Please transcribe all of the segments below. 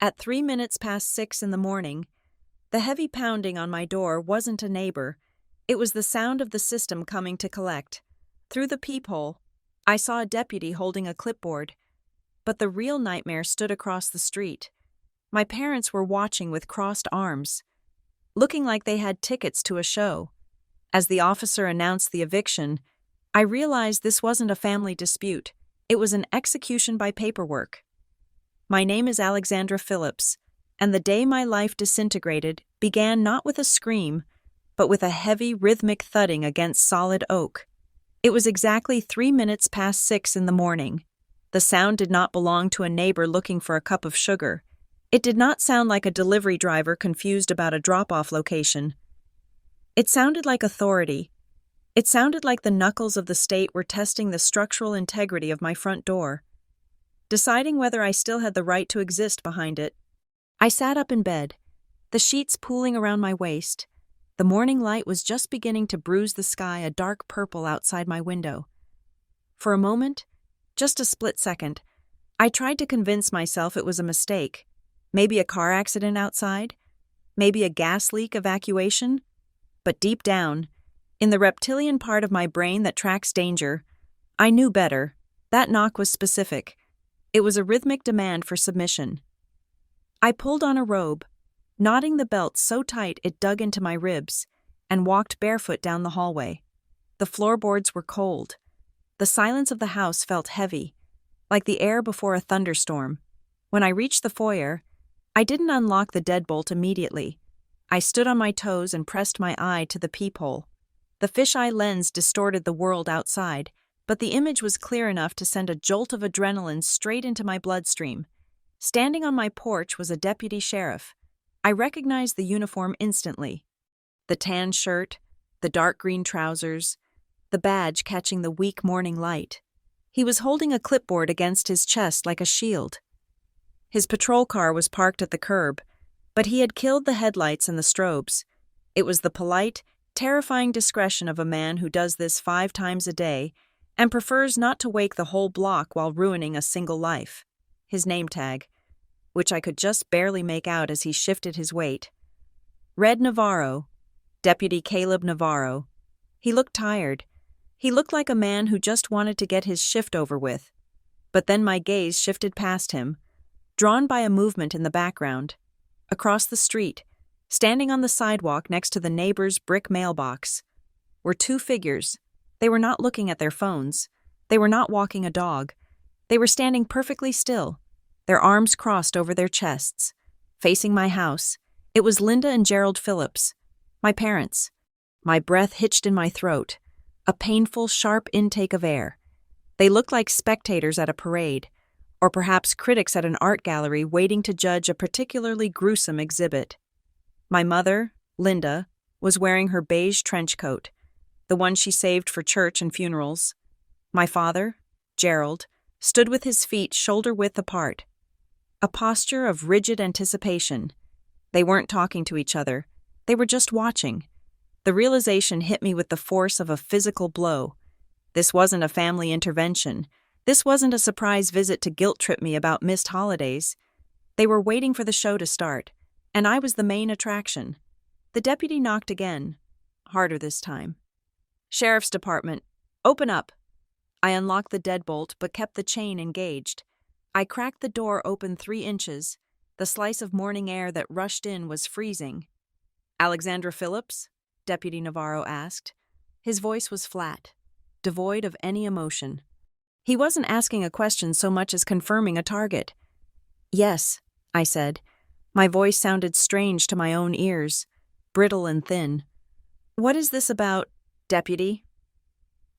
At 3 minutes past 6 in the morning, the heavy pounding on my door wasn't a neighbor. It was the sound of the system coming to collect. Through the peephole, I saw a deputy holding a clipboard. But the real nightmare stood across the street. My parents were watching with crossed arms, looking like they had tickets to a show. As the officer announced the eviction, I realized this wasn't a family dispute. It was an execution by paperwork. My name is Alexandra Phillips, and the day my life disintegrated began not with a scream, but with a heavy rhythmic thudding against solid oak. It was exactly 3 minutes past 6 in the morning. The sound did not belong to a neighbor looking for a cup of sugar. It did not sound like a delivery driver confused about a drop-off location. It sounded like authority. It sounded like the knuckles of the state were testing the structural integrity of my front door, deciding whether I still had the right to exist behind it. I sat up in bed, the sheets pooling around my waist. The morning light was just beginning to bruise the sky a dark purple outside my window. For a moment, just a split second, I tried to convince myself it was a mistake. Maybe a car accident outside? Maybe a gas leak evacuation? But deep down, in the reptilian part of my brain that tracks danger, I knew better. That knock was specific. It was a rhythmic demand for submission. I pulled on a robe, knotting the belt so tight it dug into my ribs, and walked barefoot down the hallway. The floorboards were cold. The silence of the house felt heavy, like the air before a thunderstorm. When I reached the foyer, I didn't unlock the deadbolt immediately. I stood on my toes and pressed my eye to the peephole. The fisheye lens distorted the world outside, but the image was clear enough to send a jolt of adrenaline straight into my bloodstream. Standing on my porch was a deputy sheriff. I recognized the uniform instantly. The tan shirt, the dark green trousers, the badge catching the weak morning light. He was holding a clipboard against his chest like a shield. His patrol car was parked at the curb, but he had killed the headlights and the strobes. It was the polite, terrifying discretion of a man who does this 5 times a day and prefers not to wake the whole block while ruining a single life. His name tag, which I could just barely make out as he shifted his weight. Red Navarro, Deputy Caleb Navarro. He looked tired. He looked like a man who just wanted to get his shift over with. But then my gaze shifted past him, drawn by a movement in the background. Across the street, standing on the sidewalk next to the neighbor's brick mailbox, were 2 figures. They were not looking at their phones. They were not walking a dog. They were standing perfectly still, their arms crossed over their chests, facing my house. It was Linda and Gerald Phillips, my parents. My breath hitched in my throat, a painful, sharp intake of air. They looked like spectators at a parade, or perhaps critics at an art gallery waiting to judge a particularly gruesome exhibit. My mother, Linda, was wearing her beige trench coat, the one she saved for church and funerals. My father, Gerald, stood with his feet shoulder-width apart, a posture of rigid anticipation. They weren't talking to each other. They were just watching. The realization hit me with the force of a physical blow. This wasn't a family intervention. This wasn't a surprise visit to guilt-trip me about missed holidays. They were waiting for the show to start, and I was the main attraction. The deputy knocked again, harder this time. "Sheriff's Department, open up." I unlocked the deadbolt but kept the chain engaged. I cracked the door open 3 inches. The slice of morning air that rushed in was freezing. "Alexandra Phillips?" Deputy Navarro asked. His voice was flat, devoid of any emotion. He wasn't asking a question so much as confirming a target. "Yes," I said. My voice sounded strange to my own ears, brittle and thin. "What is this about, deputy?"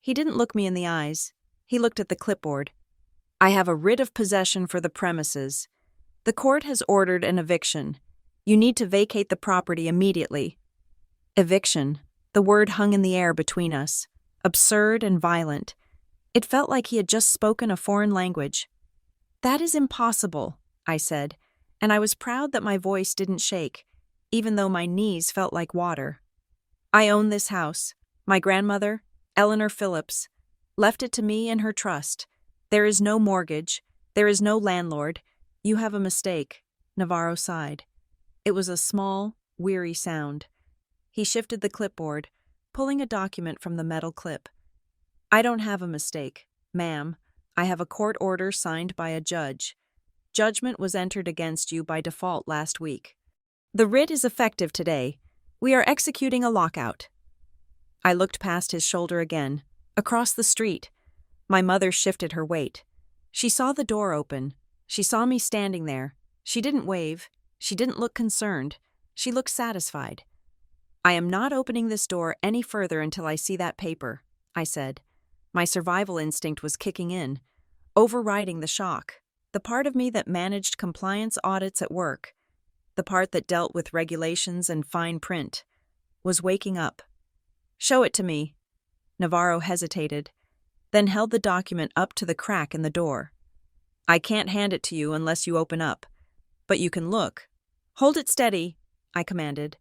He didn't look me in the eyes. He looked at the clipboard. "I have a writ of possession for the premises. The court has ordered an eviction. You need to vacate the property immediately." Eviction. The word hung in the air between us, absurd and violent. It felt like he had just spoken a foreign language. "That is impossible," I said, and I was proud that my voice didn't shake, even though my knees felt like water. "I own this house. My grandmother, Eleanor Phillips, left it to me in her trust. There is no mortgage. There is no landlord. You have a mistake." Navarro sighed. It was a small, weary sound. He shifted the clipboard, pulling a document from the metal clip. I don't have a mistake, ma'am. I have a court order signed by a judge. Judgment was entered against you by default last week. The writ is effective today. We are executing a lockout. I looked past his shoulder again, across the street. My mother shifted her weight. She saw the door open. She saw me standing there. She didn't wave. She didn't look concerned. She looked satisfied. I am not opening this door any further until I see that paper, I said. My survival instinct was kicking in, overriding the shock, the part of me that managed compliance audits at work, the part that dealt with regulations and fine print, was waking up. Show it to me. Navarro hesitated, then held the document up to the crack in the door. I can't hand it to you unless you open up, but you can look. Hold it steady, I commanded.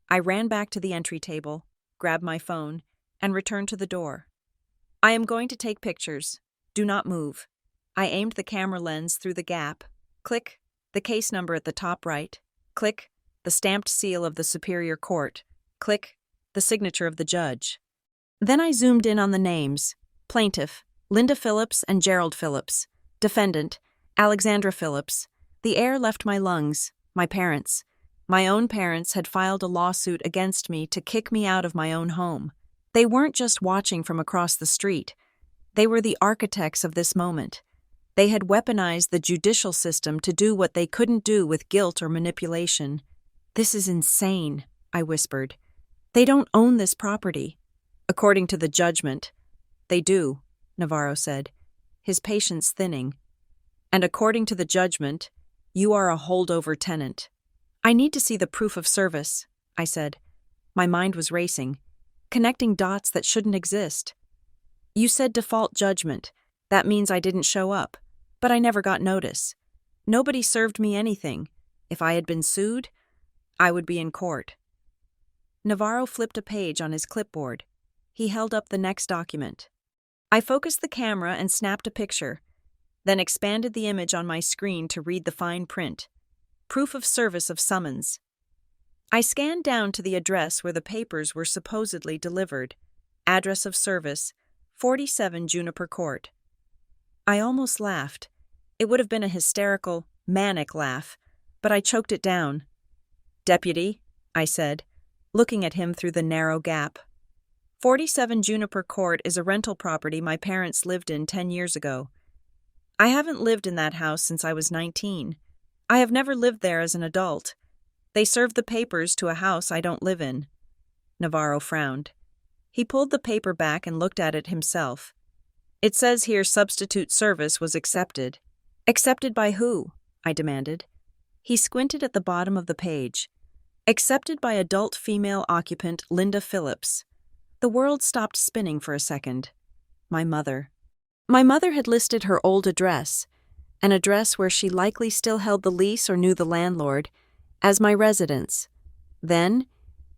I ran back to the entry table, grabbed my phone, and returned to the door. I am going to take pictures. Do not move. I aimed the camera lens through the gap. Click, the case number at the top right. Click, the stamped seal of the Superior Court. Click, the signature of the judge. Then I zoomed in on the names. Plaintiff, Linda Phillips and Gerald Phillips. Defendant, Alexandra Phillips. The air left my lungs. My parents. My own parents had filed a lawsuit against me to kick me out of my own home. They weren't just watching from across the street. They were the architects of this moment. They had weaponized the judicial system to do what they couldn't do with guilt or manipulation. This is insane, I whispered. They don't own this property. According to the judgment. They do, Navarro said, his patience thinning. And according to the judgment, you are a holdover tenant. I need to see the proof of service, I said. My mind was racing, connecting dots that shouldn't exist. You said default judgment. That means I didn't show up. But I never got notice. Nobody served me anything. If I had been sued, I would be in court. Navarro flipped a page on his clipboard. He held up the next document. I focused the camera and snapped a picture, then expanded the image on my screen to read the fine print. Proof of service of summons. I scanned down to the address where the papers were supposedly delivered. Address of service, 47 Juniper Court. I almost laughed. It would have been a hysterical, manic laugh, but I choked it down. Deputy, I said, looking at him through the narrow gap. 47 Juniper Court is a rental property my parents lived in 10 years ago. I haven't lived in that house since I was 19. I have never lived there as an adult. They served the papers to a house I don't live in. Navarro frowned. He pulled the paper back and looked at it himself. It says here substitute service was accepted. Accepted by who? I demanded. He squinted at the bottom of the page. Accepted by adult female occupant Linda Phillips. The world stopped spinning for a second. My mother. My mother had listed her old address, an address where she likely still held the lease or knew the landlord, as my residence. Then,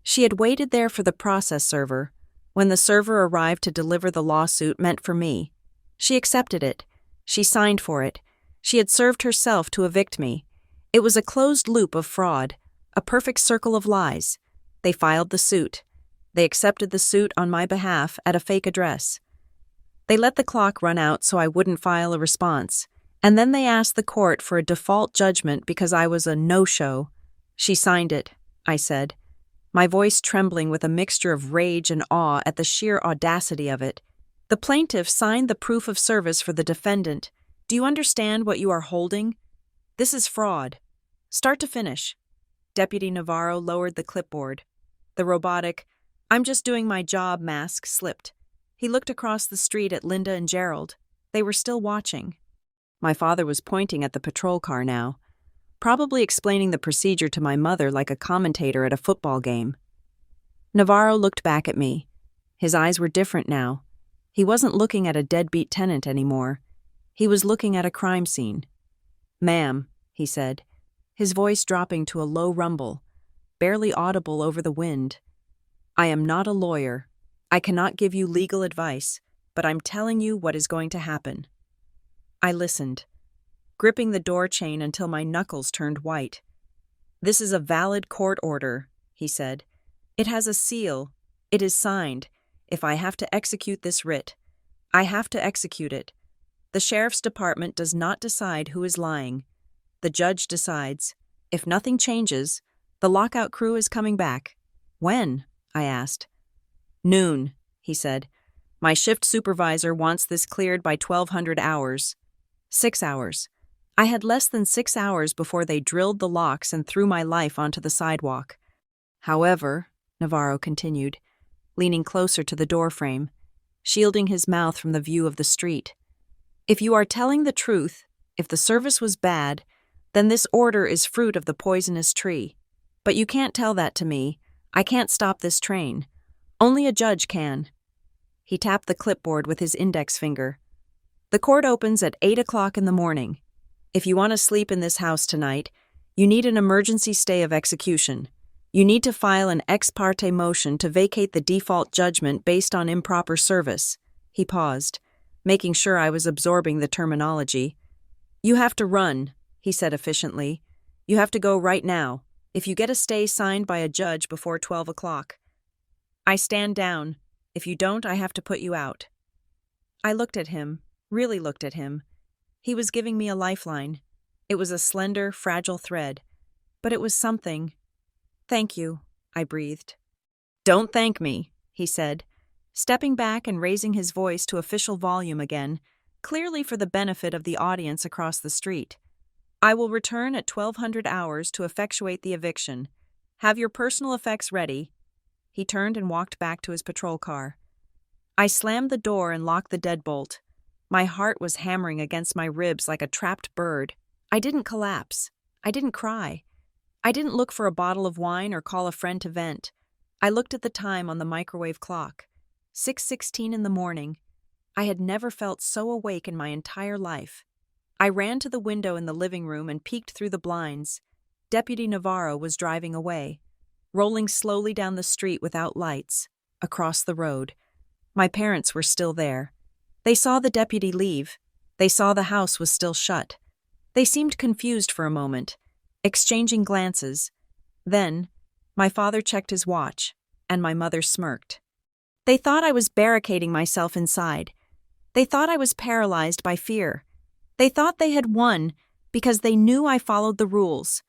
she had waited there for the process server. When the server arrived to deliver the lawsuit meant for me, she accepted it. She signed for it. She had served herself to evict me. It was a closed loop of fraud, a perfect circle of lies. They filed the suit. They accepted the suit on my behalf at a fake address. They let the clock run out so I wouldn't file a response, and then they asked the court for a default judgment because I was a no-show. She signed it, I said, my voice trembling with a mixture of rage and awe at the sheer audacity of it. The plaintiff signed the proof of service for the defendant. Do you understand what you are holding? This is fraud. Start to finish. Deputy Navarro lowered the clipboard. The robotic, "I'm just doing my job" mask slipped. He looked across the street at Linda and Gerald. They were still watching. My father was pointing at the patrol car now, probably explaining the procedure to my mother like a commentator at a football game. Navarro looked back at me. His eyes were different now. He wasn't looking at a deadbeat tenant anymore. He was looking at a crime scene. "Ma'am," he said, his voice dropping to a low rumble, barely audible over the wind. "I am not a lawyer. I cannot give you legal advice, but I'm telling you what is going to happen." I listened, gripping the door chain until my knuckles turned white. "This is a valid court order," he said. "It has a seal. It is signed. If I have to execute this writ, I have to execute it. The sheriff's department does not decide who is lying. The judge decides. If nothing changes, the lockout crew is coming back." "When?" I asked. "Noon," he said. "My shift supervisor wants this cleared by 1200 hours." 6 hours. I had less than 6 hours before they drilled the locks and threw my life onto the sidewalk. "However," Navarro continued, leaning closer to the doorframe, shielding his mouth from the view of the street, "if you are telling the truth, if the service was bad, then this order is fruit of the poisonous tree. But you can't tell that to me. I can't stop this train. Only a judge can." He tapped the clipboard with his index finger. "The court opens at 8 o'clock in the morning. If you want to sleep in this house tonight, you need an emergency stay of execution. You need to file an ex parte motion to vacate the default judgment based on improper service." He paused, making sure I was absorbing the terminology. "You have to run," he said efficiently. "You have to go right now. If you get a stay signed by a judge before 12 o'clock. I stand down. If you don't, I have to put you out." I looked at him, really looked at him. He was giving me a lifeline. It was a slender, fragile thread, but it was something. "Thank you," I breathed. "Don't thank me," he said, stepping back and raising his voice to official volume again, clearly for the benefit of the audience across the street. "I will return at 1200 hours to effectuate the eviction. Have your personal effects ready." He turned and walked back to his patrol car. I slammed the door and locked the deadbolt. My heart was hammering against my ribs like a trapped bird. I didn't collapse. I didn't cry. I didn't look for a bottle of wine or call a friend to vent. I looked at the time on the microwave clock. 6:16 in the morning. I had never felt so awake in my entire life. I ran to the window in the living room and peeked through the blinds. Deputy Navarro was driving away, rolling slowly down the street without lights, across the road. My parents were still there. They saw the deputy leave. They saw the house was still shut. They seemed confused for a moment, exchanging glances. Then, my father checked his watch, and my mother smirked. They thought I was barricading myself inside. They thought I was paralyzed by fear. They thought they had won because they knew I followed the rules.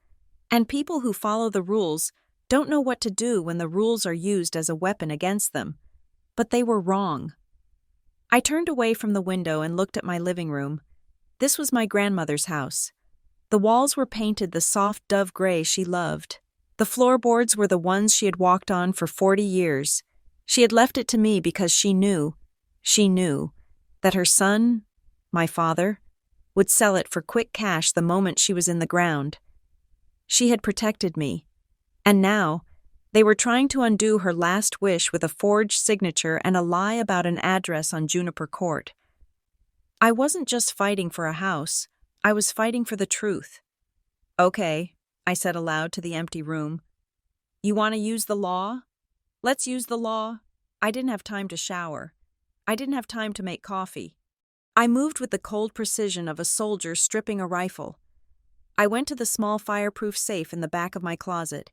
And people who follow the rules don't know what to do when the rules are used as a weapon against them. But they were wrong. I turned away from the window and looked at my living room. This was my grandmother's house. The walls were painted the soft dove gray she loved. The floorboards were the ones she had walked on for 40 years. She had left it to me because she knew that her son, my father, would sell it for quick cash the moment she was in the ground. She had protected me. And now, they were trying to undo her last wish with a forged signature and a lie about an address on Juniper Court. I wasn't just fighting for a house, I was fighting for the truth. "Okay," I said aloud to the empty room. "You want to use the law? Let's use the law." I didn't have time to shower. I didn't have time to make coffee. I moved with the cold precision of a soldier stripping a rifle. I went to the small fireproof safe in the back of my closet.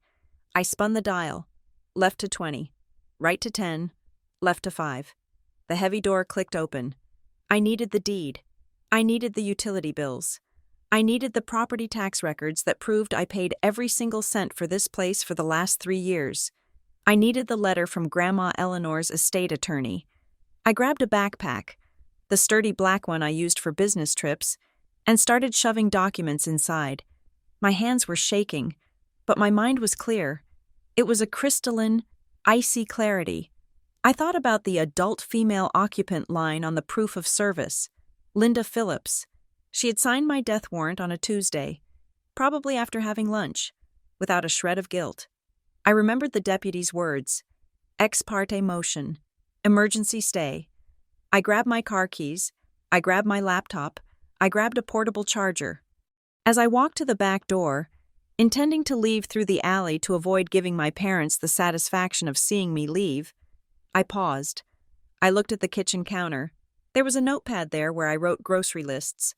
I spun the dial. Left to 20. Right to 10. Left to 5. The heavy door clicked open. I needed the deed. I needed the utility bills. I needed the property tax records that proved I paid every single cent for this place for the last 3 years. I needed the letter from Grandma Eleanor's estate attorney. I grabbed a backpack, the sturdy black one I used for business trips, and started shoving documents inside. My hands were shaking, but my mind was clear. It was a crystalline, icy clarity. I thought about the adult female occupant line on the proof of service. Linda Phillips. She had signed my death warrant on a Tuesday, probably after having lunch, without a shred of guilt. I remembered the deputy's words. Ex parte motion. Emergency stay. I grabbed my car keys. I grabbed my laptop. I grabbed a portable charger. As I walked to the back door, intending to leave through the alley to avoid giving my parents the satisfaction of seeing me leave, I paused. I looked at the kitchen counter. There was a notepad there where I wrote grocery lists.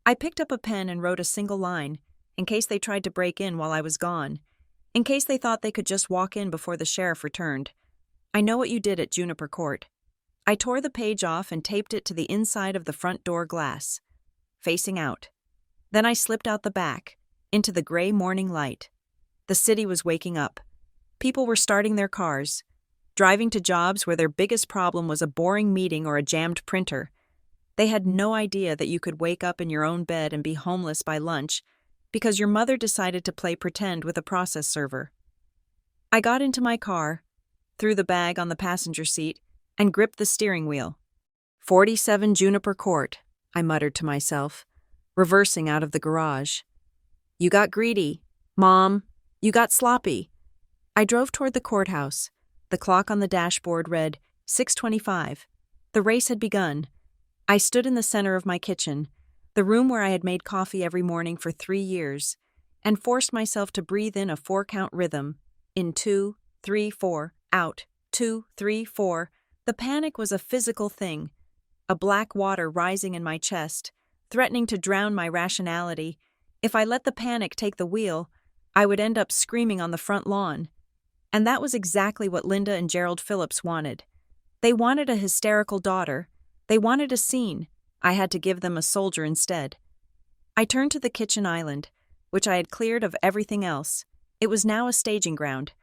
I picked up a pen and wrote a single line, in case they tried to break in while I was gone, in case they thought they could just walk in before the sheriff returned. I know what you did at Juniper Court. I tore the page off and taped it to the inside of the front door glass, facing out. Then I slipped out the back, into the gray morning light. The city was waking up. People were starting their cars, driving to jobs where their biggest problem was a boring meeting or a jammed printer. They had no idea that you could wake up in your own bed and be homeless by lunch because your mother decided to play pretend with a process server. I got into my car, threw the bag on the passenger seat, and gripped the steering wheel. 47 Juniper Court, I muttered to myself, reversing out of the garage. You got greedy. Mom, you got sloppy. I drove toward the courthouse. The clock on the dashboard read 6:25. The race had begun. I stood in the center of my kitchen, the room where I had made coffee every morning for 3 years, and forced myself to breathe in a 4-count rhythm. In 2, 3, 4, out, 2, 3, 4. The panic was a physical thing, a black water rising in my chest, threatening to drown my rationality. If I let the panic take the wheel, I would end up screaming on the front lawn. And that was exactly what Linda and Gerald Phillips wanted. They wanted a hysterical daughter. They wanted a scene. I had to give them a soldier instead. I turned to the kitchen island, which I had cleared of everything else. It was now a staging ground.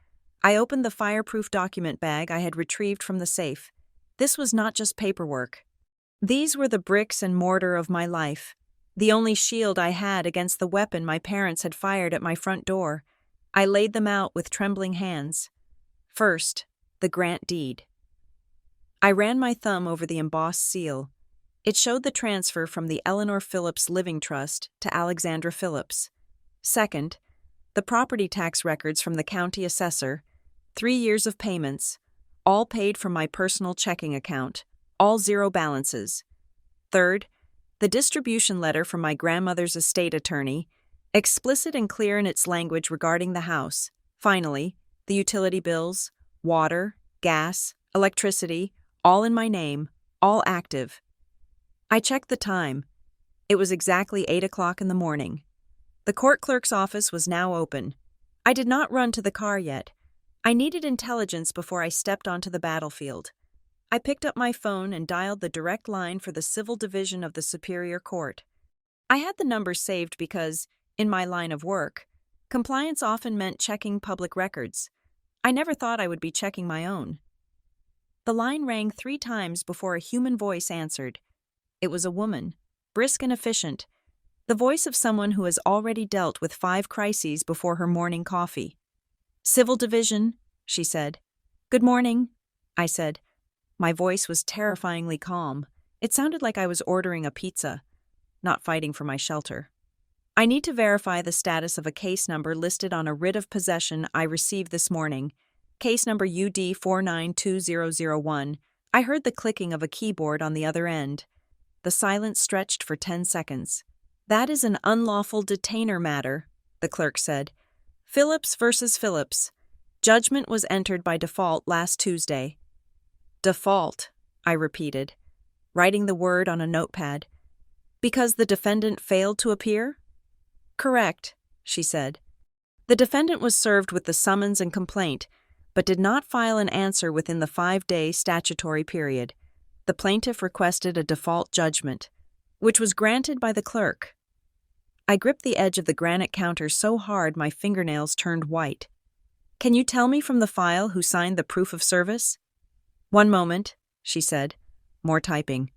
I opened the fireproof document bag I had retrieved from the safe. This was not just paperwork. These were the bricks and mortar of my life, the only shield I had against the weapon my parents had fired at my front door. I laid them out with trembling hands. First, the grant deed. I ran my thumb over the embossed seal. It showed the transfer from the Eleanor Phillips Living Trust to Alexandra Phillips. Second, the property tax records from the county assessor, 3 years of payments, all paid from my personal checking account, all zero balances. Third, the distribution letter from my grandmother's estate attorney, explicit and clear in its language regarding the house. Finally, the utility bills, water, gas, electricity, all in my name, all active. I checked the time. It was exactly 8 o'clock in the morning. The court clerk's office was now open. I did not run to the car yet. I needed intelligence before I stepped onto the battlefield. I picked up my phone and dialed the direct line for the Civil Division of the Superior Court. I had the number saved because, in my line of work, compliance often meant checking public records. I never thought I would be checking my own. The line rang 3 times before a human voice answered. It was a woman, brisk and efficient, the voice of someone who has already dealt with 5 crises before her morning coffee. Civil Division, she said. Good morning, I said. My voice was terrifyingly calm. It sounded like I was ordering a pizza, not fighting for my shelter. I need to verify the status of a case number listed on a writ of possession I received this morning. Case number UD 492001. I heard the clicking of a keyboard on the other end. The silence stretched for 10 seconds. That is an unlawful detainer matter, the clerk said. Phillips versus Phillips. Judgment was entered by default last Tuesday. Default, I repeated, writing the word on a notepad. Because the defendant failed to appear? Correct, she said. The defendant was served with the summons and complaint, but did not file an answer within the 5-day statutory period. The plaintiff requested a default judgment, which was granted by the clerk. I gripped the edge of the granite counter so hard my fingernails turned white. Can you tell me from the file who signed the proof of service? 1 moment, she said, more typing.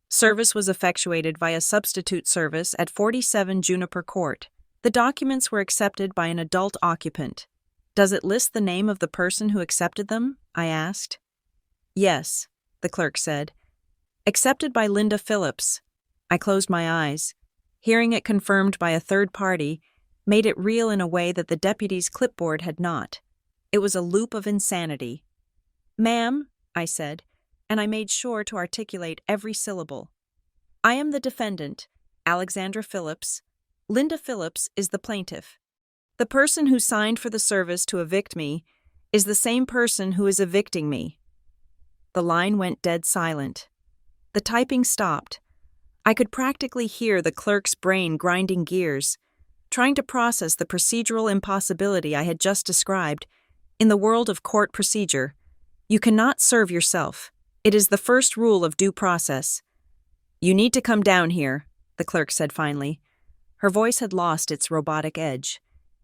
Service was effectuated via substitute service at 47 Juniper Court. The documents were accepted by an adult occupant. Does it list the name of the person who accepted them? I asked. Yes, the clerk said. Accepted by Linda Phillips. I closed my eyes. Hearing it confirmed by a third party made it real in a way that the deputy's clipboard had not. It was a loop of insanity. Ma'am, I said, and I made sure to articulate every syllable. I am the defendant, Alexandra Phillips. Linda Phillips is the plaintiff. The person who signed for the service to evict me is the same person who is evicting me. The line went dead silent. The typing stopped. I could practically hear the clerk's brain grinding gears, trying to process the procedural impossibility I had just described. In the world of court procedure, you cannot serve yourself. It is the first rule of due process. "You need to come down here," the clerk said finally. Her voice had lost its robotic edge.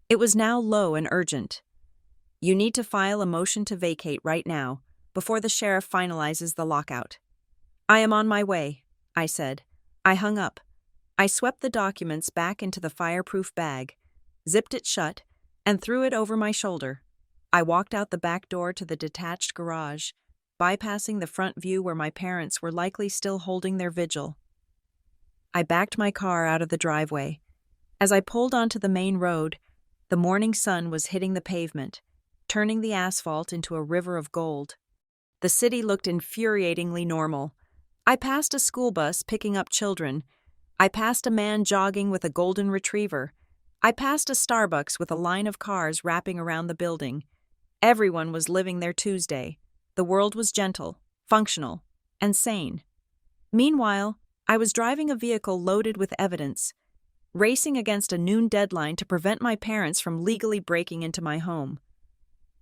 It was now low and urgent. "You need to file a motion to vacate right now, before the sheriff finalizes the lockout." "I am on my way," I said. I hung up. I swept the documents back into the fireproof bag, zipped it shut, and threw it over my shoulder. I walked out the back door to the detached garage, bypassing the front view where my parents were likely still holding their vigil. I backed my car out of the driveway. As I pulled onto the main road, the morning sun was hitting the pavement, turning the asphalt into a river of gold. The city looked infuriatingly normal. I passed a school bus picking up children. I passed a man jogging with a golden retriever. I passed a Starbucks with a line of cars wrapping around the building. Everyone was living their Tuesday. The world was gentle, functional, and sane. Meanwhile, I was driving a vehicle loaded with evidence, racing against a noon deadline to prevent my parents from legally breaking into my home.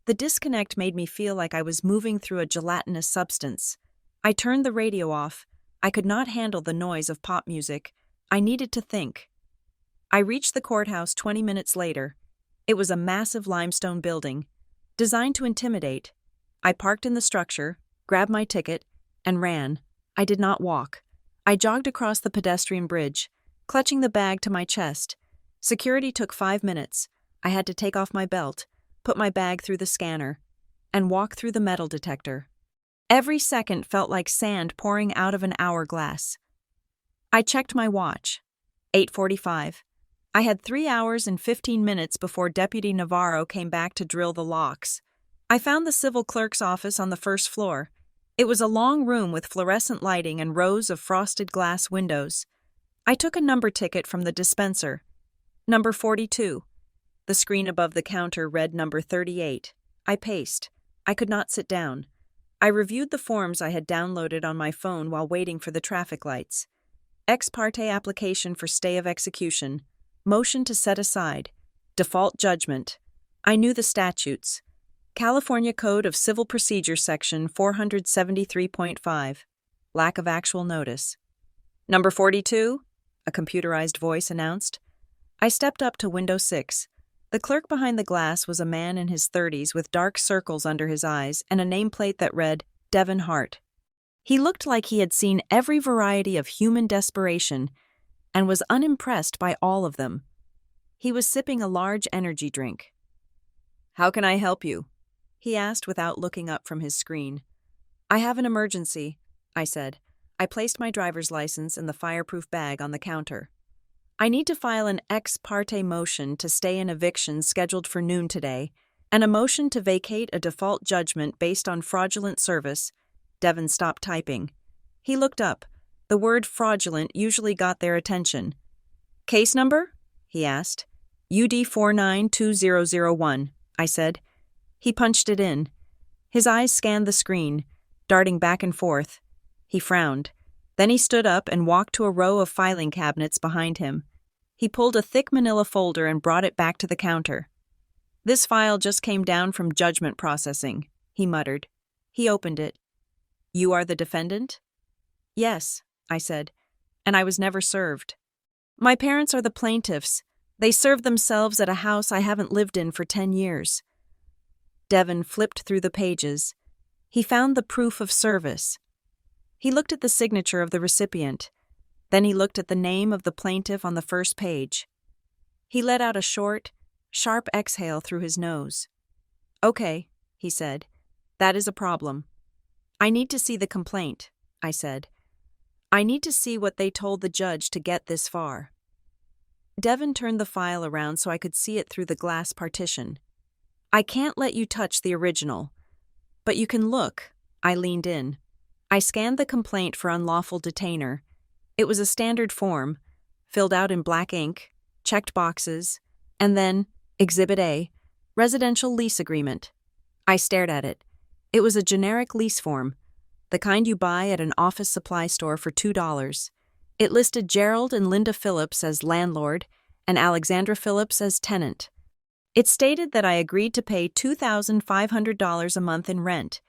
The disconnect made me feel like I was moving through a gelatinous substance. I turned the radio off. I could not handle the noise of pop music. I needed to think. I reached the courthouse 20 minutes later. It was a massive limestone building, designed to intimidate. I parked in the structure, grabbed my ticket, and ran. I did not walk. I jogged across the pedestrian bridge, clutching the bag to my chest. Security took 5 minutes. I had to take off my belt, put my bag through the scanner, and walk through the metal detector. Every second felt like sand pouring out of an hourglass. I checked my watch. 8:45. I had 3 hours and 15 minutes before Deputy Navarro came back to drill the locks. I found the civil clerk's office on the first floor. It was a long room with fluorescent lighting and rows of frosted glass windows. I took a number ticket from the dispenser. Number 42. The screen above the counter read number 38. I paced. I could not sit down. I reviewed the forms I had downloaded on my phone while waiting for the traffic lights. Ex parte application for stay of execution. Motion to set aside. Default judgment. I knew the statutes. California Code of Civil Procedure Section 473.5. Lack of actual notice. "Number 42? A computerized voice announced. I stepped up to window 6. The clerk behind the glass was a man in his 30s with dark circles under his eyes and a nameplate that read, Devin Hart. He looked like he had seen every variety of human desperation and was unimpressed by all of them. He was sipping a large energy drink. "How can I help you?" he asked without looking up from his screen. "I have an emergency," I said. I placed my driver's license in the fireproof bag on the counter. "I need to file an ex parte motion to stay an eviction scheduled for noon today, and a motion to vacate a default judgment based on fraudulent service." Devin stopped typing. He looked up. The word fraudulent usually got their attention. "Case number?" he asked. "UD 492001, I said. He punched it in. His eyes scanned the screen, darting back and forth. He frowned. Then he stood up and walked to a row of filing cabinets behind him. He pulled a thick manila folder and brought it back to the counter. "This file just came down from judgment processing," he muttered. He opened it. "You are the defendant?" "Yes," I said, "and I was never served. My parents are the plaintiffs. They served themselves at a house I haven't lived in for 10 years. Devin flipped through the pages. He found the proof of service. He looked at the signature of the recipient. Then he looked at the name of the plaintiff on the first page. He let out a short, sharp exhale through his nose. "Okay," he said. "That is a problem. I need to see the complaint," I said. "I need to see what they told the judge to get this far." Devin turned the file around so I could see it through the glass partition. "I can't let you touch the original. But you can look." I leaned in. I scanned the complaint for unlawful detainer. It was a standard form, filled out in black ink, checked boxes, and then, Exhibit A, residential lease agreement. I stared at it. It was a generic lease form, the kind you buy at an office supply store for $2. It listed Gerald and Linda Phillips as landlord and Alexandra Phillips as tenant. It stated that I agreed to pay $2,500 a month in rent.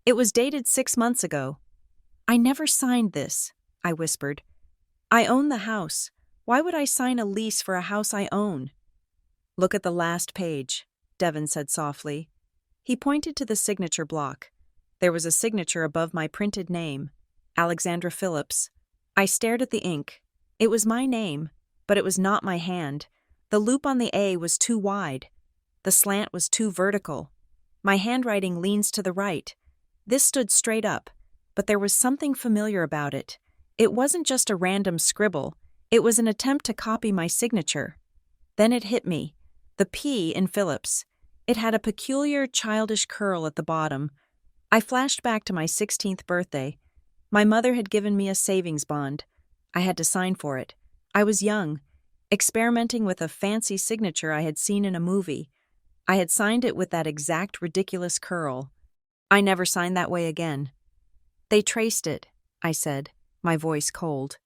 It was dated 6 months ago. I never signed this, I whispered. I own the house. Why would I sign a lease for a house I own? Look at the last page, Devin said softly. He pointed to the signature block. There was a signature above my printed name, Alexandra Phillips. I stared at the ink. It was my name, but it was not my hand. The loop on the A was too wide. The slant was too vertical. My handwriting leans to the right. This stood straight up, but there was something familiar about it. It wasn't just a random scribble. It was an attempt to copy my signature. Then it hit me. The P in Phillips. It had a peculiar, childish curl at the bottom. I flashed back to my 16th birthday. My mother had given me a savings bond. I had to sign for it. I was young, experimenting with a fancy signature I had seen in a movie. I had signed it with that exact ridiculous curl. I never signed that way again. They traced it, I said, my voice cold.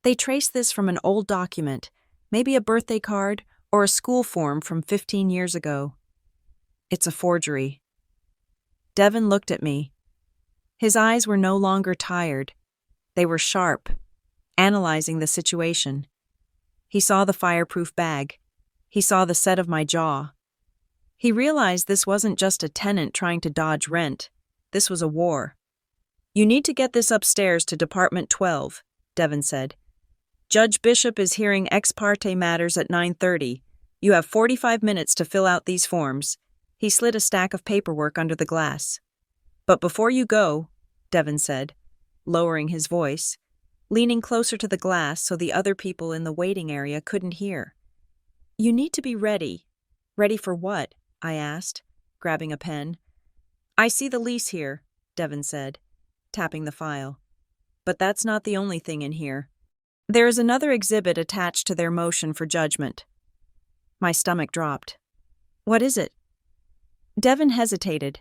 They traced this from an old document, maybe a birthday card or a school form from 15 years ago. It's a forgery. Devin looked at me. His eyes were no longer tired. They were sharp, analyzing the situation. He saw the fireproof bag. He saw the set of my jaw. He realized this wasn't just a tenant trying to dodge rent. This was a war. You need to get this upstairs to Department 12, Devin said. Judge Bishop is hearing ex parte matters at 9:30. You have 45 minutes to fill out these forms. He slid a stack of paperwork under the glass. But before you go, Devin said, lowering his voice, leaning closer to the glass so the other people in the waiting area couldn't hear. You need to be ready. Ready for what? I asked, grabbing a pen. I see the lease here, Devin said, tapping the file. But that's not the only thing in here. There is another exhibit attached to their motion for judgment. My stomach dropped. What is it? Devin hesitated.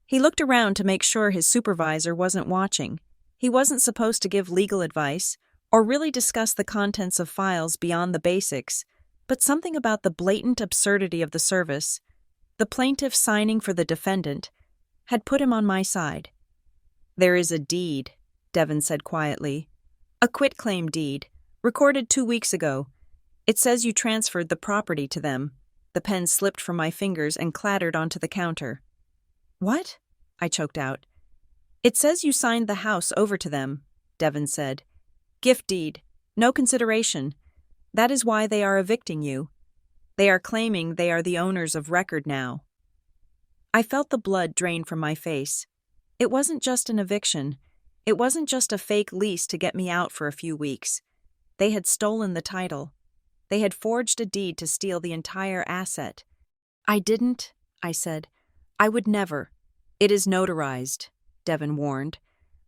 He looked around to make sure his supervisor wasn't watching. He wasn't supposed to give legal advice or really discuss the contents of files beyond the basics, but something about the blatant absurdity of the service, the plaintiff signing for the defendant, had put him on my side. There is a deed, Devin said quietly. A quitclaim deed, recorded 2 weeks ago. It says you transferred the property to them. The pen slipped from my fingers and clattered onto the counter. What? I choked out. It says you signed the house over to them, Devin said. Gift deed, no consideration. That is why they are evicting you. They are claiming they are the owners of record now. I felt the blood drain from my face. It wasn't just an eviction. It wasn't just a fake lease to get me out for a few weeks. They had stolen the title. They had forged a deed to steal the entire asset. I didn't, I said. I would never. It is notarized, Devin warned.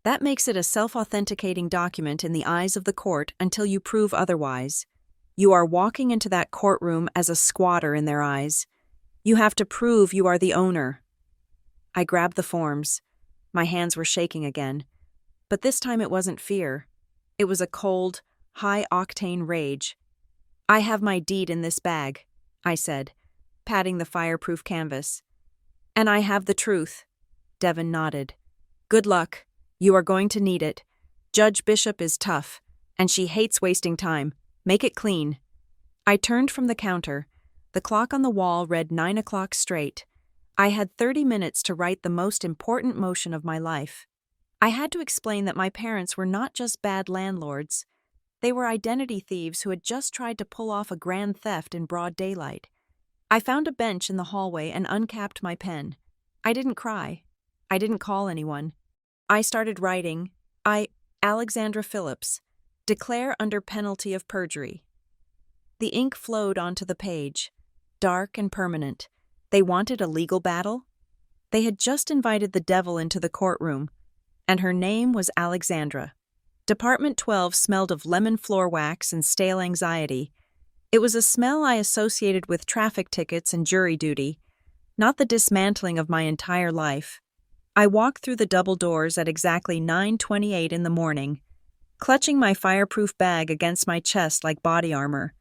That makes it a self-authenticating document in the eyes of the court until you prove otherwise. You are walking into that courtroom as a squatter in their eyes. You have to prove you are the owner. I grabbed the forms. My hands were shaking again. But this time it wasn't fear. It was a cold, high-octane rage. I have my deed in this bag, I said, patting the fireproof canvas. And I have the truth. Devin nodded. Good luck. You are going to need it. Judge Bishop is tough, and she hates wasting time. Make it clean. I turned from the counter. The clock on the wall read 9 o'clock straight. I had 30 minutes to write the most important motion of my life. I had to explain that my parents were not just bad landlords. They were identity thieves who had just tried to pull off a grand theft in broad daylight. I found a bench in the hallway and uncapped my pen. I didn't cry. I didn't call anyone. I started writing, Alexandra Phillips, declare under penalty of perjury. The ink flowed onto the page, dark and permanent. They wanted a legal battle? They had just invited the devil into the courtroom, and her name was Alexandra. Department 12 smelled of lemon floor wax and stale anxiety. It was a smell I associated with traffic tickets and jury duty, not the dismantling of my entire life. I walked through the double doors at exactly 9:28 in the morning, clutching my fireproof bag against my chest like body armor.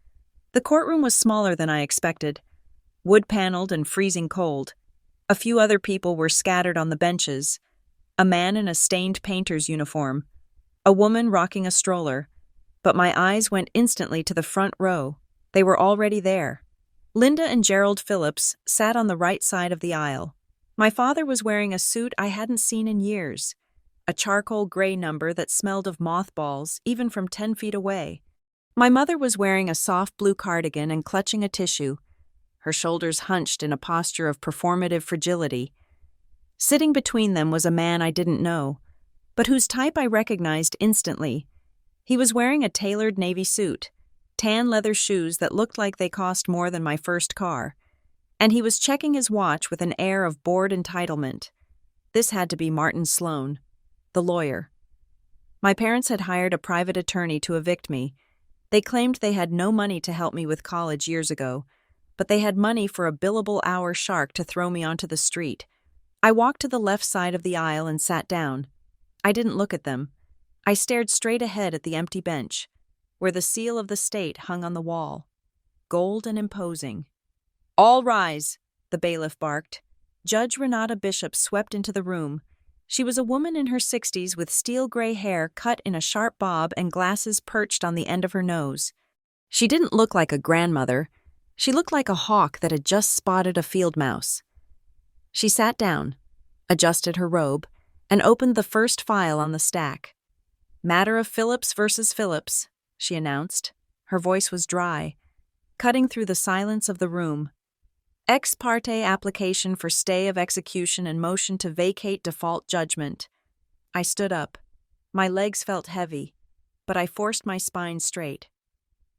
The courtroom was smaller than I expected, wood-paneled and freezing cold. A few other people were scattered on the benches. A man in a stained painter's uniform, a woman rocking a stroller. But my eyes went instantly to the front row. They were already there. Linda and Gerald Phillips sat on the right side of the aisle. My father was wearing a suit I hadn't seen in years, a charcoal gray number that smelled of mothballs even from 10 feet away. My mother was wearing a soft blue cardigan and clutching a tissue, her shoulders hunched in a posture of performative fragility. Sitting between them was a man I didn't know, but whose type I recognized instantly. He was wearing a tailored navy suit, tan leather shoes that looked like they cost more than my first car, and he was checking his watch with an air of bored entitlement. This had to be Martin Sloan, the lawyer. My parents had hired a private attorney to evict me. They claimed they had no money to help me with college years ago, but they had money for a billable hour shark to throw me onto the street. I walked to the left side of the aisle and sat down. I didn't look at them. I stared straight ahead at the empty bench, where the seal of the state hung on the wall, gold and imposing. "All rise," the bailiff barked. Judge Renata Bishop swept into the room. She was a woman in her 60s with steel-gray hair cut in a sharp bob and glasses perched on the end of her nose. She didn't look like a grandmother. She looked like a hawk that had just spotted a field mouse. She sat down, adjusted her robe, and opened the first file on the stack. "Matter of Phillips versus Phillips," she announced. Her voice was dry, cutting through the silence of the room. "Ex parte application for stay of execution and motion to vacate default judgment." I stood up. My legs felt heavy, but I forced my spine straight.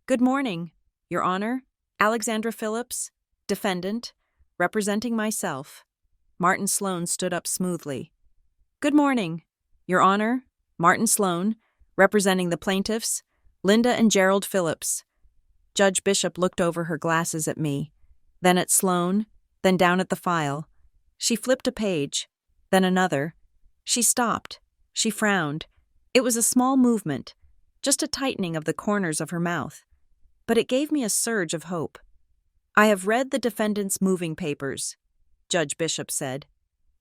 "Good morning, Your Honor. Alexandra Phillips, defendant, representing myself." Martin Sloan stood up smoothly. "Good morning, Your Honor. Martin Sloan, representing the plaintiffs, Linda and Gerald Phillips." Judge Bishop looked over her glasses at me, then at Sloan, then down at the file. She flipped a page, then another. She stopped. She frowned. It was a small movement, just a tightening of the corners of her mouth. But it gave me a surge of hope. "I have read the defendant's moving papers," Judge Bishop said.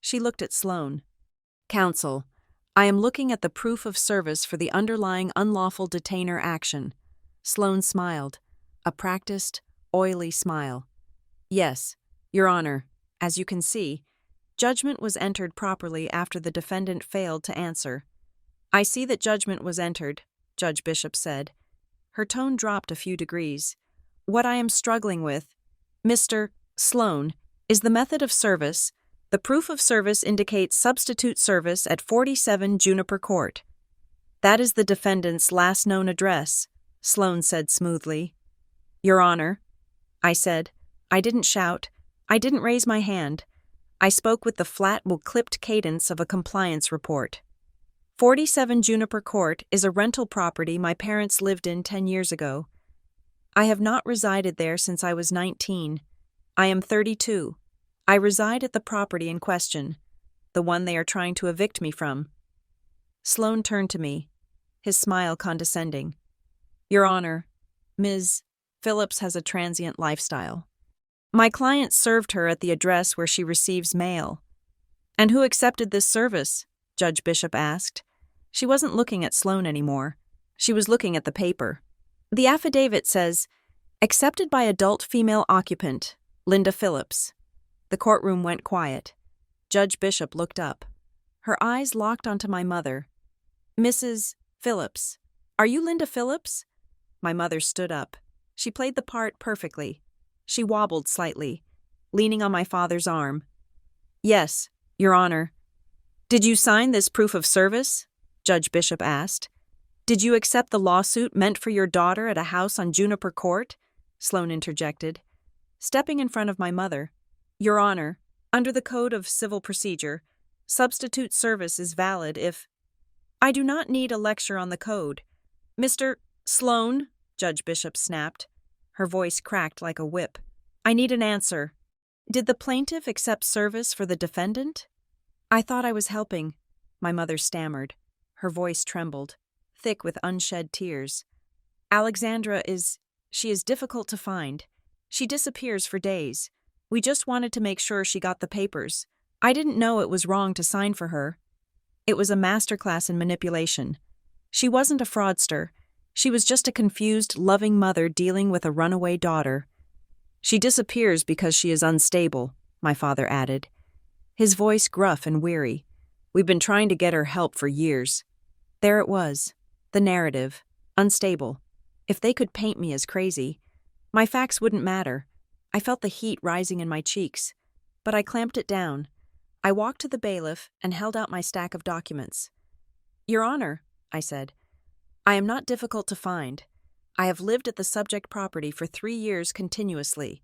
She looked at Sloan. "Counsel, I am looking at the proof of service for the underlying unlawful detainer action." Sloan smiled, a practiced, oily smile. "Yes, Your Honor. As you can see, judgment was entered properly after the defendant failed to answer." "I see that judgment was entered," Judge Bishop said. Her tone dropped a few degrees. "What I am struggling with, Mr. Sloan, is the method of service. The proof of service indicates substitute service at 47 Juniper Court." "That is the defendant's last known address," Sloan said smoothly. "Your Honor," I said. I didn't shout. I didn't raise my hand. I spoke with the flat, well-clipped cadence of a compliance report. 47 Juniper Court is a rental property my parents lived in 10 years ago. I have not resided there since I was 19. I am 32. I reside at the property in question, the one they are trying to evict me from. Sloan turned to me, his smile condescending. "Your Honor, Ms. Phillips has a transient lifestyle. My client served her at the address where she receives mail." "And who accepted this service?" Judge Bishop asked. She wasn't looking at Sloan anymore. She was looking at the paper. "The affidavit says, accepted by adult female occupant, Linda Phillips." The courtroom went quiet. Judge Bishop looked up. Her eyes locked onto my mother. "Mrs. Phillips, are you Linda Phillips?" My mother stood up. She played the part perfectly. She wobbled slightly, leaning on my father's arm. "Yes, Your Honor." "Did you sign this proof of service?" Judge Bishop asked. "Did you accept the lawsuit meant for your daughter at a house on Juniper Court?" Sloan interjected. Stepping in front of my mother, "Your Honor, under the Code of Civil Procedure, substitute service is valid if—" "I do not need a lecture on the code. Mr. Sloan," Judge Bishop snapped. Her voice cracked like a whip. "I need an answer. Did the plaintiff accept service for the defendant?" "I thought I was helping," my mother stammered. Her voice trembled, thick with unshed tears. "Alexandra is She is difficult to find. She disappears for days. We just wanted to make sure she got the papers. I didn't know it was wrong to sign for her. It was a masterclass in manipulation. She wasn't a fraudster. She was just a confused, loving mother dealing with a runaway daughter. She disappears because she is unstable, my father added, his voice gruff and weary. We've been trying to get her help for years. There it was, the narrative, unstable. If they could paint me as crazy, my facts wouldn't matter. I felt the heat rising in my cheeks, but I clamped it down. I walked to the bailiff and held out my stack of documents. Your Honor, I said, I am not difficult to find. I have lived at the subject property for 3 years continuously.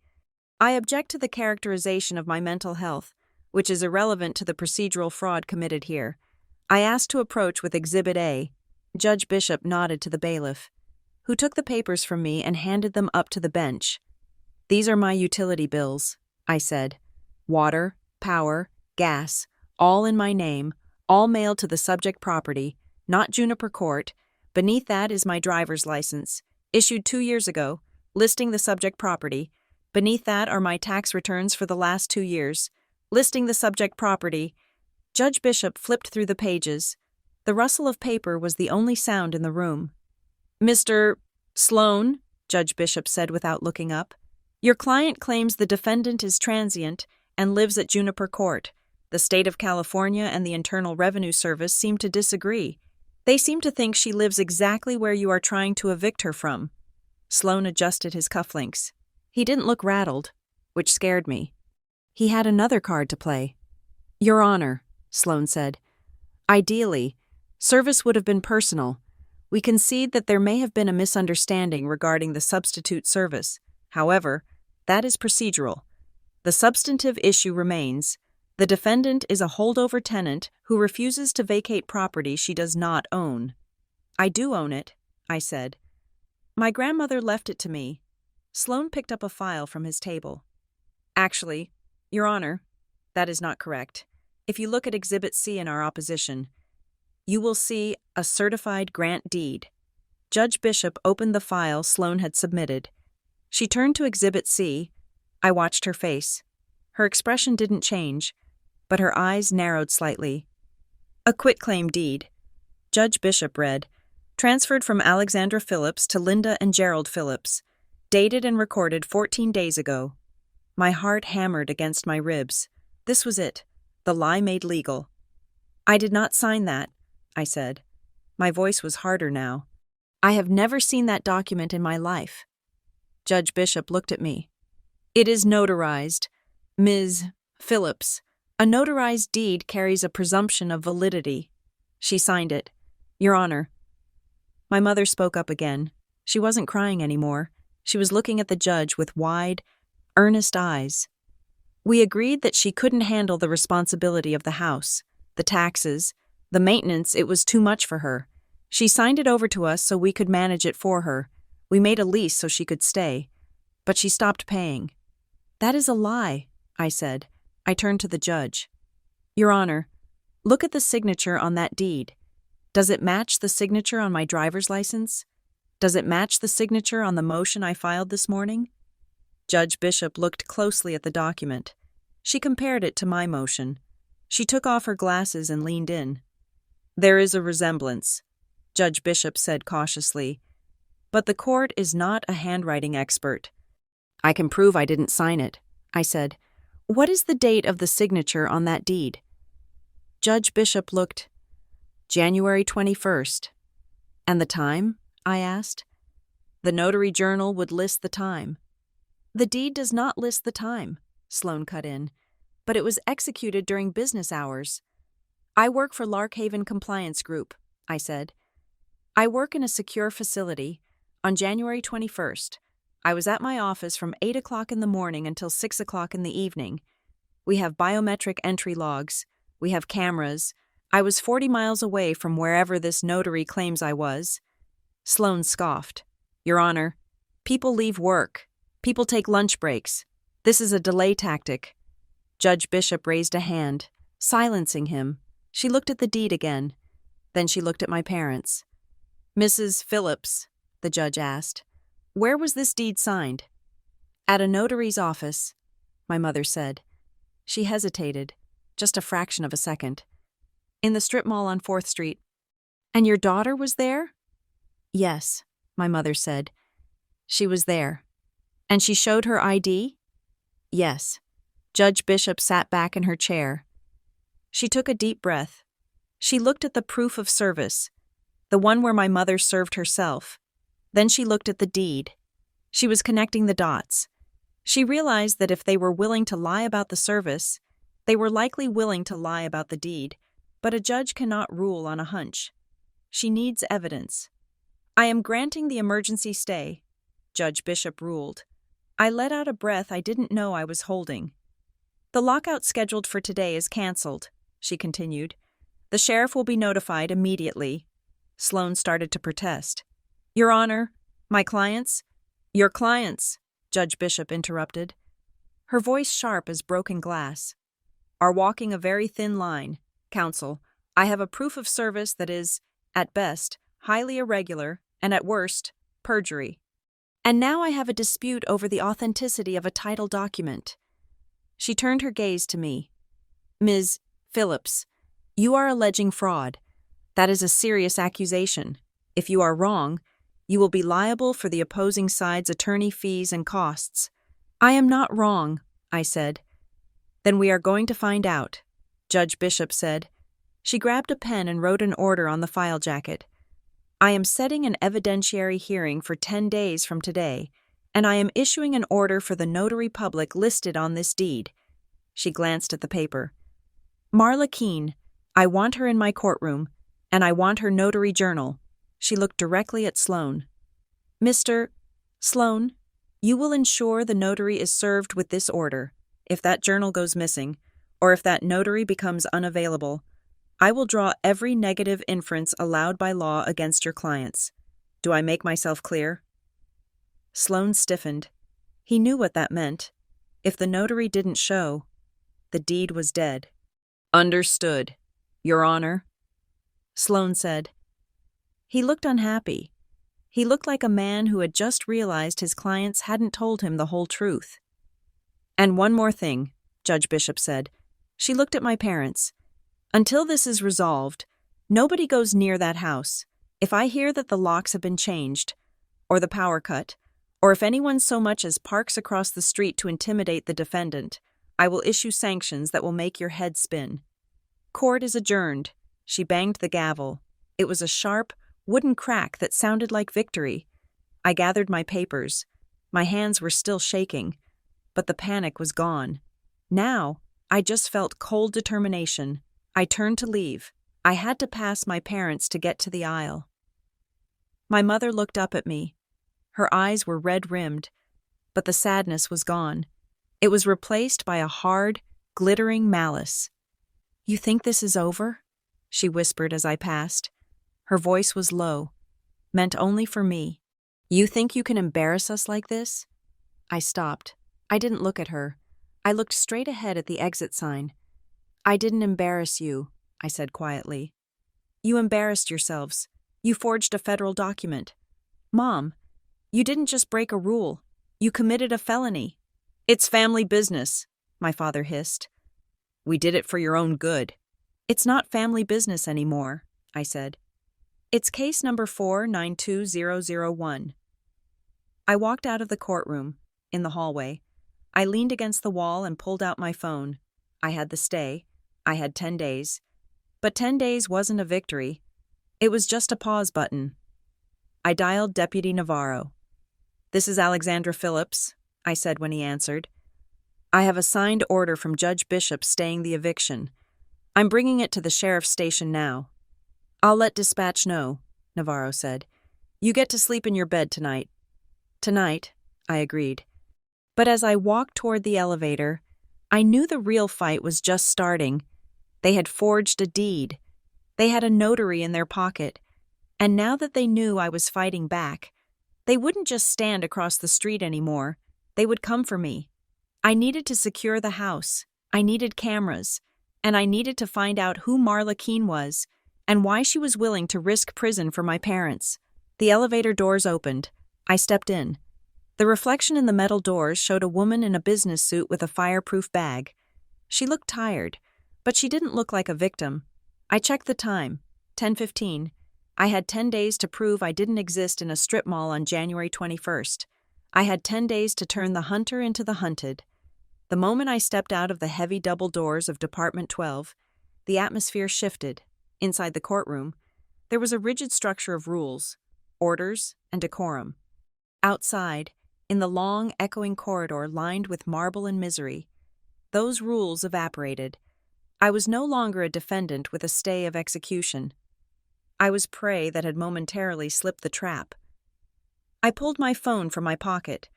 I object to the characterization of my mental health, which is irrelevant to the procedural fraud committed here. I asked to approach with Exhibit A. Judge Bishop nodded to the bailiff, who took the papers from me and handed them up to the bench. These are my utility bills, I said. Water, power, gas, all in my name, all mailed to the subject property, not Juniper Court. Beneath that is my driver's license, issued 2 years ago, listing the subject property. Beneath that are my tax returns for the last 2 years, listing the subject property. Judge Bishop flipped through the pages. The rustle of paper was the only sound in the room. Mr. Sloan, Judge Bishop said without looking up, your client claims the defendant is transient and lives at Juniper Court. The state of California and the Internal Revenue Service seem to disagree. They seem to think she lives exactly where you are trying to evict her from. Sloan adjusted his cufflinks. He didn't look rattled, which scared me. He had another card to play. Your Honor, Sloan said. Ideally, service would have been personal. We concede that there may have been a misunderstanding regarding the substitute service. However, that is procedural. The substantive issue remains. The defendant is a holdover tenant who refuses to vacate property she does not own. I do own it, I said. My grandmother left it to me. Sloan picked up a file from his table. Actually, Your Honor, that is not correct. If you look at Exhibit C in our opposition, you will see a certified grant deed. Judge Bishop opened the file Sloan had submitted. She turned to Exhibit C. I watched her face. Her expression didn't change, but her eyes narrowed slightly. A quitclaim deed. Judge Bishop read, transferred from Alexandra Phillips to Linda and Gerald Phillips, dated and recorded 14 days ago. My heart hammered against my ribs. This was it, the lie made legal. I did not sign that, I said. My voice was harder now. I have never seen that document in my life. Judge Bishop looked at me. It is notarized, Ms. Phillips. A notarized deed carries a presumption of validity. She signed it. Your Honor. My mother spoke up again. She wasn't crying anymore. She was looking at the judge with wide, earnest eyes. We agreed that she couldn't handle the responsibility of the house, the taxes, the maintenance. It was too much for her. She signed it over to us so we could manage it for her. We made a lease so she could stay. But she stopped paying. That is a lie, I said. I turned to the judge. Your Honor, look at the signature on that deed. Does it match the signature on my driver's license? Does it match the signature on the motion I filed this morning? Judge Bishop looked closely at the document. She compared it to my motion. She took off her glasses and leaned in. There is a resemblance, Judge Bishop said cautiously. But the court is not a handwriting expert. I can prove I didn't sign it, I said. What is the date of the signature on that deed? Judge Bishop looked. January 21st. And the time? I asked. The notary journal would list the time. The deed does not list the time, Sloan cut in, but it was executed during business hours. I work for Larkhaven Compliance Group, I said. I work in a secure facility. On January 21st, I was at my office from 8 o'clock in the morning until 6 o'clock in the evening. We have biometric entry logs. We have cameras. I was 40 miles away from wherever this notary claims I was. Sloan scoffed. Your Honor, people leave work. People take lunch breaks. This is a delay tactic. Judge Bishop raised a hand, silencing him. She looked at the deed again. Then she looked at my parents. Mrs. Phillips, the judge asked, Where was this deed signed? At a notary's office, my mother said. She hesitated, just a fraction of a second. In the strip mall on 4th Street. And your daughter was there? Yes, my mother said. She was there. And she showed her ID? Yes. Judge Bishop sat back in her chair. She took a deep breath. She looked at the proof of service, the one where my mother served herself. Then she looked at the deed. She was connecting the dots. She realized that if they were willing to lie about the service, they were likely willing to lie about the deed, but a judge cannot rule on a hunch. She needs evidence. I am granting the emergency stay, Judge Bishop ruled. I let out a breath I didn't know I was holding. The lockout scheduled for today is canceled, she continued. The sheriff will be notified immediately. Sloan started to protest. Your Honor, my clients? Your clients, Judge Bishop interrupted. Her voice sharp as broken glass. Are walking a very thin line. Counsel, I have a proof of service that is, at best, highly irregular, and at worst, perjury. And now I have a dispute over the authenticity of a title document. She turned her gaze to me. Ms. Phillips, you are alleging fraud. That is a serious accusation. If you are wrong, you will be liable for the opposing side's attorney fees and costs. I am not wrong, I said. Then we are going to find out, Judge Bishop said. She grabbed a pen and wrote an order on the file jacket. I am setting an evidentiary hearing for 10 days from today, and I am issuing an order for the notary public listed on this deed. She glanced at the paper. Marla Keene, I want her in my courtroom, and I want her notary journal. She looked directly at Sloan. Mr. Sloan, you will ensure the notary is served with this order. If that journal goes missing, or if that notary becomes unavailable, I will draw every negative inference allowed by law against your clients. Do I make myself clear? Sloan stiffened. He knew what that meant. If the notary didn't show, the deed was dead. Understood, Your Honor, Sloan said. He looked unhappy. He looked like a man who had just realized his clients hadn't told him the whole truth. And one more thing, Judge Bishop said. She looked at my parents. Until this is resolved, nobody goes near that house. If I hear that the locks have been changed, or the power cut, or if anyone so much as parks across the street to intimidate the defendant, I will issue sanctions that will make your head spin. Court is adjourned. She banged the gavel. It was a sharp, wooden crack that sounded like victory. I gathered my papers. My hands were still shaking, but the panic was gone. Now, I just felt cold determination. I turned to leave. I had to pass my parents to get to the aisle. My mother looked up at me. Her eyes were red-rimmed, but the sadness was gone. It was replaced by a hard, glittering malice. You think this is over? She whispered as I passed. Her voice was low, meant only for me. You think you can embarrass us like this? I stopped. I didn't look at her. I looked straight ahead at the exit sign. I didn't embarrass you, I said quietly. You embarrassed yourselves. You forged a federal document. Mom, you didn't just break a rule. You committed a felony. It's family business, my father hissed. We did it for your own good. It's not family business anymore, I said. It's case number 492001. I walked out of the courtroom, in the hallway. I leaned against the wall and pulled out my phone. I had the stay. I had 10 days. But 10 days wasn't a victory. It was just a pause button. I dialed Deputy Navarro. This is Alexandra Phillips, I said when he answered. I have a signed order from Judge Bishop staying the eviction. I'm bringing it to the sheriff's station now. I'll let dispatch know, Navarro said. You get to sleep in your bed tonight. Tonight, I agreed. But as I walked toward the elevator, I knew the real fight was just starting. They had forged a deed. They had a notary in their pocket. And now that they knew I was fighting back, they wouldn't just stand across the street anymore. They would come for me. I needed to secure the house. I needed cameras. And I needed to find out who Marla Keene was and why she was willing to risk prison for my parents. The elevator doors opened. I stepped in. The reflection in the metal doors showed a woman in a business suit with a fireproof bag. She looked tired, but she didn't look like a victim. I checked the time, 10:15. I had 10 days to prove I didn't exist in a strip mall on January 21st. I had 10 days to turn the hunter into the hunted. The moment I stepped out of the heavy double doors of Department 12, the atmosphere shifted. Inside the courtroom, there was a rigid structure of rules, orders, and decorum. Outside, in the long, echoing corridor lined with marble and misery, those rules evaporated. I was no longer a defendant with a stay of execution. I was prey that had momentarily slipped the trap. I pulled my phone from my pocket,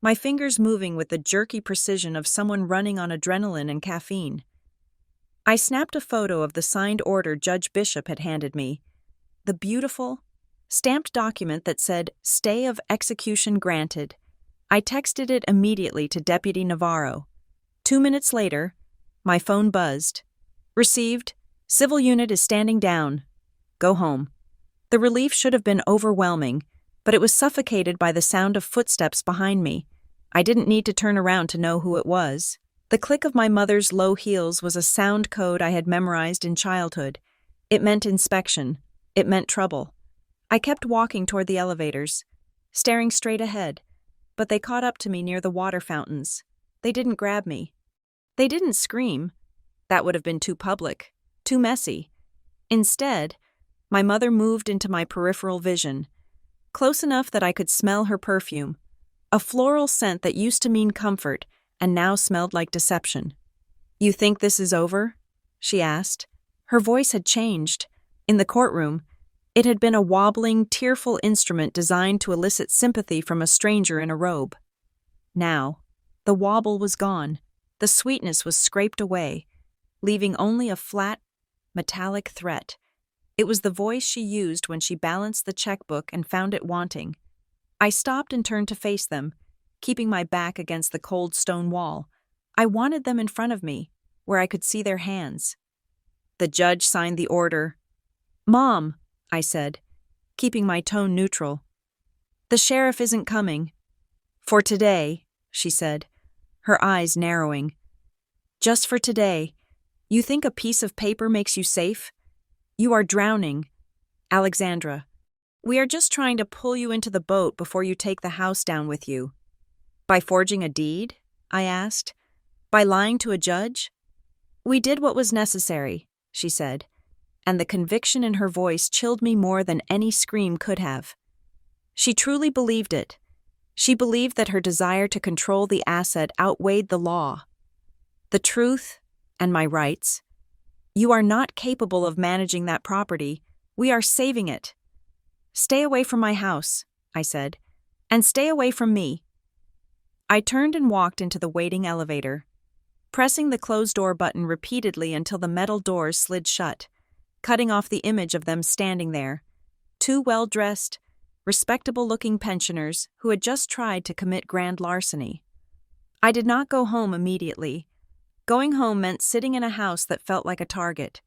my fingers moving with the jerky precision of someone running on adrenaline and caffeine. I snapped a photo of the signed order Judge Bishop had handed me, the beautiful, stamped document that said, "Stay of execution granted." I texted it immediately to Deputy Navarro. 2 minutes later, my phone buzzed. "Received. Civil unit is standing down. Go home." The relief should have been overwhelming, but it was suffocated by the sound of footsteps behind me. I didn't need to turn around to know who it was. The click of my mother's low heels was a sound code I had memorized in childhood. It meant inspection. It meant trouble. I kept walking toward the elevators, staring straight ahead, but they caught up to me near the water fountains. They didn't grab me. They didn't scream. That would have been too public, too messy. Instead, my mother moved into my peripheral vision, close enough that I could smell her perfume, a floral scent that used to mean comfort and now smelled like deception. "You think this is over?" she asked. Her voice had changed. In the courtroom, it had been a wobbling, tearful instrument designed to elicit sympathy from a stranger in a robe. Now, the wobble was gone. The sweetness was scraped away, leaving only a flat, metallic threat. It was the voice she used when she balanced the checkbook and found it wanting. I stopped and turned to face them, keeping my back against the cold stone wall. I wanted them in front of me, where I could see their hands. The judge signed the order. "Mom," I said, keeping my tone neutral. "The sheriff isn't coming." "For today," she said, her eyes narrowing. "Just for today. You think a piece of paper makes you safe? You are drowning. Alexandra, we are just trying to pull you into the boat before you take the house down with you." "By forging a deed?" I asked. "By lying to a judge?" "We did what was necessary," she said, and the conviction in her voice chilled me more than any scream could have. She truly believed it. She believed that her desire to control the asset outweighed the law. The truth, and my rights. "You are not capable of managing that property. We are saving it." "Stay away from my house," I said, "and stay away from me." I turned and walked into the waiting elevator, pressing the closed door button repeatedly until the metal doors slid shut, cutting off the image of them standing there, two well-dressed, respectable-looking pensioners who had just tried to commit grand larceny. I did not go home immediately. Going home meant sitting in a house that felt like a target.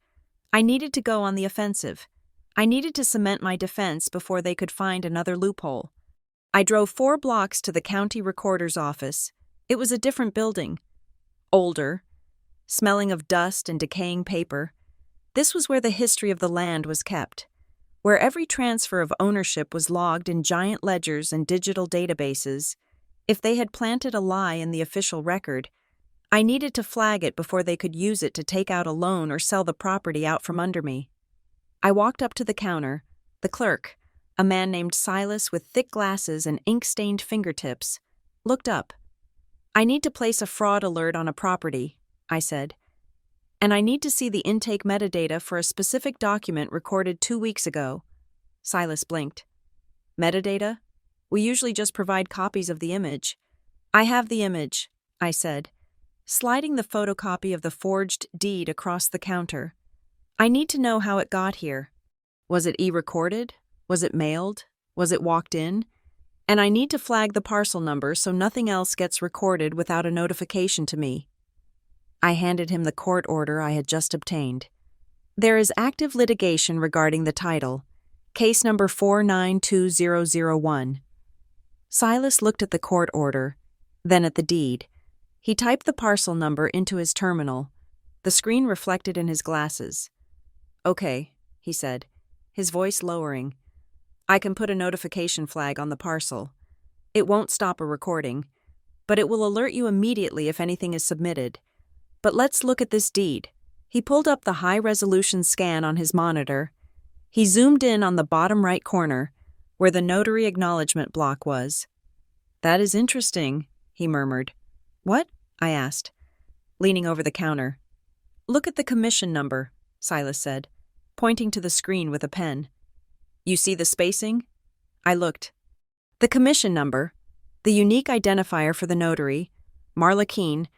I needed to go on the offensive. I needed to cement my defense before they could find another loophole. I drove 4 blocks to the county recorder's office. It was a different building. Older, smelling of dust and decaying paper. This was where the history of the land was kept, where every transfer of ownership was logged in giant ledgers and digital databases. If they had planted a lie in the official record, I needed to flag it before they could use it to take out a loan or sell the property out from under me. I walked up to the counter. The clerk, a man named Silas with thick glasses and ink-stained fingertips, looked up. "I need to place a fraud alert on a property," I said, "and I need to see the intake metadata for a specific document recorded 2 weeks ago." Silas blinked. "Metadata? We usually just provide copies of the image." "I have the image," I said, sliding the photocopy of the forged deed across the counter. "I need to know how it got here. Was it e-recorded? Was it mailed? Was it walked in? And I need to flag the parcel number so nothing else gets recorded without a notification to me." I handed him the court order I had just obtained. "There is active litigation regarding the title. Case number 492001. Silas looked at the court order, then at the deed. He typed the parcel number into his terminal. The screen reflected in his glasses. "Okay," he said, his voice lowering. "I can put a notification flag on the parcel. It won't stop a recording, but it will alert you immediately if anything is submitted. But let's look at this deed." He pulled up the high-resolution scan on his monitor. He zoomed in on the bottom right corner, where the notary acknowledgement block was. "That is interesting," he murmured. "What?" I asked, leaning over the counter. "Look at the commission number," Silas said, pointing to the screen with a pen. "You see the spacing?" I looked. The commission number, the unique identifier for the notary, Marla Keene,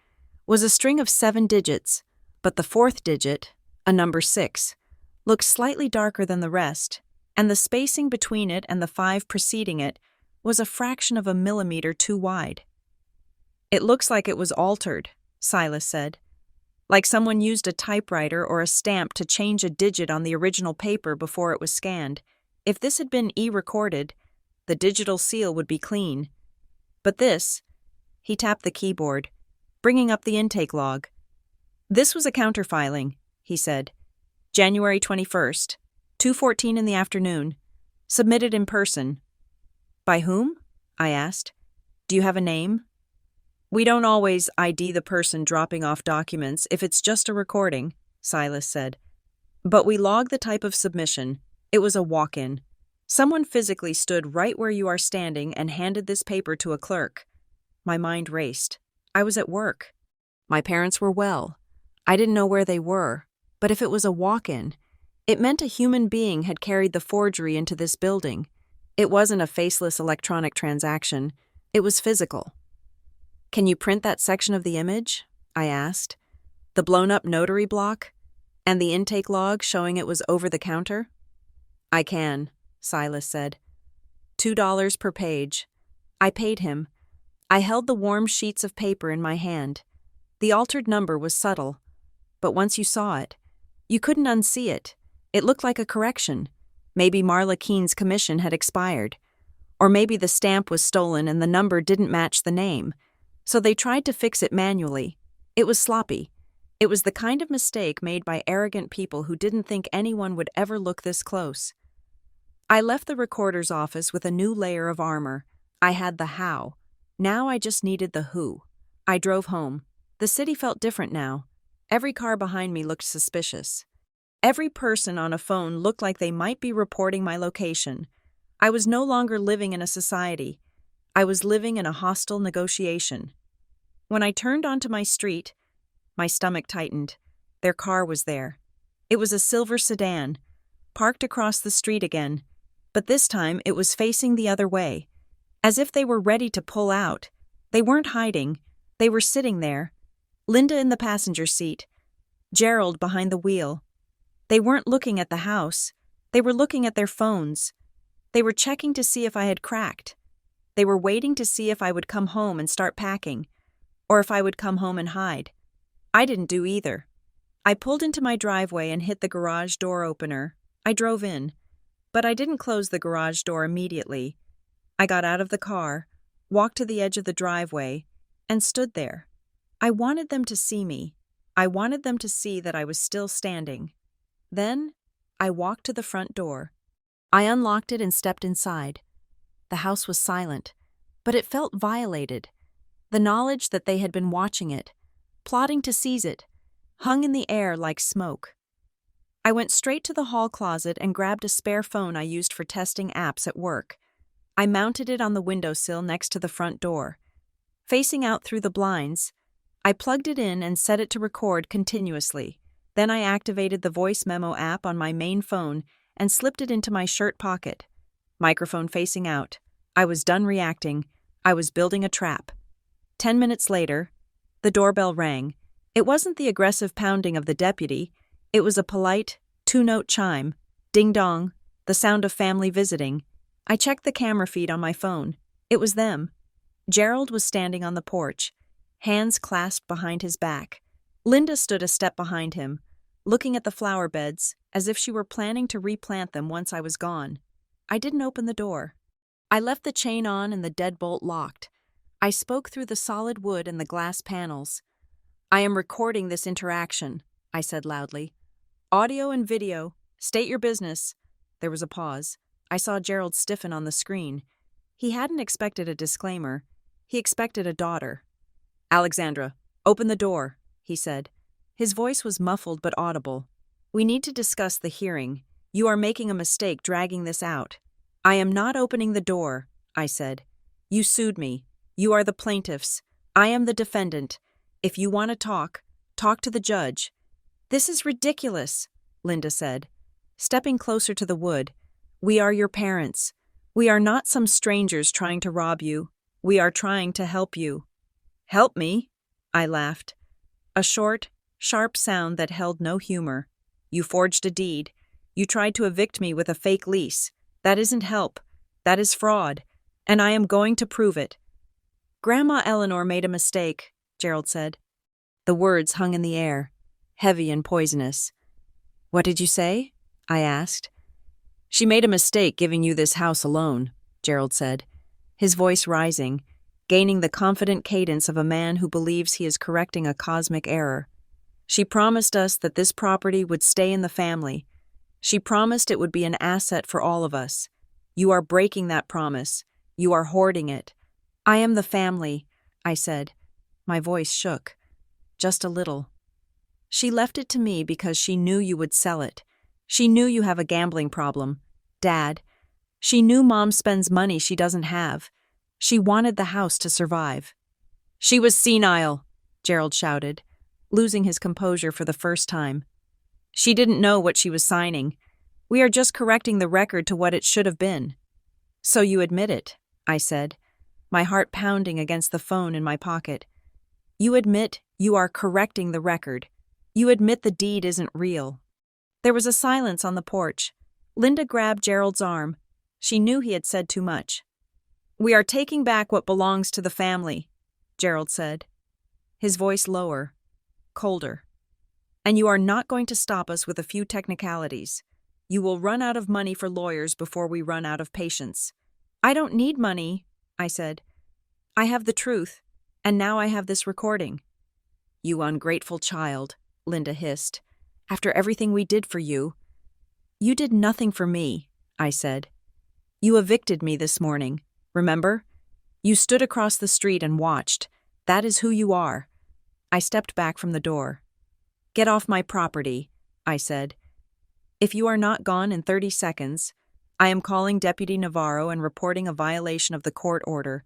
was a string of 7 digits, but the 4th digit, a number 6, looked slightly darker than the rest, and the spacing between it and the 5 preceding it was a fraction of a millimeter too wide. "It looks like it was altered," Silas said. "Like someone used a typewriter or a stamp to change a digit on the original paper before it was scanned. If this had been e-recorded, the digital seal would be clean. But this," he tapped the keyboard, bringing up the intake log. "This was a counterfiling," he said. "January 21st, 2:14 in the afternoon. Submitted in person." "By whom?" I asked. "Do you have a name?" "We don't always ID the person dropping off documents if it's just a recording," Silas said. "But we log the type of submission. It was a walk-in. Someone physically stood right where you are standing and handed this paper to a clerk." My mind raced. I was at work. My parents were well. I didn't know where they were, but if it was a walk-in, it meant a human being had carried the forgery into this building. It wasn't a faceless electronic transaction. It was physical. "Can you print that section of the image?" I asked. "The blown-up notary block? And the intake log showing it was over the counter?" "I can," Silas said. $2 per page. I paid him. I held the warm sheets of paper in my hand. The altered number was subtle, but once you saw it, you couldn't unsee it. It looked like a correction. Maybe Marla Keene's commission had expired. Or maybe the stamp was stolen and the number didn't match the name. So they tried to fix it manually. It was sloppy. It was the kind of mistake made by arrogant people who didn't think anyone would ever look this close. I left the recorder's office with a new layer of armor. I had the how. Now I just needed the who. I drove home. The city felt different now. Every car behind me looked suspicious. Every person on a phone looked like they might be reporting my location. I was no longer living in a society. I was living in a hostile negotiation. When I turned onto my street, my stomach tightened. Their car was there. It was a silver sedan, parked across the street again, but this time it was facing the other way, as if they were ready to pull out. They weren't hiding. They were sitting there. Linda in the passenger seat, Gerald behind the wheel. They weren't looking at the house. They were looking at their phones. They were checking to see if I had cracked. They were waiting to see if I would come home and start packing, or if I would come home and hide. I didn't do either. I pulled into my driveway and hit the garage door opener. I drove in, but I didn't close the garage door immediately. I got out of the car, walked to the edge of the driveway, and stood there. I wanted them to see me. I wanted them to see that I was still standing. Then, I walked to the front door. I unlocked it and stepped inside. The house was silent, but it felt violated. The knowledge that they had been watching it, plotting to seize it, hung in the air like smoke. I went straight to the hall closet and grabbed a spare phone I used for testing apps at work. I mounted it on the windowsill next to the front door. Facing out through the blinds, I plugged it in and set it to record continuously. Then I activated the voice memo app on my main phone and slipped it into my shirt pocket. Microphone facing out. I was done reacting. I was building a trap. 10 minutes later, the doorbell rang. It wasn't the aggressive pounding of the deputy. It was a polite, 2-note chime. Ding-dong, the sound of family visiting. I checked the camera feed on my phone. It was them. Gerald was standing on the porch, hands clasped behind his back. Linda stood a step behind him, looking at the flower beds as if she were planning to replant them once I was gone. I didn't open the door. I left the chain on and the deadbolt locked. I spoke through the solid wood and the glass panels. "I am recording this interaction," I said loudly. "Audio and video. State your business." There was a pause. I saw Gerald stiffen on the screen. He hadn't expected a disclaimer. He expected a daughter. "Alexandra, open the door," he said. His voice was muffled but audible. "We need to discuss the hearing. You are making a mistake dragging this out." "I am not opening the door," I said. "You sued me. You are the plaintiffs. I am the defendant. If you want to talk to the judge." "This is ridiculous," Linda said. Stepping closer to the wood, "We are your parents. We are not some strangers trying to rob you. We are trying to help you." "Help me?" I laughed. A short, sharp sound that held no humor. "You forged a deed. You tried to evict me with a fake lease. That isn't help. That is fraud. And I am going to prove it." "Grandma Eleanor made a mistake," Gerald said. The words hung in the air, heavy and poisonous. "What did you say?" I asked. "She made a mistake giving you this house alone," Gerald said, his voice rising, gaining the confident cadence of a man who believes he is correcting a cosmic error. "She promised us that this property would stay in the family. She promised it would be an asset for all of us. You are breaking that promise. You are hoarding it." "I am the family," I said. My voice shook. Just a little. "She left it to me because she knew you would sell it. She knew you have a gambling problem, Dad. She knew Mom spends money she doesn't have. She wanted the house to survive." "She was senile," Gerald shouted, losing his composure for the first time. "She didn't know what she was signing. We are just correcting the record to what it should have been." "So you admit it," I said, my heart pounding against the phone in my pocket. "You admit you are correcting the record. You admit the deed isn't real." There was a silence on the porch. Linda grabbed Gerald's arm. She knew he had said too much. "We are taking back what belongs to the family," Gerald said, his voice lower, colder. "And you are not going to stop us with a few technicalities. You will run out of money for lawyers before we run out of patience." "I don't need money," I said. "I have the truth, and now I have this recording." "You ungrateful child," Linda hissed. "After everything we did for you." "You did nothing for me," I said. "You evicted me this morning, remember? You stood across the street and watched. That is who you are." I stepped back from the door. "Get off my property," I said. "If you are not gone in 30 seconds, I am calling Deputy Navarro and reporting a violation of the court order.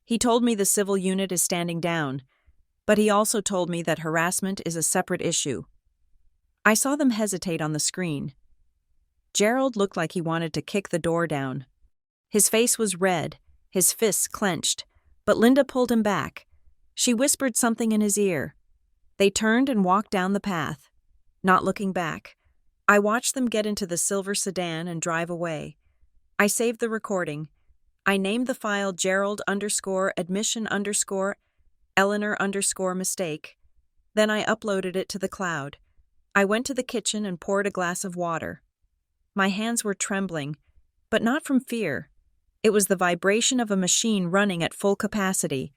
He told me the civil unit is standing down, but he also told me that harassment is a separate issue." I saw them hesitate on the screen. Gerald looked like he wanted to kick the door down. His face was red, his fists clenched, but Linda pulled him back. She whispered something in his ear. They turned and walked down the path, not looking back. I watched them get into the silver sedan and drive away. I saved the recording. I named the file Gerald_admission_Eleanor_mistake. Then I uploaded it to the cloud. I went to the kitchen and poured a glass of water. My hands were trembling, but not from fear. It was the vibration of a machine running at full capacity.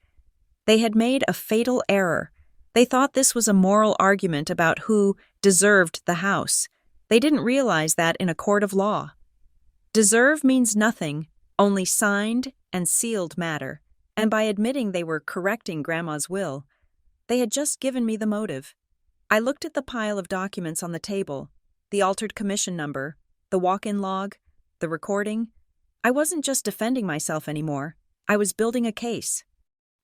They had made a fatal error. They thought this was a moral argument about who deserved the house. They didn't realize that in a court of law. Deserve means nothing, only signed and sealed matter. And by admitting they were correcting Grandma's will, they had just given me the motive. I looked at the pile of documents on the table, the altered commission number, the walk-in log, the recording. I wasn't just defending myself anymore. I was building a case.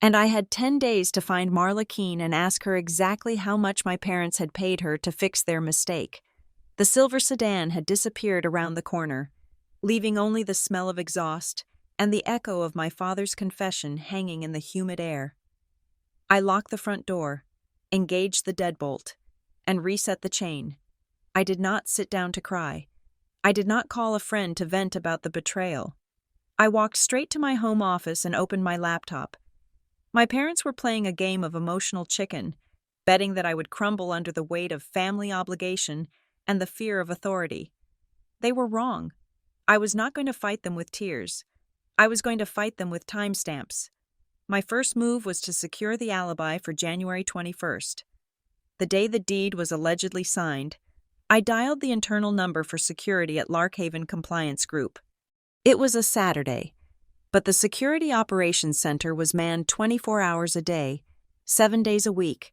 And I had 10 days to find Marla Keene and ask her exactly how much my parents had paid her to fix their mistake. The silver sedan had disappeared around the corner, leaving only the smell of exhaust and the echo of my father's confession hanging in the humid air. I locked the front door, engaged the deadbolt, and reset the chain. I did not sit down to cry. I did not call a friend to vent about the betrayal. I walked straight to my home office and opened my laptop. My parents were playing a game of emotional chicken, betting that I would crumble under the weight of family obligation and the fear of authority. They were wrong. I was not going to fight them with tears. I was going to fight them with timestamps. My first move was to secure the alibi for January 21st. The day the deed was allegedly signed, I dialed the internal number for security at Larkhaven Compliance Group. It was a Saturday, but the Security Operations Center was manned 24 hours a day, 7 days a week.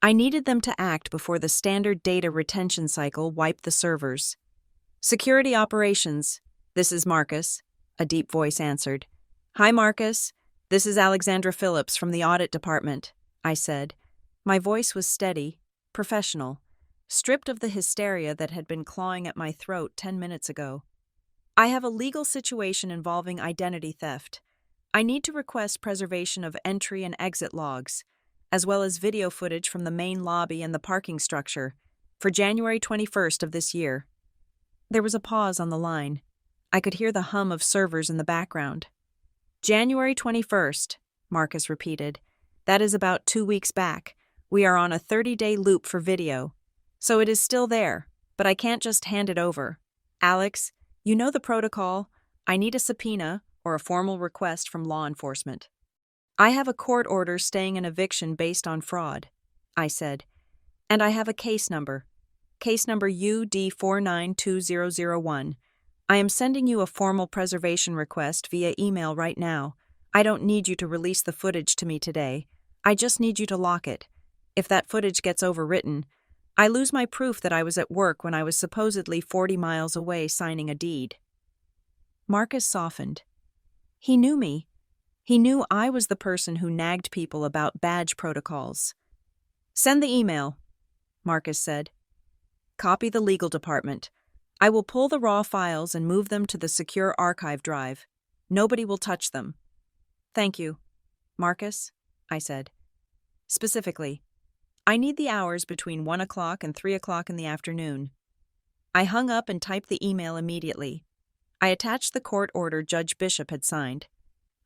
I needed them to act before the standard data retention cycle wiped the servers. Security Operations, this is Marcus, a deep voice answered. Hi, Marcus. This is Alexandra Phillips from the Audit Department, I said. My voice was steady, professional, stripped of the hysteria that had been clawing at my throat 10 minutes ago. I have a legal situation involving identity theft. I need to request preservation of entry and exit logs, as well as video footage from the main lobby and the parking structure, for January 21st of this year. There was a pause on the line. I could hear the hum of servers in the background. January 21st, Marcus repeated. That is about 2 weeks back. We are on a 30-day loop for video. So it is still there, but I can't just hand it over. Alex, you know the protocol. I need a subpoena or a formal request from law enforcement. I have a court order staying an eviction based on fraud, I said. And I have a case number. Case number UD492001. I am sending you a formal preservation request via email right now. I don't need you to release the footage to me today. I just need you to lock it. If that footage gets overwritten, I lose my proof that I was at work when I was supposedly 40 miles away signing a deed. Marcus softened. He knew me. He knew I was the person who nagged people about badge protocols. Send the email, Marcus said. Copy the legal department. I will pull the raw files and move them to the secure archive drive. Nobody will touch them. Thank you, Marcus, I said. Specifically, I need the hours between 1 o'clock and 3 o'clock in the afternoon. I hung up and typed the email immediately. I attached the court order Judge Bishop had signed.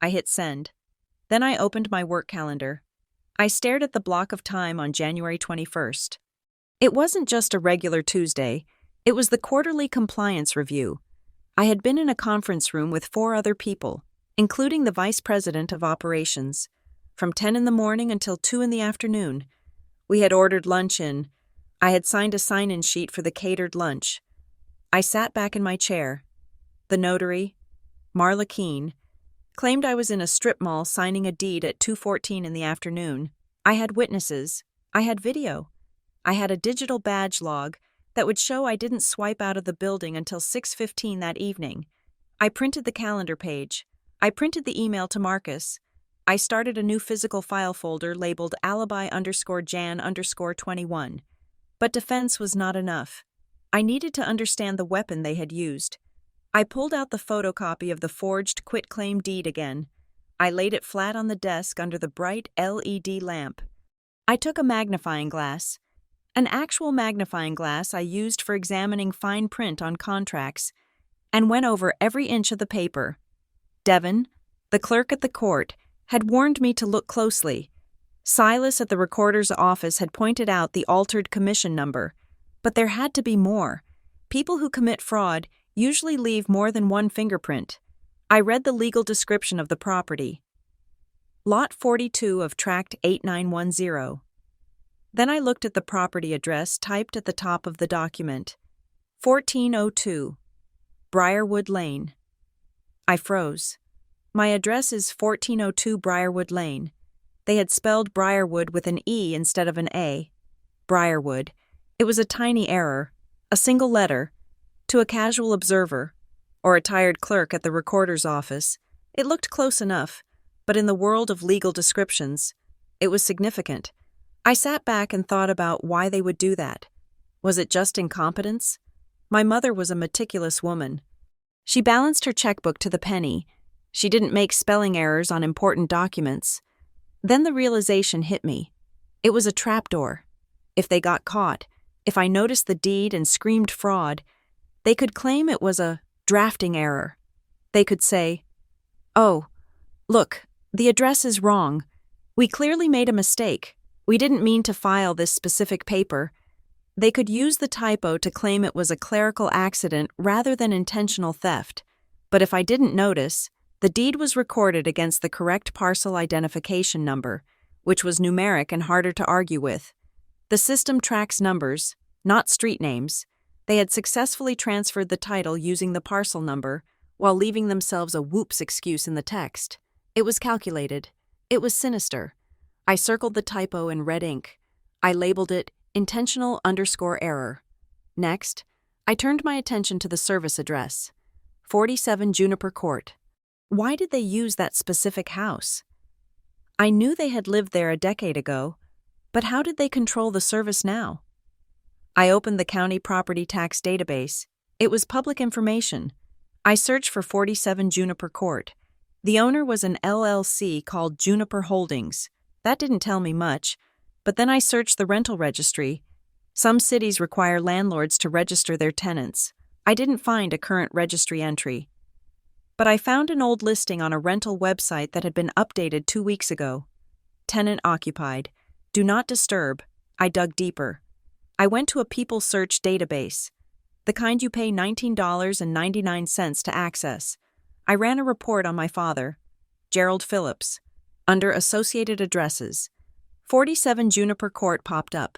I hit send. Then I opened my work calendar. I stared at the block of time on January 21st. It wasn't just a regular Tuesday. It was the quarterly compliance review. I had been in a conference room with 4 other people, including the vice president of operations, from 10 in the morning until 2 in the afternoon. We had ordered lunch in. I had signed a sign-in sheet for the catered lunch. I sat back in my chair. The notary, Marla Keene, claimed I was in a strip mall signing a deed at 2:14 in the afternoon. I had witnesses. I had video. I had a digital badge log that would show I didn't swipe out of the building until 6:15 that evening. I printed the calendar page. I printed the email to Marcus. I started a new physical file folder labeled alibi_Jan_21. But defense was not enough. I needed to understand the weapon they had used. I pulled out the photocopy of the forged quitclaim deed again. I laid it flat on the desk under the bright LED lamp. I took a magnifying glass. An actual magnifying glass I used for examining fine print on contracts, and went over every inch of the paper. Devon, the clerk at the court, had warned me to look closely. Silas at the recorder's office had pointed out the altered commission number, but there had to be more. People who commit fraud usually leave more than one fingerprint. I read the legal description of the property. Lot 42 of Tract 8910. Then I looked at the property address typed at the top of the document. 1402, Briarwood Lane. I froze. My address is 1402 Briarwood Lane. They had spelled Briarwood with an E instead of an A. Briarwood. It was a tiny error, a single letter. To a casual observer, or a tired clerk at the recorder's office, it looked close enough, but in the world of legal descriptions, it was significant. I sat back and thought about why they would do that. Was it just incompetence? My mother was a meticulous woman. She balanced her checkbook to the penny. She didn't make spelling errors on important documents. Then the realization hit me. It was a trapdoor. If they got caught, if I noticed the deed and screamed fraud, they could claim it was a drafting error. They could say, "Oh, look, the address is wrong. We clearly made a mistake. We didn't mean to file this specific paper." They could use the typo to claim it was a clerical accident rather than intentional theft. But if I didn't notice, The deed was recorded against the correct parcel identification number, which was numeric and harder to argue with. The system tracks numbers, not street names. They had successfully transferred the title using the parcel number, while leaving themselves a whoops excuse in the text. It was calculated. It was sinister. I circled the typo in red ink. I labeled it intentional_error. Next, I turned my attention to the service address, 47 Juniper Court. Why did they use that specific house? I knew they had lived there a decade ago, but how did they control the service now? I opened the county property tax database. It was public information. I searched for 47 Juniper Court. The owner was an LLC called Juniper Holdings. That didn't tell me much, but then I searched the rental registry. Some cities require landlords to register their tenants. I didn't find a current registry entry. But I found an old listing on a rental website that had been updated 2 weeks ago. Tenant occupied. Do not disturb. I dug deeper. I went to a people search database, the kind you pay $19.99 to access. I ran a report on my father, Gerald Phillips, under associated addresses. 47 Juniper Court popped up,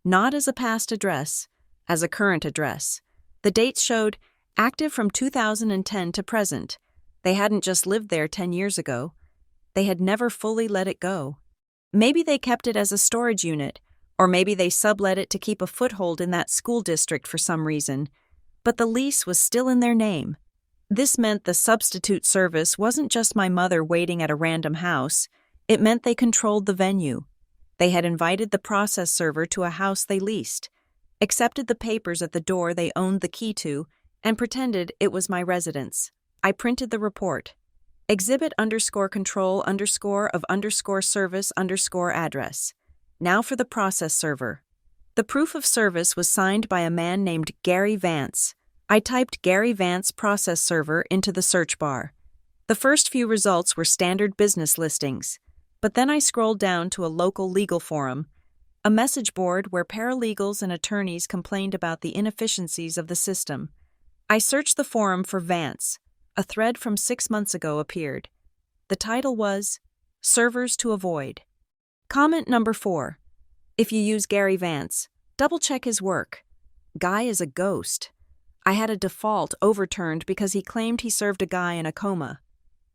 not as a past address, as a current address. The dates showed active from 2010 to present. They hadn't just lived there 10 years ago. They had never fully let it go. Maybe they kept it as a storage unit, or maybe they sublet it to keep a foothold in that school district for some reason. But the lease was still in their name. This meant the substitute service wasn't just my mother waiting at a random house. It meant they controlled the venue. They had invited the process server to a house they leased, accepted the papers at the door they owned the key to, and pretended it was my residence. I printed the report. Exhibit_control_of_service_address. Now for the process server. The proof of service was signed by a man named Gary Vance. I typed Gary Vance process server into the search bar. The first few results were standard business listings, but then I scrolled down to a local legal forum, a message board where paralegals and attorneys complained about the inefficiencies of the system. I searched the forum for Vance. A thread from 6 months ago appeared. The title was, Servers to Avoid. Comment number 4. If you use Gary Vance, double-check his work. Guy is a ghost. I had a default overturned because he claimed he served a guy in a coma.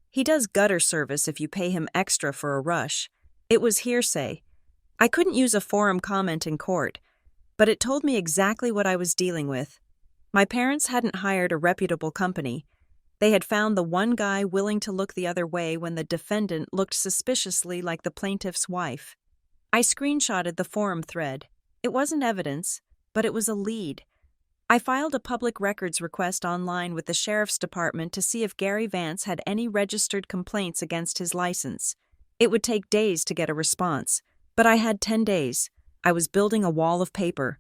He does gutter service if you pay him extra for a rush. It was hearsay. I couldn't use a forum comment in court, but it told me exactly what I was dealing with. My parents hadn't hired a reputable company. They had found the one guy willing to look the other way when the defendant looked suspiciously like the plaintiff's wife. I screenshotted the forum thread. It wasn't evidence, but it was a lead. I filed a public records request online with the sheriff's department to see if Gary Vance had any registered complaints against his license. It would take days to get a response, but I had 10 days. I was building a wall of paper,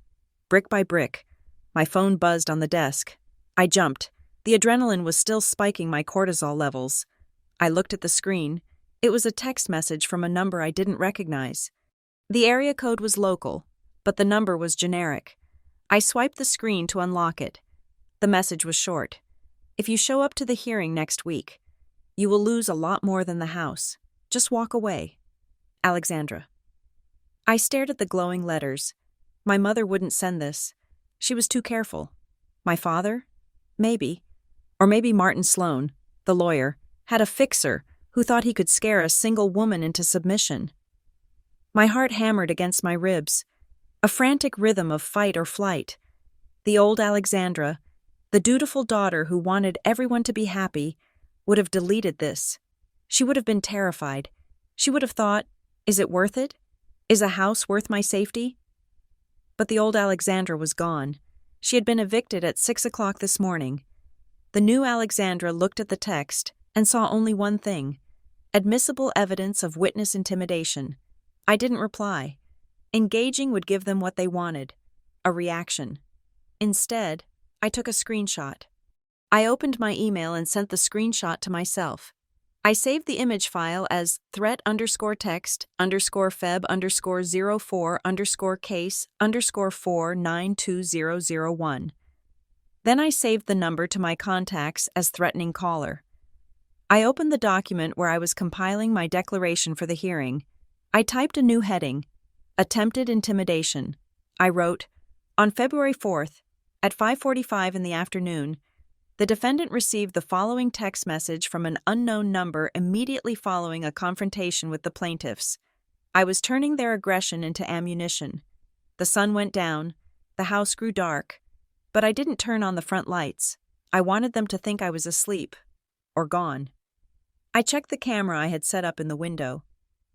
brick by brick. My phone buzzed on the desk. I jumped. The adrenaline was still spiking my cortisol levels. I looked at the screen. It was a text message from a number I didn't recognize. The area code was local, but the number was generic. I swiped the screen to unlock it. The message was short. If you show up to the hearing next week, you will lose a lot more than the house. Just walk away. Alexandra. I stared at the glowing letters. My mother wouldn't send this. She was too careful. My father? Maybe. Or maybe Martin Sloan, the lawyer, had a fixer who thought he could scare a single woman into submission. My heart hammered against my ribs, a frantic rhythm of fight or flight. The old Alexandra, the dutiful daughter who wanted everyone to be happy, would have deleted this. She would have been terrified. She would have thought, is it worth it? Is a house worth my safety? But the old Alexandra was gone. She had been evicted at 6 o'clock this morning. The new Alexandra looked at the text and saw only one thing: admissible evidence of witness intimidation. I didn't reply. Engaging would give them what they wanted, a reaction. Instead, I took a screenshot. I opened my email and sent the screenshot to myself. I saved the image file as threat_text_feb_04_case_4920001. Then I saved the number to my contacts as threatening caller. I opened the document where I was compiling my declaration for the hearing. I typed a new heading, Attempted Intimidation. I wrote, on February 4th, at 5:45 in the afternoon, the defendant received the following text message from an unknown number immediately following a confrontation with the plaintiffs. I was turning their aggression into ammunition. The sun went down, the house grew dark, but I didn't turn on the front lights. I wanted them to think I was asleep, or gone. I checked the camera I had set up in the window.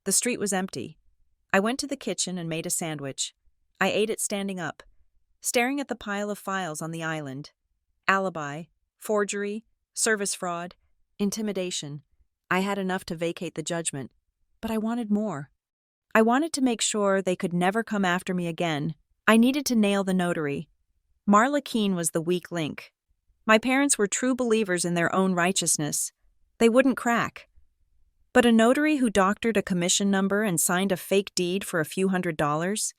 The street was empty. I went to the kitchen and made a sandwich. I ate it standing up, staring at the pile of files on the island. Alibi, forgery, service fraud, intimidation. I had enough to vacate the judgment, but I wanted more. I wanted to make sure they could never come after me again. I needed to nail the notary. Marla Keene was the weak link. My parents were true believers in their own righteousness. They wouldn't crack. But a notary who doctored a commission number and signed a fake deed for a few $100s?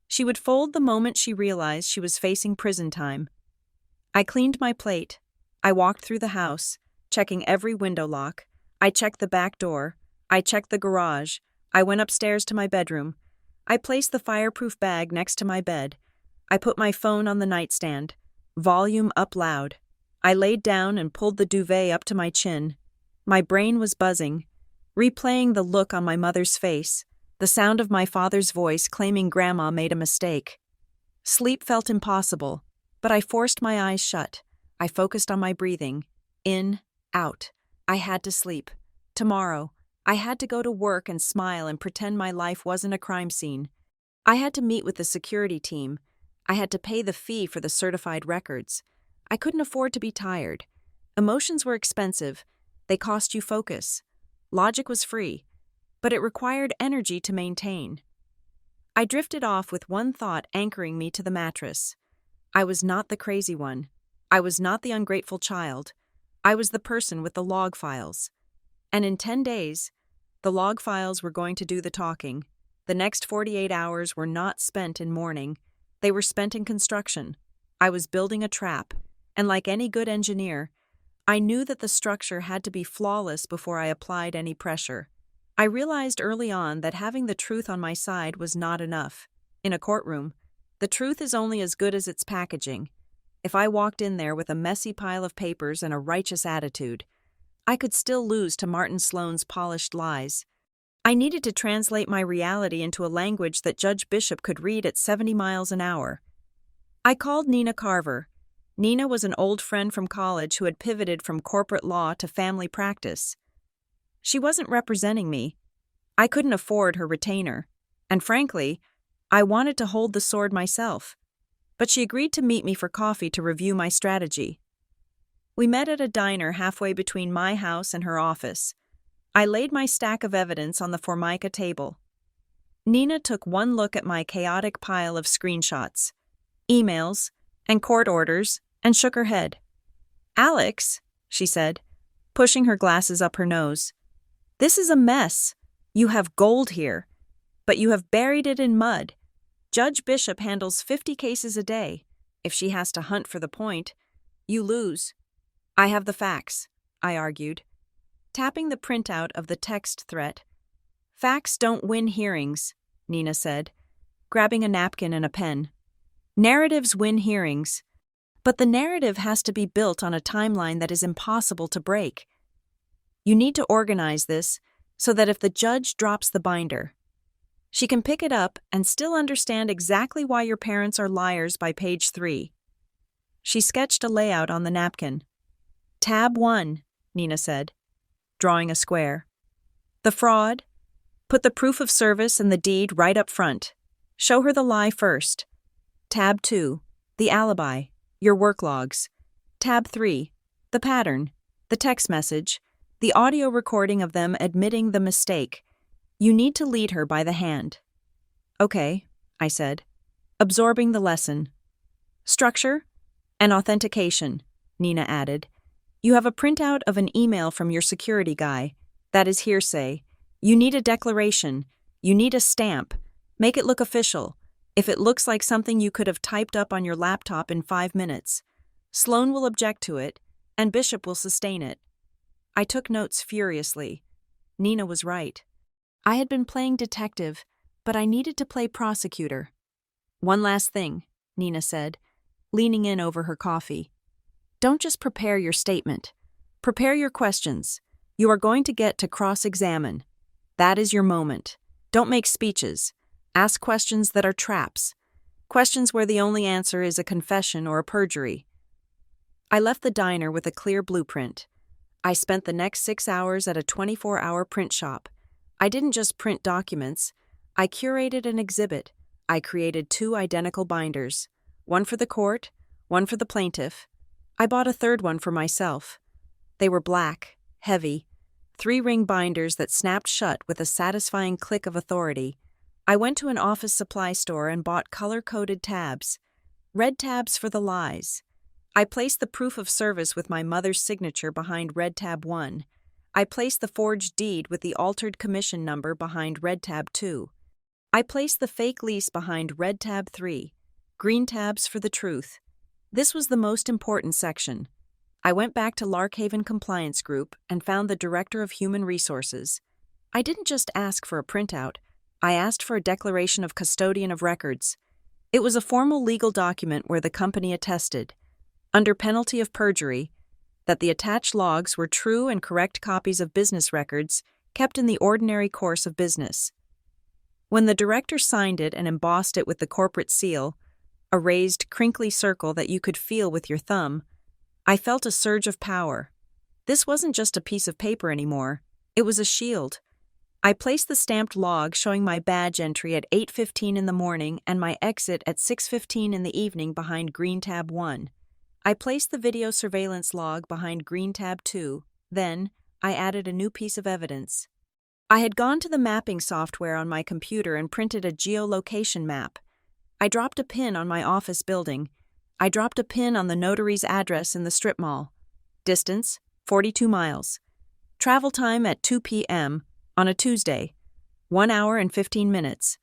She would fold the moment she realized she was facing prison time. I cleaned my plate. I walked through the house, checking every window lock. I checked the back door. I checked the garage. I went upstairs to my bedroom. I placed the fireproof bag next to my bed. I put my phone on the nightstand, volume up loud. I laid down and pulled the duvet up to my chin. My brain was buzzing, replaying the look on my mother's face, the sound of my father's voice claiming Grandma made a mistake. Sleep felt impossible, but I forced my eyes shut. I focused on my breathing. In, out. I had to sleep. Tomorrow, I had to go to work and smile and pretend my life wasn't a crime scene. I had to meet with the security team. I had to pay the fee for the certified records. I couldn't afford to be tired. Emotions were expensive. They cost you focus. Logic was free, but it required energy to maintain. I drifted off with one thought anchoring me to the mattress. I was not the crazy one. I was not the ungrateful child. I was the person with the log files. And in 10 days, the log files were going to do the talking. The next 48 hours were not spent in mourning. They were spent in construction. I was building a trap, and like any good engineer, I knew that the structure had to be flawless before I applied any pressure. I realized early on that having the truth on my side was not enough. In a courtroom, the truth is only as good as its packaging. If I walked in there with a messy pile of papers and a righteous attitude, I could still lose to Martin Sloan's polished lies. I needed to translate my reality into a language that Judge Bishop could read at 70 miles an hour. I called Nina Carver. Nina was an old friend from college who had pivoted from corporate law to family practice. She wasn't representing me. I couldn't afford her retainer. And frankly, I wanted to hold the sword myself. But she agreed to meet me for coffee to review my strategy. We met at a diner halfway between my house and her office. I laid my stack of evidence on the Formica table. Nina took one look at my chaotic pile of screenshots, emails, and court orders, and shook her head. "Alex," she said, pushing her glasses up her nose, "this is a mess. You have gold here, but you have buried it in mud. Judge Bishop handles 50 cases a day. If she has to hunt for the point, you lose." "I have the facts," I argued, tapping the printout of the text threat. "Facts don't win hearings," Nina said, grabbing a napkin and a pen. "Narratives win hearings. But the narrative has to be built on a timeline that is impossible to break. You need to organize this so that if the judge drops the binder, she can pick it up and still understand exactly why your parents are liars by page 3. She sketched a layout on the napkin. "Tab 1, Nina said, drawing a square. "The fraud. Put the proof of service and the deed right up front. Show her the lie first. Tab 2, the alibi, your work logs. Tab 3, the pattern, the text message, the audio recording of them admitting the mistake. You need to lead her by the hand." "Okay," I said, absorbing the lesson. "Structure and authentication," Nina added. "You have a printout of an email from your security guy. That is hearsay. You need a declaration. You need a stamp. Make it look official. If it looks like something you could have typed up on your laptop in 5 minutes, Sloan will object to it, and Bishop will sustain it." I took notes furiously. Nina was right. I had been playing detective, but I needed to play prosecutor. "One last thing," Nina said, leaning in over her coffee. "Don't just prepare your statement. Prepare your questions. You are going to get to cross-examine. That is your moment. Don't make speeches. Ask questions that are traps. Questions where the only answer is a confession or a perjury." I left the diner with a clear blueprint. I spent the next 6 hours at a 24-hour print shop. I didn't just print documents. I curated an exhibit. I created 2 identical binders, one for the court, one for the plaintiff. I bought a third one for myself. They were black, heavy, 3-ring binders that snapped shut with a satisfying click of authority. I went to an office supply store and bought color-coded tabs. Red tabs for the lies. I placed the proof of service with my mother's signature behind Red Tab 1. I placed the forged deed with the altered commission number behind Red Tab 2. I placed the fake lease behind Red Tab 3. Green tabs for the truth. This was the most important section. I went back to Larkhaven Compliance Group and found the Director of Human Resources. I didn't just ask for a printout. I asked for a declaration of custodian of records. It was a formal legal document where the company attested, under penalty of perjury, that the attached logs were true and correct copies of business records kept in the ordinary course of business. When the director signed it and embossed it with the corporate seal, a raised, crinkly circle that you could feel with your thumb, I felt a surge of power. This wasn't just a piece of paper anymore. It was a shield. I placed the stamped log showing my badge entry at 8:15 in the morning and my exit at 6:15 in the evening behind Green Tab 1. I placed the video surveillance log behind Green Tab 2. Then, I added a new piece of evidence. I had gone to the mapping software on my computer and printed a geolocation map. I dropped a pin on my office building. I dropped a pin on the notary's address in the strip mall. Distance, 42 miles. Travel time at 2 p.m. on a Tuesday, 1 hour and 15 minutes.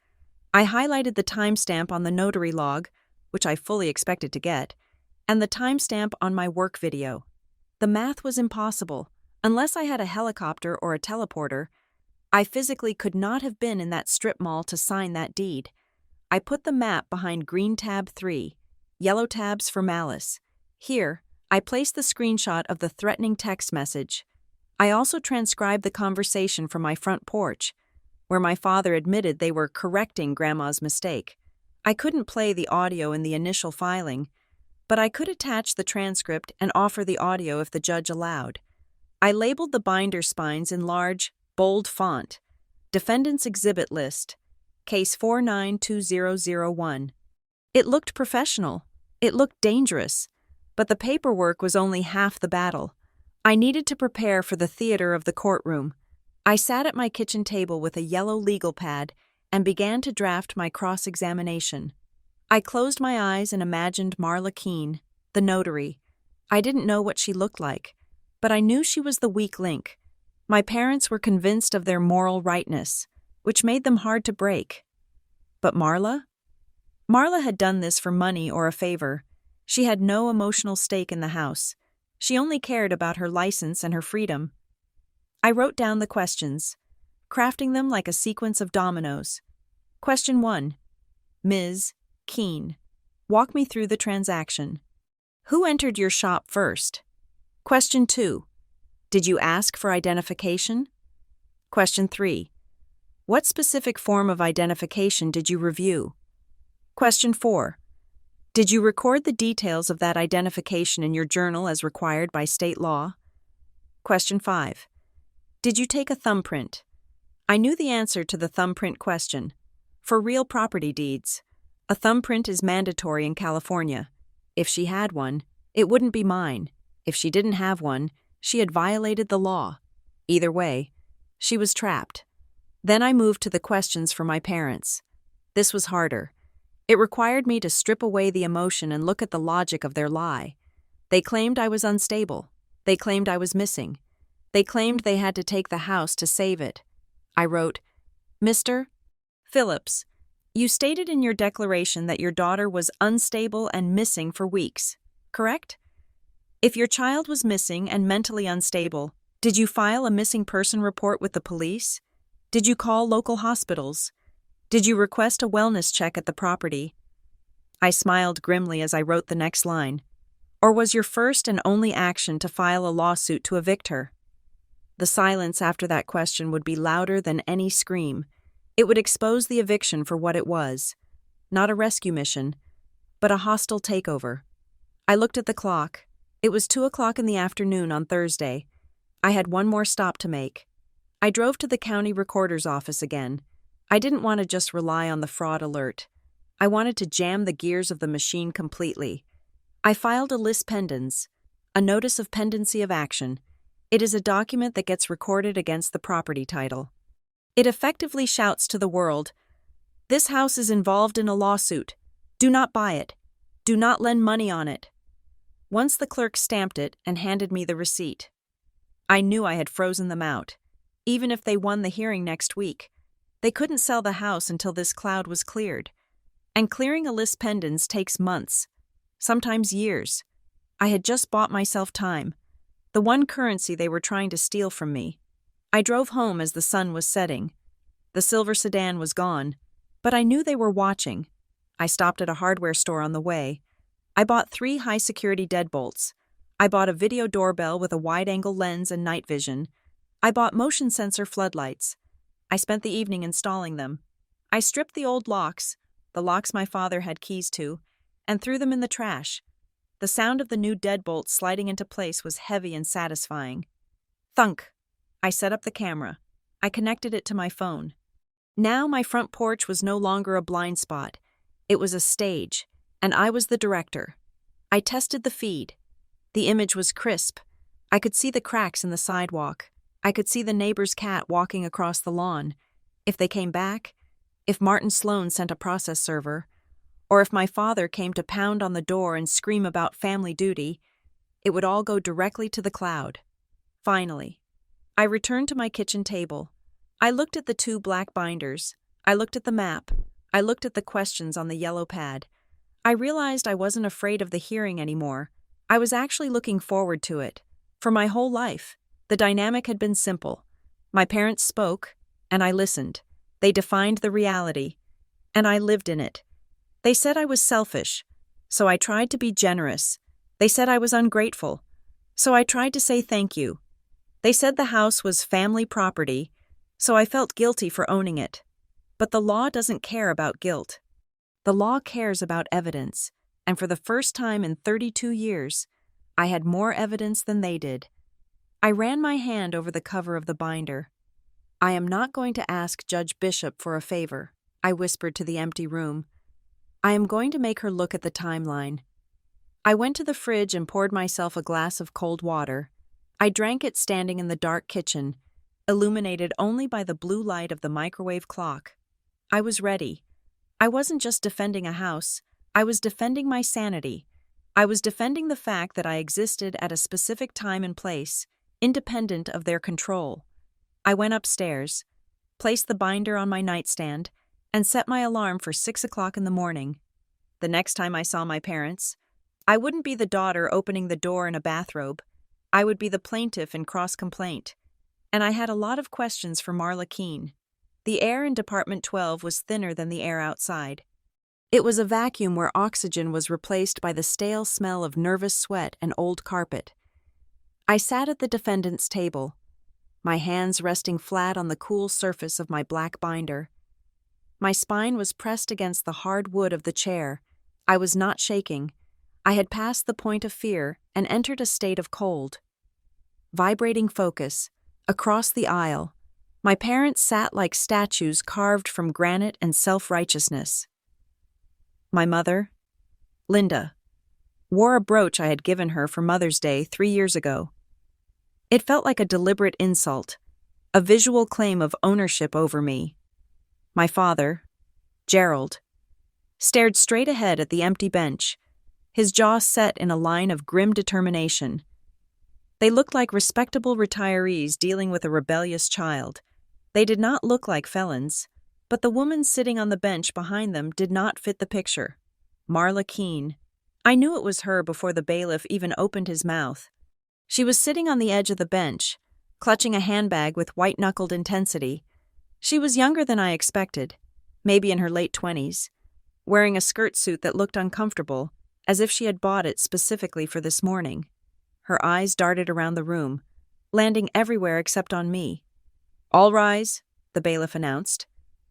I highlighted the timestamp on the notary log, which I fully expected to get, and the timestamp on my work video. The math was impossible. Unless I had a helicopter or a teleporter, I physically could not have been in that strip mall to sign that deed. I put the map behind Green Tab 3, yellow tabs for malice. Here, I placed the screenshot of the threatening text message. I also transcribed the conversation from my front porch, where my father admitted they were correcting Grandma's mistake. I couldn't play the audio in the initial filing, but I could attach the transcript and offer the audio if the judge allowed. I labeled the binder spines in large, bold font. Defendant's Exhibit List. Case 492001. It looked professional. It looked dangerous. But the paperwork was only half the battle. I needed to prepare for the theater of the courtroom. I sat at my kitchen table with a yellow legal pad and began to draft my cross-examination. I closed my eyes and imagined Marla Keene, the notary. I didn't know what she looked like, but I knew she was the weak link. My parents were convinced of their moral rightness, which made them hard to break. But Marla? Marla had done this for money or a favor. She had no emotional stake in the house. She only cared about her license and her freedom. I wrote down the questions, crafting them like a sequence of dominoes. Question 1. Ms. Keene, walk me through the transaction. Who entered your shop first? Question 2. Did you ask for identification? Question 3. What specific form of identification did you review? Question 4. Did you record the details of that identification in your journal as required by state law? Question 5. Did you take a thumbprint? I knew the answer to the thumbprint question. For real property deeds, a thumbprint is mandatory in California. If she had one, it wouldn't be mine. If she didn't have one, she had violated the law. Either way, she was trapped. Then I moved to the questions for my parents. This was harder. It required me to strip away the emotion and look at the logic of their lie. They claimed I was unstable. They claimed I was missing. They claimed they had to take the house to save it. I wrote, Mr. Phillips, you stated in your declaration that your daughter was unstable and missing for weeks, correct? If your child was missing and mentally unstable, Did you file a missing person report with the police? Did you call local hospitals? Did you request a wellness check at the property? I smiled grimly as I wrote the next line. Or was your first and only action to file a lawsuit to evict her? The silence after that question would be louder than any scream. It would expose the eviction for what it was. Not a rescue mission, but a hostile takeover. I looked at the clock. It was 2 o'clock in the afternoon on Thursday. I had one more stop to make. I drove to the county recorder's office again. I didn't want to just rely on the fraud alert. I wanted to jam the gears of the machine completely. I filed a lis pendens, a notice of pendency of action. It is a document that gets recorded against the property title. It effectively shouts to the world, "This house is involved in a lawsuit. Do not buy it. Do not lend money on it." Once the clerk stamped it and handed me the receipt, I knew I had frozen them out. Even if they won the hearing next week, they couldn't sell the house until this cloud was cleared. And clearing a lis pendens takes months, sometimes years. I had just bought myself time, the one currency they were trying to steal from me. I drove home as the sun was setting. The silver sedan was gone, but I knew they were watching. I stopped at a hardware store on the way. I bought 3 high-security deadbolts. I bought a video doorbell with a wide-angle lens and night vision. I bought motion sensor floodlights. I spent the evening installing them. I stripped the old locks, the locks my father had keys to, and threw them in the trash. The sound of the new deadbolt sliding into place was heavy and satisfying. Thunk! I set up the camera. I connected it to my phone. Now my front porch was no longer a blind spot. It was a stage, and I was the director. I tested the feed. The image was crisp. I could see the cracks in the sidewalk. I could see the neighbor's cat walking across the lawn. If they came back, if Martin Sloan sent a process server, or if my father came to pound on the door and scream about family duty, it would all go directly to the cloud. Finally, I returned to my kitchen table. I looked at the 2 black binders. I looked at the map. I looked at the questions on the yellow pad. I realized I wasn't afraid of the hearing anymore. I was actually looking forward to it. For my whole life, the dynamic had been simple. My parents spoke, and I listened. They defined the reality, and I lived in it. They said I was selfish, so I tried to be generous. They said I was ungrateful, so I tried to say thank you. They said the house was family property, so I felt guilty for owning it. But the law doesn't care about guilt. The law cares about evidence, and for the first time in 32 years, I had more evidence than they did. I ran my hand over the cover of the binder. I am not going to ask Judge Bishop for a favor, I whispered to the empty room. I am going to make her look at the timeline. I went to the fridge and poured myself a glass of cold water. I drank it standing in the dark kitchen, illuminated only by the blue light of the microwave clock. I was ready. I wasn't just defending a house. I was defending my sanity. I was defending the fact that I existed at a specific time and place, independent of their control. I went upstairs, placed the binder on my nightstand, and set my alarm for 6 o'clock in the morning. The next time I saw my parents, I wouldn't be the daughter opening the door in a bathrobe. I would be the plaintiff in cross-complaint. And I had a lot of questions for Marla Keene. The air in Department 12 was thinner than the air outside. It was a vacuum where oxygen was replaced by the stale smell of nervous sweat and old carpet. I sat at the defendant's table, my hands resting flat on the cool surface of my black binder. My spine was pressed against the hard wood of the chair. I was not shaking. I had passed the point of fear and entered a state of cold. Vibrating focus, across the aisle, my parents sat like statues carved from granite and self-righteousness. My mother, Linda, wore a brooch I had given her for Mother's Day 3 years ago. It felt like a deliberate insult, a visual claim of ownership over me. My father, Gerald, stared straight ahead at the empty bench, his jaw set in a line of grim determination. They looked like respectable retirees dealing with a rebellious child. They did not look like felons, but the woman sitting on the bench behind them did not fit the picture. Marla Keene. I knew it was her before the bailiff even opened his mouth. She was sitting on the edge of the bench, clutching a handbag with white-knuckled intensity. She was younger than I expected, maybe in her late 20s, wearing a skirt suit that looked uncomfortable, as if she had bought it specifically for this morning. Her eyes darted around the room, landing everywhere except on me. "All rise," the bailiff announced.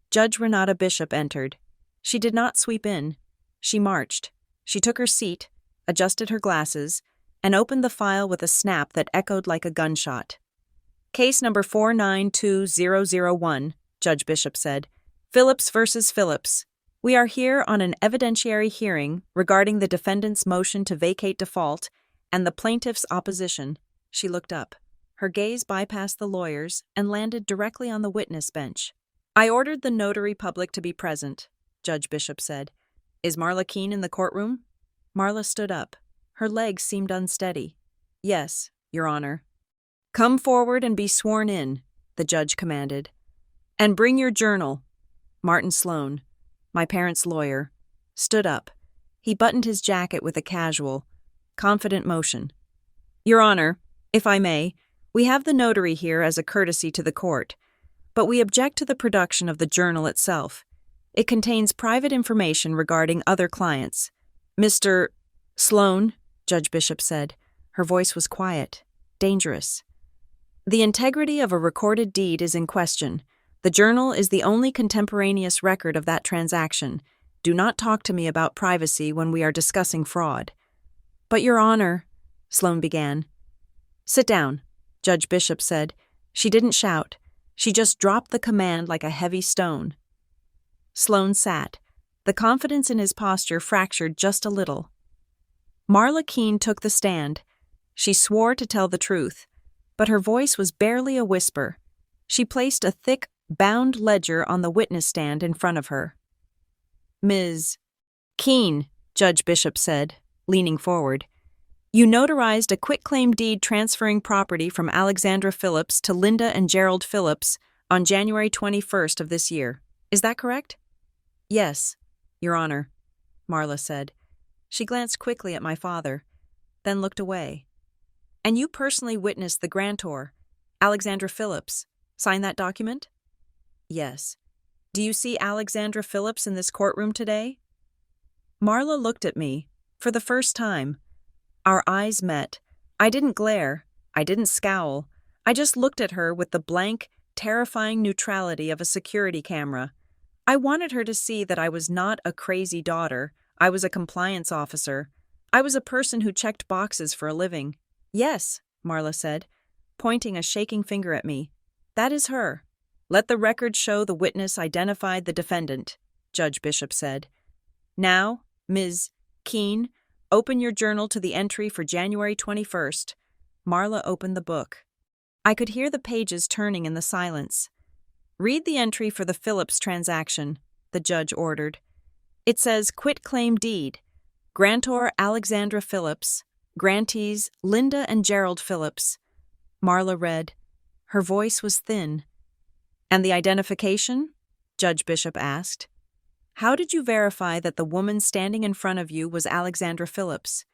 Judge Renata Bishop entered. She did not sweep in. She marched. She took her seat, adjusted her glasses, and opened the file with a snap that echoed like a gunshot. "Case number 492001, Judge Bishop said. Phillips versus Phillips. We are here on an evidentiary hearing regarding the defendant's motion to vacate default and the plaintiff's opposition." She looked up. Her gaze bypassed the lawyers and landed directly on the witness bench. "I ordered the notary public to be present," Judge Bishop said. "Is Marla Keene in the courtroom?" Marla stood up. Her legs seemed unsteady. "Yes, Your Honor." "Come forward and be sworn in," the judge commanded. "And bring your journal." Martin Sloan, my parents' lawyer, stood up. He buttoned his jacket with a casual, confident motion. "Your Honor, if I may, we have the notary here as a courtesy to the court, but we object to the production of the journal itself. It contains private information regarding other clients. Mr. Sloan," Judge Bishop said. Her voice was quiet, dangerous. "The integrity of a recorded deed is in question. The journal is the only contemporaneous record of that transaction. Do not talk to me about privacy when we are discussing fraud." "But, Your Honor," Sloan began. "Sit down," Judge Bishop said. She didn't shout. She just dropped the command like a heavy stone. Sloan sat. The confidence in his posture fractured just a little. Marla Keene took the stand. She swore to tell the truth, but her voice was barely a whisper. She placed a thick, bound ledger on the witness stand in front of her. "Ms. Keene," Judge Bishop said, leaning forward, "you notarized a quitclaim deed transferring property from Alexandra Phillips to Linda and Gerald Phillips on January 21st of this year. Is that correct?" "Yes, Your Honor," Marla said. She glanced quickly at my father, then looked away. "And you personally witnessed the grantor, Alexandra Phillips, sign that document?" "Yes." "Do you see Alexandra Phillips in this courtroom today?" Marla looked at me, for the first time. Our eyes met. I didn't glare. I didn't scowl. I just looked at her with the blank, terrifying neutrality of a security camera. I wanted her to see that I was not a crazy daughter. I was a compliance officer. I was a person who checked boxes for a living. "Yes," Marla said, pointing a shaking finger at me. "That is her." "Let the record show the witness identified the defendant," Judge Bishop said. "Now, Ms. Keene, open your journal to the entry for January 21st. Marla opened the book. I could hear the pages turning in the silence. "Read the entry for the Phillips transaction," the judge ordered. "It says quitclaim deed. Grantor Alexandra Phillips. Grantees Linda and Gerald Phillips." Marla read. Her voice was thin. "And the identification?" Judge Bishop asked. "How did you verify that the woman standing in front of you was Alexandra Phillips?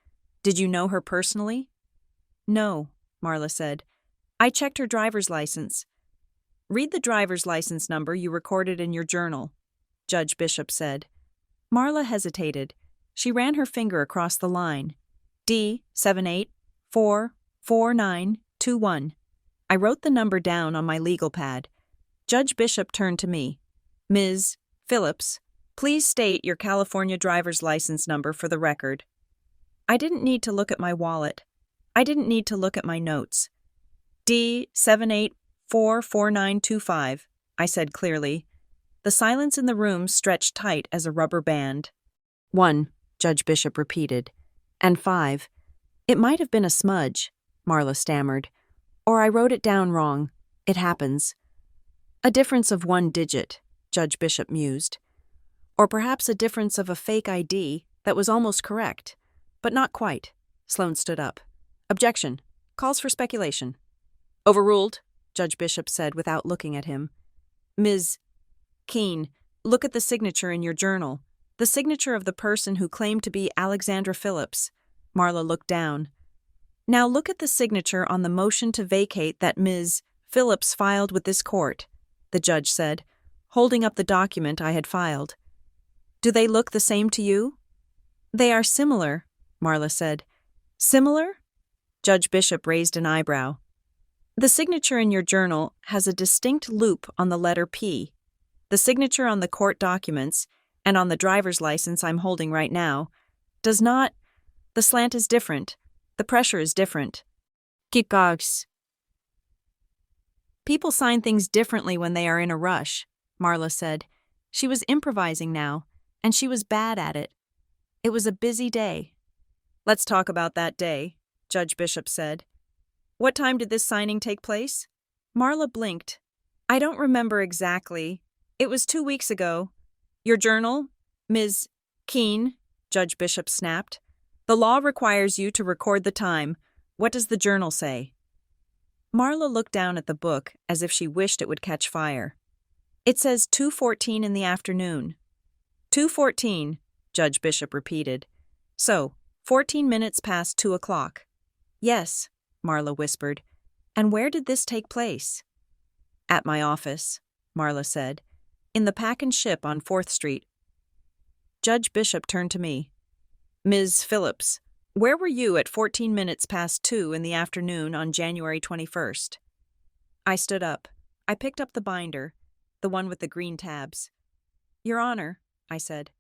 Did you know her personally?" "No," Marla said. "I checked her driver's license." "Read the driver's license number you recorded in your journal," Judge Bishop said. Marla hesitated. She ran her finger across the line. D78444921. I wrote the number down on my legal pad. Judge Bishop turned to me. "Ms. Phillips, please state your California driver's license number for the record." I didn't need to look at my wallet. I didn't need to look at my notes. "D78444925, I said clearly. The silence in the room stretched tight as a rubber band. "1, Judge Bishop repeated. "And 5. It might have been a smudge," Marla stammered. "Or I wrote it down wrong. It happens." "A difference of 1 digit, Judge Bishop mused. "Or perhaps a difference of a fake ID that was almost correct, but not quite." Sloan stood up. "Objection. Calls for speculation." "Overruled," Judge Bishop said without looking at him. "Ms. Keene, look at the signature in your journal. The signature of the person who claimed to be Alexandra Phillips." Marla looked down. "Now look at the signature on the motion to vacate that Ms. Phillips filed with this court," the judge said, holding up the document I had filed. "Do they look the same to you?" "They are similar," Marla said. "Similar?" Judge Bishop raised an eyebrow. "The signature in your journal has a distinct loop on the letter P. The signature on the court documents, and on the driver's license I'm holding right now, does not. The slant is different. The pressure is different. Kickogs. People sign things differently when they are in a rush," Marla said. She was improvising now, and she was bad at it. It was a busy day. "Let's talk about that day," Judge Bishop said. "What time did this signing take place?" Marla blinked. "I don't remember exactly. It was 2 weeks ago." "Your journal, Ms. Keene," Judge Bishop snapped. "The law requires you to record the time. What does the journal say?" Marla looked down at the book as if she wished it would catch fire. "It says 2:14 in the afternoon." 2:14, Judge Bishop repeated. "So, 14 minutes past 2 o'clock. "Yes," Marla whispered. "And where did this take place?" "At my office," Marla said. "In the Pack and Ship on 4th Street. Judge Bishop turned to me. "Ms. Phillips, where were you at 14 minutes past 2 in the afternoon on January 21st? I stood up. I picked up the binder, the one with the green tabs. "Your Honor," I said,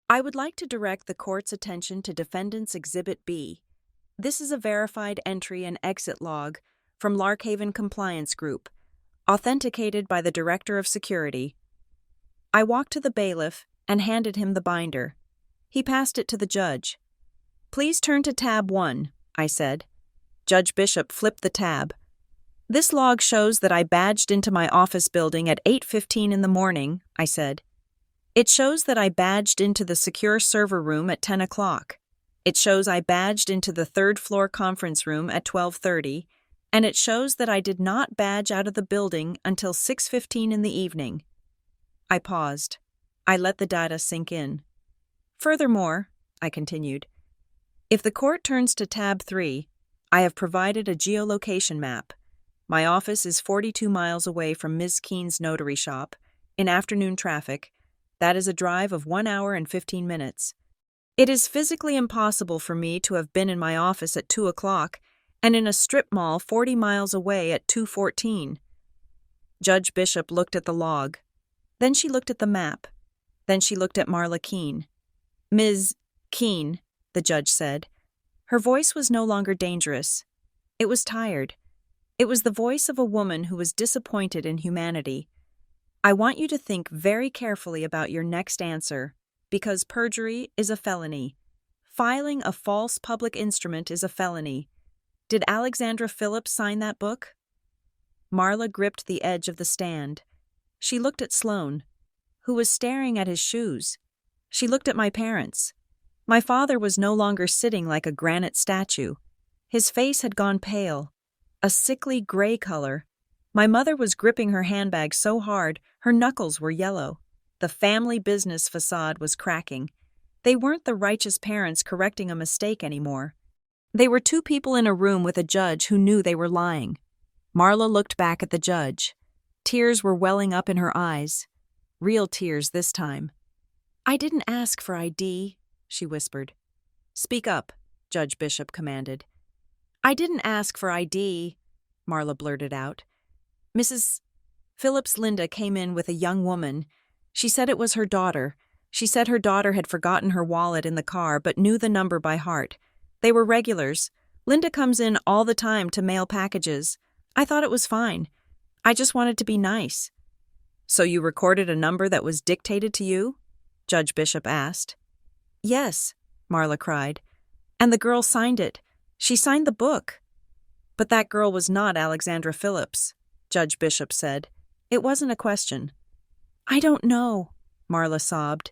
"I would like to direct the court's attention to Defendant's Exhibit B. This is a verified entry and exit log from Larkhaven Compliance Group, authenticated by the Director of Security." I walked to the bailiff and handed him the binder. He passed it to the judge. "Please turn to tab 1, I said. Judge Bishop flipped the tab. "This log shows that I badged into my office building at 8:15 in the morning, I said. "It shows that I badged into the secure server room at 10 o'clock. It shows I badged into the 3rd floor conference room at 12:30, and it shows that I did not badge out of the building until 6:15 in the evening." I paused. I let the data sink in. "Furthermore," I continued, "if the court turns to tab 3, I have provided a geolocation map. My office is 42 miles away from Ms. Keene's notary shop. In afternoon traffic, that is a drive of 1 hour and 15 minutes. It is physically impossible for me to have been in my office at 2 o'clock and in a strip mall 40 miles away at 2:14. Judge Bishop looked at the log. Then she looked at the map. Then she looked at Marla Keene. "Ms. Keene," the judge said. Her voice was no longer dangerous. It was tired. It was the voice of a woman who was disappointed in humanity. "I want you to think very carefully about your next answer, because perjury is a felony. Filing a false public instrument is a felony. Did Alexandra Phillips sign that book?" Marla gripped the edge of the stand. She looked at Sloane, who was staring at his shoes. She looked at my parents. My father was no longer sitting like a granite statue. His face had gone pale, a sickly gray color. My mother was gripping her handbag so hard her knuckles were yellow. The family business facade was cracking. They weren't the righteous parents correcting a mistake anymore. They were two people in a room with a judge who knew they were lying. Marla looked back at the judge. Tears were welling up in her eyes. Real tears this time. "I didn't ask for ID," she whispered. "Speak up," Judge Bishop commanded. "I didn't ask for ID," Marla blurted out. "Mrs. Phillips Linda came in with a young woman. She said it was her daughter. She said her daughter had forgotten her wallet in the car but knew the number by heart. They were regulars. Linda comes in all the time to mail packages. I thought it was fine. I just wanted to be nice." "So you recorded a number that was dictated to you?" Judge Bishop asked. "Yes," Marla cried. "And the girl signed it. She signed the book." "But that girl was not Alexandra Phillips," Judge Bishop said. It wasn't a question. "I don't know," Marla sobbed.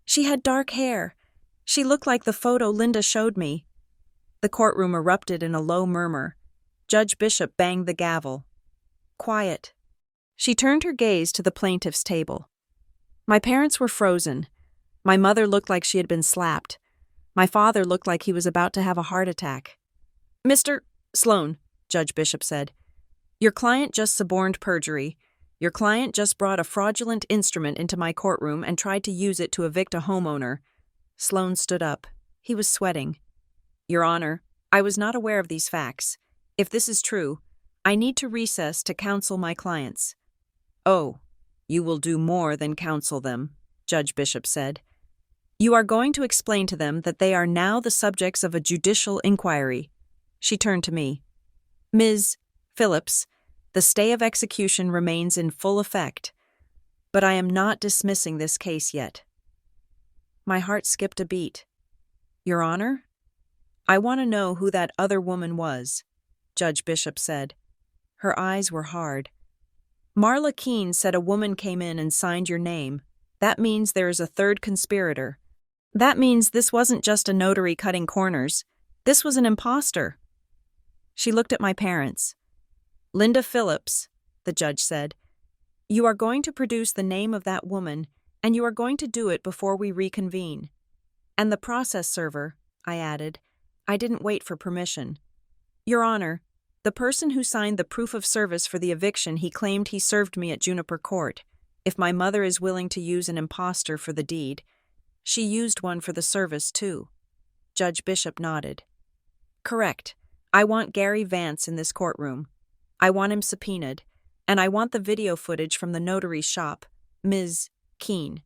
"She had dark hair. She looked like the photo Linda showed me." The courtroom erupted in a low murmur. Judge Bishop banged the gavel. "Quiet." She turned her gaze to the plaintiff's table. My parents were frozen. My mother looked like she had been slapped. My father looked like he was about to have a heart attack. "Mr. Sloane," Judge Bishop said, Your client just suborned perjury. Your client just brought a fraudulent instrument into my courtroom and tried to use it to evict a homeowner. Sloan stood up. He was sweating. Your Honor, I was not aware of these facts. If this is true, I need to recess to counsel my clients. Oh, you will do more than counsel them, Judge Bishop said. You are going to explain to them that they are now the subjects of a judicial inquiry. She turned to me. Ms. Phillips, the stay of execution remains in full effect, but I am not dismissing this case yet. My heart skipped a beat. Your Honor? I want to know who that other woman was, Judge Bishop said. Her eyes were hard. Marla Keene said a woman came in and signed your name. That means there is a third conspirator. That means this wasn't just a notary cutting corners. This was an imposter. She looked at my parents. Linda Phillips, the judge said, you are going to produce the name of that woman, and you are going to do it before we reconvene. And the process server, I added. I didn't wait for permission. Your Honor, the person who signed the proof of service for the eviction, he claimed he served me at Juniper Court. If my mother is willing to use an imposter for the deed, she used one for the service too. Judge Bishop nodded. Correct. I want Gary Vance in this courtroom. I want him subpoenaed, and I want the video footage from the notary's shop. Ms. Keene,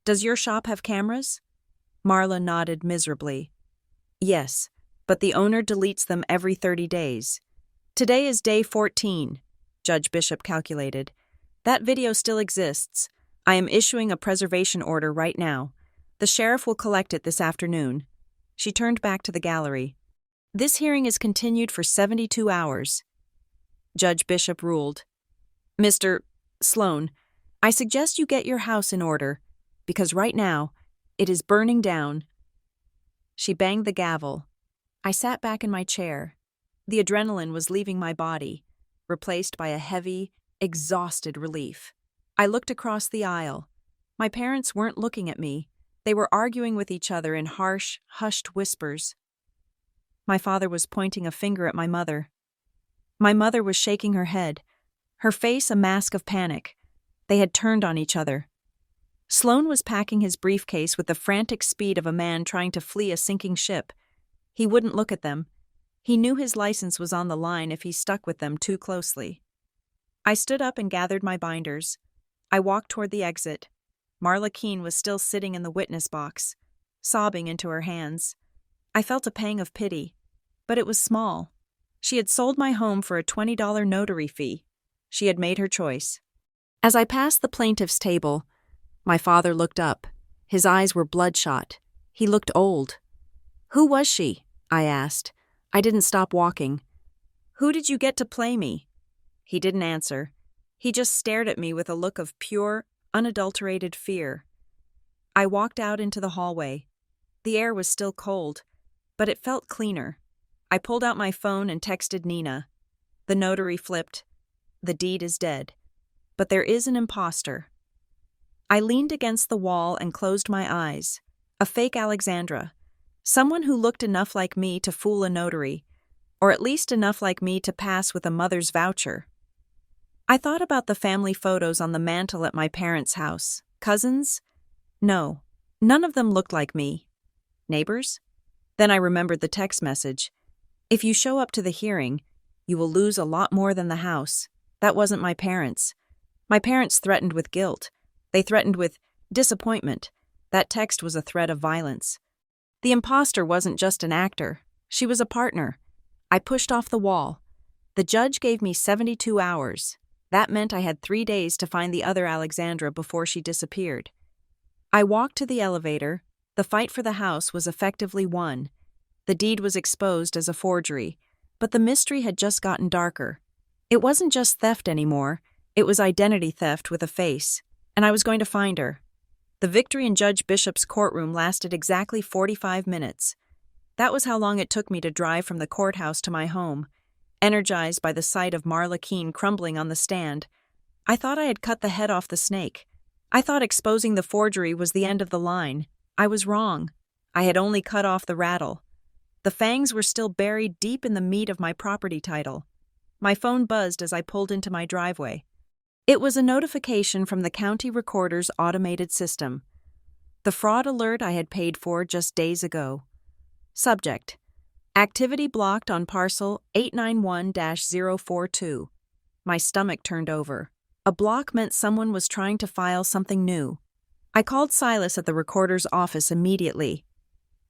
does your shop have cameras? Marla nodded miserably. Yes, but the owner deletes them every 30 days. Today is day 14, Judge Bishop calculated. That video still exists. I am issuing a preservation order right now. The sheriff will collect it this afternoon. She turned back to the gallery. This hearing is continued for 72 hours. Judge Bishop ruled. Mr. Sloan, I suggest you get your house in order, because right now, it is burning down. She banged the gavel. I sat back in my chair. The adrenaline was leaving my body, replaced by a heavy, exhausted relief. I looked across the aisle. My parents weren't looking at me. They were arguing with each other in harsh, hushed whispers. My father was pointing a finger at my mother. My mother was shaking her head, her face a mask of panic. They had turned on each other. Sloan was packing his briefcase with the frantic speed of a man trying to flee a sinking ship. He wouldn't look at them. He knew his license was on the line if he stuck with them too closely. I stood up and gathered my binders. I walked toward the exit. Marla Keene was still sitting in the witness box, sobbing into her hands. I felt a pang of pity, but it was small. She had sold my home for a $20 notary fee. She had made her choice. As I passed the plaintiff's table, my father looked up. His eyes were bloodshot. He looked old. Who was she? I asked. I didn't stop walking. Who did you get to play me? He didn't answer. He just stared at me with a look of pure, unadulterated fear. I walked out into the hallway. The air was still cold, but it felt cleaner. I pulled out my phone and texted Nina. The notary flipped. The deed is dead, but there is an imposter. I leaned against the wall and closed my eyes. A fake Alexandra. Someone who looked enough like me to fool a notary, or at least enough like me to pass with a mother's voucher. I thought about the family photos on the mantel at my parents' house. Cousins? No, none of them looked like me. Neighbors? Then I remembered the text message. If you show up to the hearing, you will lose a lot more than the house. That wasn't my parents. My parents threatened with guilt. They threatened with disappointment. That text was a threat of violence. The imposter wasn't just an actor. She was a partner. I pushed off the wall. The judge gave me 72 hours. That meant I had 3 days to find the other Alexandra before she disappeared. I walked to the elevator. The fight for the house was effectively won. The deed was exposed as a forgery, but the mystery had just gotten darker. It wasn't just theft anymore. It was identity theft with a face, and I was going to find her. The victory in Judge Bishop's courtroom lasted exactly 45 minutes. That was how long it took me to drive from the courthouse to my home, energized by the sight of Marla Keene crumbling on the stand. I thought I had cut the head off the snake. I thought exposing the forgery was the end of the line. I was wrong. I had only cut off the rattle. The fangs were still buried deep in the meat of my property title. My phone buzzed as I pulled into my driveway. It was a notification from the county recorder's automated system. The fraud alert I had paid for just days ago. Subject: Activity blocked on parcel 891-042. My stomach turned over. A block meant someone was trying to file something new. I called Silas at the recorder's office immediately.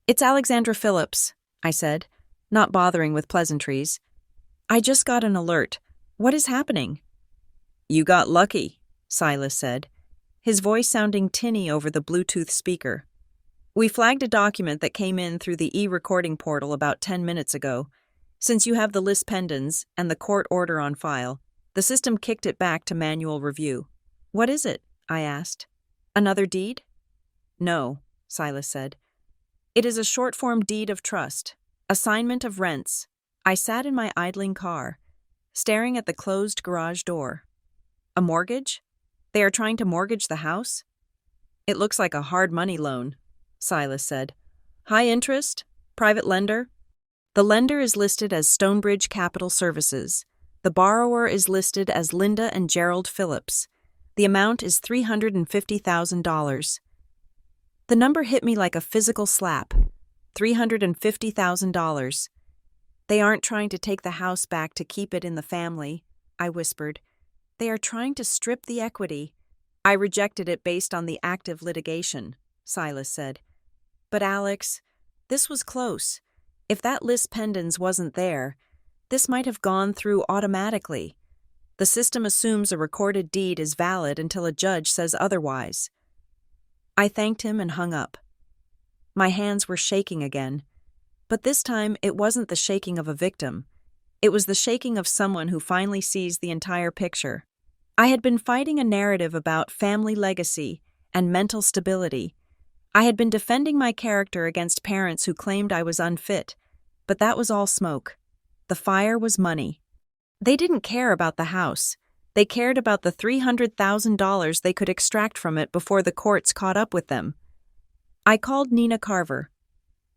"It's Alexandra Phillips," I said, not bothering with pleasantries. "I just got an alert. What is happening?" "You got lucky," Silas said, his voice sounding tinny over the Bluetooth speaker. "We flagged a document that came in through the e-recording portal about 10 minutes ago. Since you have the lis pendens and the court order on file, the system kicked it back to manual review." "What is it?" I asked. "Another deed?" "No," Silas said. "It is a short-form deed of trust, assignment of rents." I sat in my idling car, staring at the closed garage door. "A mortgage? They are trying to mortgage the house?" "It looks like a hard money loan," Silas said. "High interest? Private lender?" "The lender is listed as Stonebridge Capital Services. The borrower is listed as Linda and Gerald Phillips. The amount is $350,000. The number hit me like a physical slap. $350,000. "They aren't trying to take the house back to keep it in the family," I whispered. "They are trying to strip the equity." "I rejected it based on the active litigation," Silas said. "But Alex, this was close. If that lis pendens wasn't there, this might have gone through automatically. The system assumes a recorded deed is valid until a judge says otherwise." I thanked him and hung up. My hands were shaking again, but this time it wasn't the shaking of a victim. It was the shaking of someone who finally sees the entire picture. I had been fighting a narrative about family legacy and mental stability. I had been defending my character against parents who claimed I was unfit, but that was all smoke. The fire was money. They didn't care about the house. They cared about the $300,000 they could extract from it before the courts caught up with them. I called Nina Carver.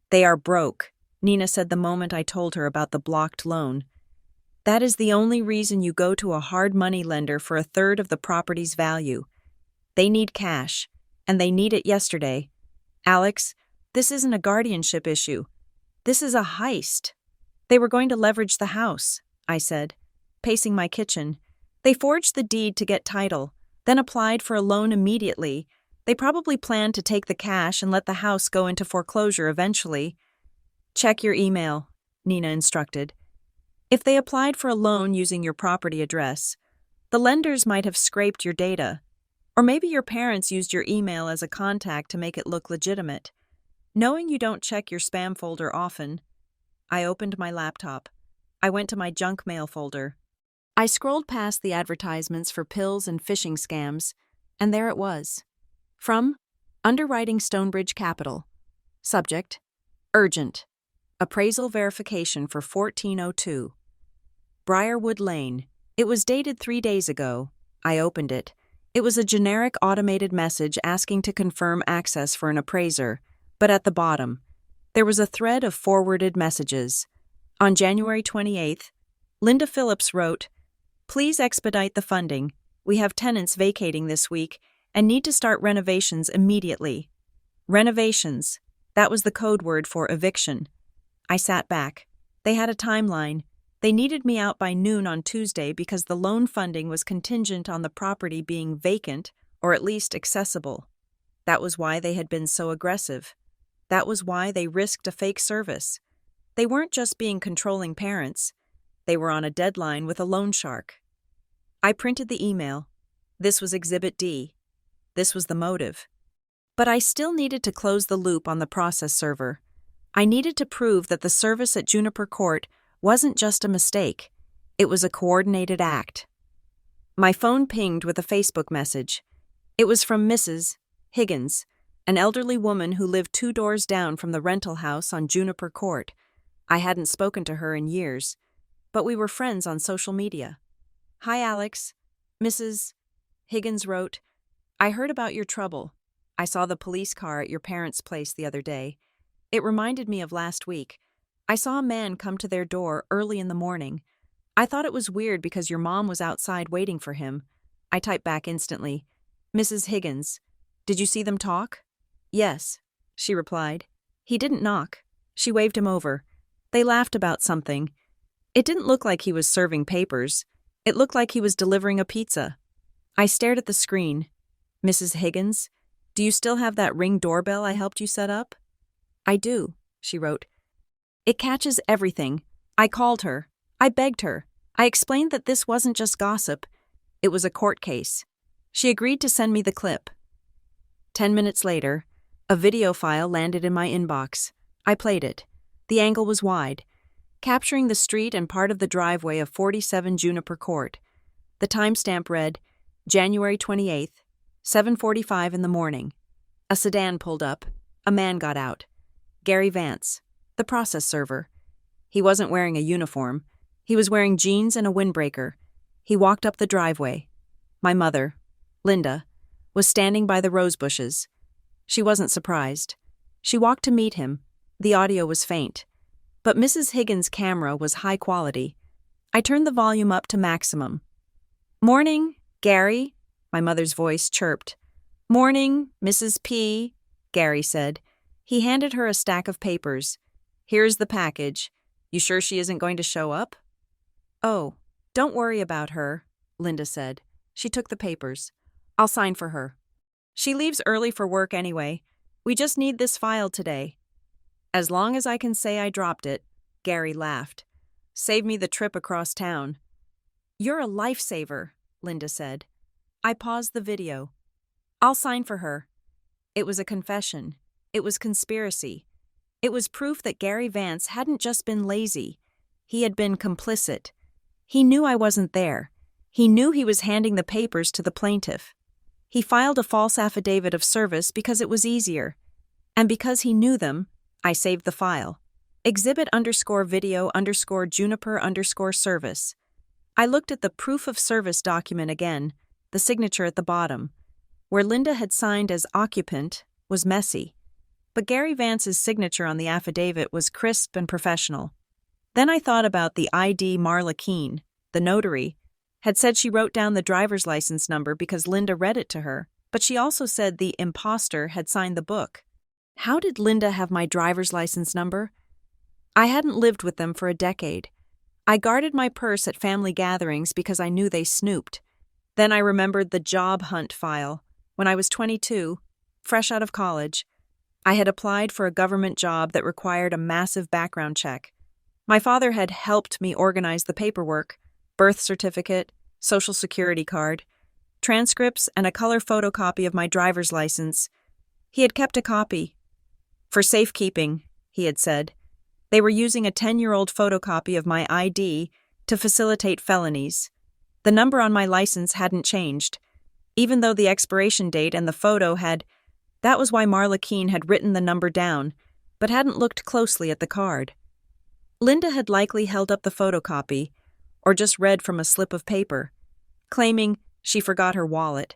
"They are broke," Nina said the moment I told her about the blocked loan. "That is the only reason you go to a hard money lender for a third of the property's value. They need cash, and they need it yesterday. Alex, this isn't a guardianship issue. This is a heist." "They were going to leverage the house," I said, pacing my kitchen. "They forged the deed to get title, then applied for a loan immediately. They probably planned to take the cash and let the house go into foreclosure eventually." "Check your email," Nina instructed. "If they applied for a loan using your property address, the lenders might have scraped your data. Or maybe your parents used your email as a contact to make it look legitimate. Knowing you don't check your spam folder often." I opened my laptop. I went to my junk mail folder. I scrolled past the advertisements for pills and phishing scams, and there it was. From Underwriting Stonebridge Capital. Subject: Urgent. Appraisal verification for 1402. Briarwood Lane. It was dated 3 days ago. I opened it. It was a generic automated message asking to confirm access for an appraiser, but at the bottom, there was a thread of forwarded messages. On January 28th, Linda Phillips wrote, "Please expedite the funding. We have tenants vacating this week and need to start renovations immediately." Renovations. That was the code word for eviction. I sat back. They had a timeline. They needed me out by noon on Tuesday because the loan funding was contingent on the property being vacant or at least accessible. That was why they had been so aggressive. That was why they risked a fake service. They weren't just being controlling parents. They were on a deadline with a loan shark. I printed the email. This was Exhibit D. This was the motive. But I still needed to close the loop on the process server. I needed to prove that the service at Juniper Court wasn't just a mistake. It was a coordinated act. My phone pinged with a Facebook message. It was from Mrs. Higgins, an elderly woman who lived 2 doors down from the rental house on Juniper Court. I hadn't spoken to her in years, but we were friends on social media. "Hi, Alex," Mrs. Higgins wrote. "I heard about your trouble. I saw the police car at your parents' place the other day. It reminded me of last week. I saw a man come to their door early in the morning. I thought it was weird because your mom was outside waiting for him. I typed back instantly. Mrs. Higgins, did you see them talk? Yes, she replied. He didn't knock. She waved him over. They laughed about something. It didn't look like he was serving papers. It looked like he was delivering a pizza. I stared at the screen. Mrs. Higgins, do you still have that Ring doorbell I helped you set up? I do, she wrote. It catches everything. I called her. I begged her. I explained that this wasn't just gossip. It was a court case. She agreed to send me the clip. 10 minutes later, a video file landed in my inbox. I played it. The angle was wide, capturing the street and part of the driveway of 47 Juniper Court. The timestamp read, January 28th, 7:45 in the morning. A sedan pulled up. A man got out. Gary Vance, the process server. He wasn't wearing a uniform. He was wearing jeans and a windbreaker. He walked up the driveway. My mother, Linda, was standing by the rose bushes. She wasn't surprised. She walked to meet him. The audio was faint, but Mrs. Higgins' camera was high quality. I turned the volume up to maximum. Morning, Gary, my mother's voice chirped. Morning, Mrs. P, Gary said. He handed her a stack of papers. Here's the package. You sure she isn't going to show up? Oh, don't worry about her, Linda said. She took the papers. I'll sign for her. She leaves early for work anyway. We just need this file today. As long as I can say I dropped it, Gary laughed. Save me the trip across town. You're a lifesaver, Linda said. I paused the video. I'll sign for her. It was a confession. It was conspiracy. It was proof that Gary Vance hadn't just been lazy. He had been complicit. He knew I wasn't there. He knew he was handing the papers to the plaintiff. He filed a false affidavit of service because it was easier. And because he knew them, I saved the file. Exhibit_video_Juniper_service. I looked at the proof of service document again, the signature at the bottom. Where Linda had signed as occupant was messy, but Gary Vance's signature on the affidavit was crisp and professional. Then I thought about the ID Marla Keene, the notary, had said she wrote down the driver's license number because Linda read it to her, but she also said the imposter had signed the book. How did Linda have my driver's license number? I hadn't lived with them for a decade. I guarded my purse at family gatherings because I knew they snooped. Then I remembered the job hunt file. When I was 22, fresh out of college, I had applied for a government job that required a massive background check. My father had helped me organize the paperwork, birth certificate, social security card, transcripts, and a color photocopy of my driver's license. He had kept a copy. For safekeeping, he had said. They were using a 10-year-old photocopy of my ID to facilitate felonies. The number on my license hadn't changed, even though the expiration date and the photo had. That was why Marla Keene had written the number down, but hadn't looked closely at the card. Linda had likely held up the photocopy, or just read from a slip of paper, claiming she forgot her wallet.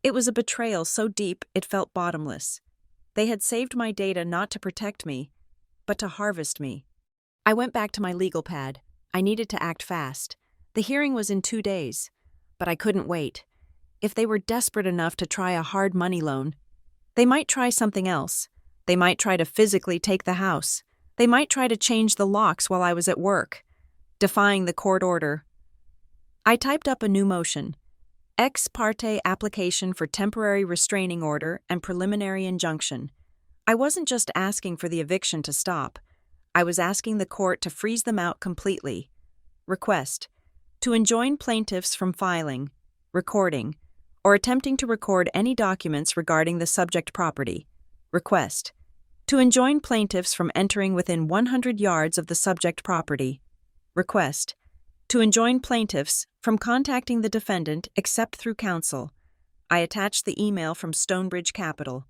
It was a betrayal so deep it felt bottomless. They had saved my data not to protect me, but to harvest me. I went back to my legal pad. I needed to act fast. The hearing was in 2 days, but I couldn't wait. If they were desperate enough to try a hard money loan, they might try something else. They might try to physically take the house. They might try to change the locks while I was at work, defying the court order. I typed up a new motion. Ex parte application for temporary restraining order and preliminary injunction. I wasn't just asking for the eviction to stop. I was asking the court to freeze them out completely. Request: to enjoin plaintiffs from filing, recording, or attempting to record any documents regarding the subject property. Request: to enjoin plaintiffs from entering within 100 yards of the subject property. Request: to enjoin plaintiffs from contacting the defendant except through counsel. I attached the email from Stonebridge Capital.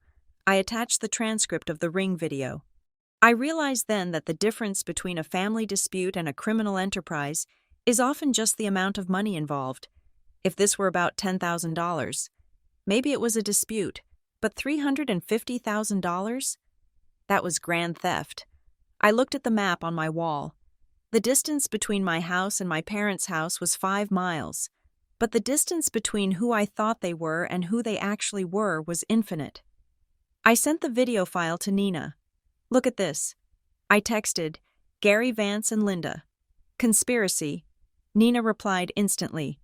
I attached the transcript of the Ring video. I realized then that the difference between a family dispute and a criminal enterprise is often just the amount of money involved. If this were about $10,000, maybe it was a dispute, but $350,000? That was grand theft. I looked at the map on my wall. The distance between my house and my parents' house was 5 miles, but the distance between who I thought they were and who they actually were was infinite. I sent the video file to Nina. "Look at this." I texted, "Gary Vance and Linda. Conspiracy." Nina replied instantly,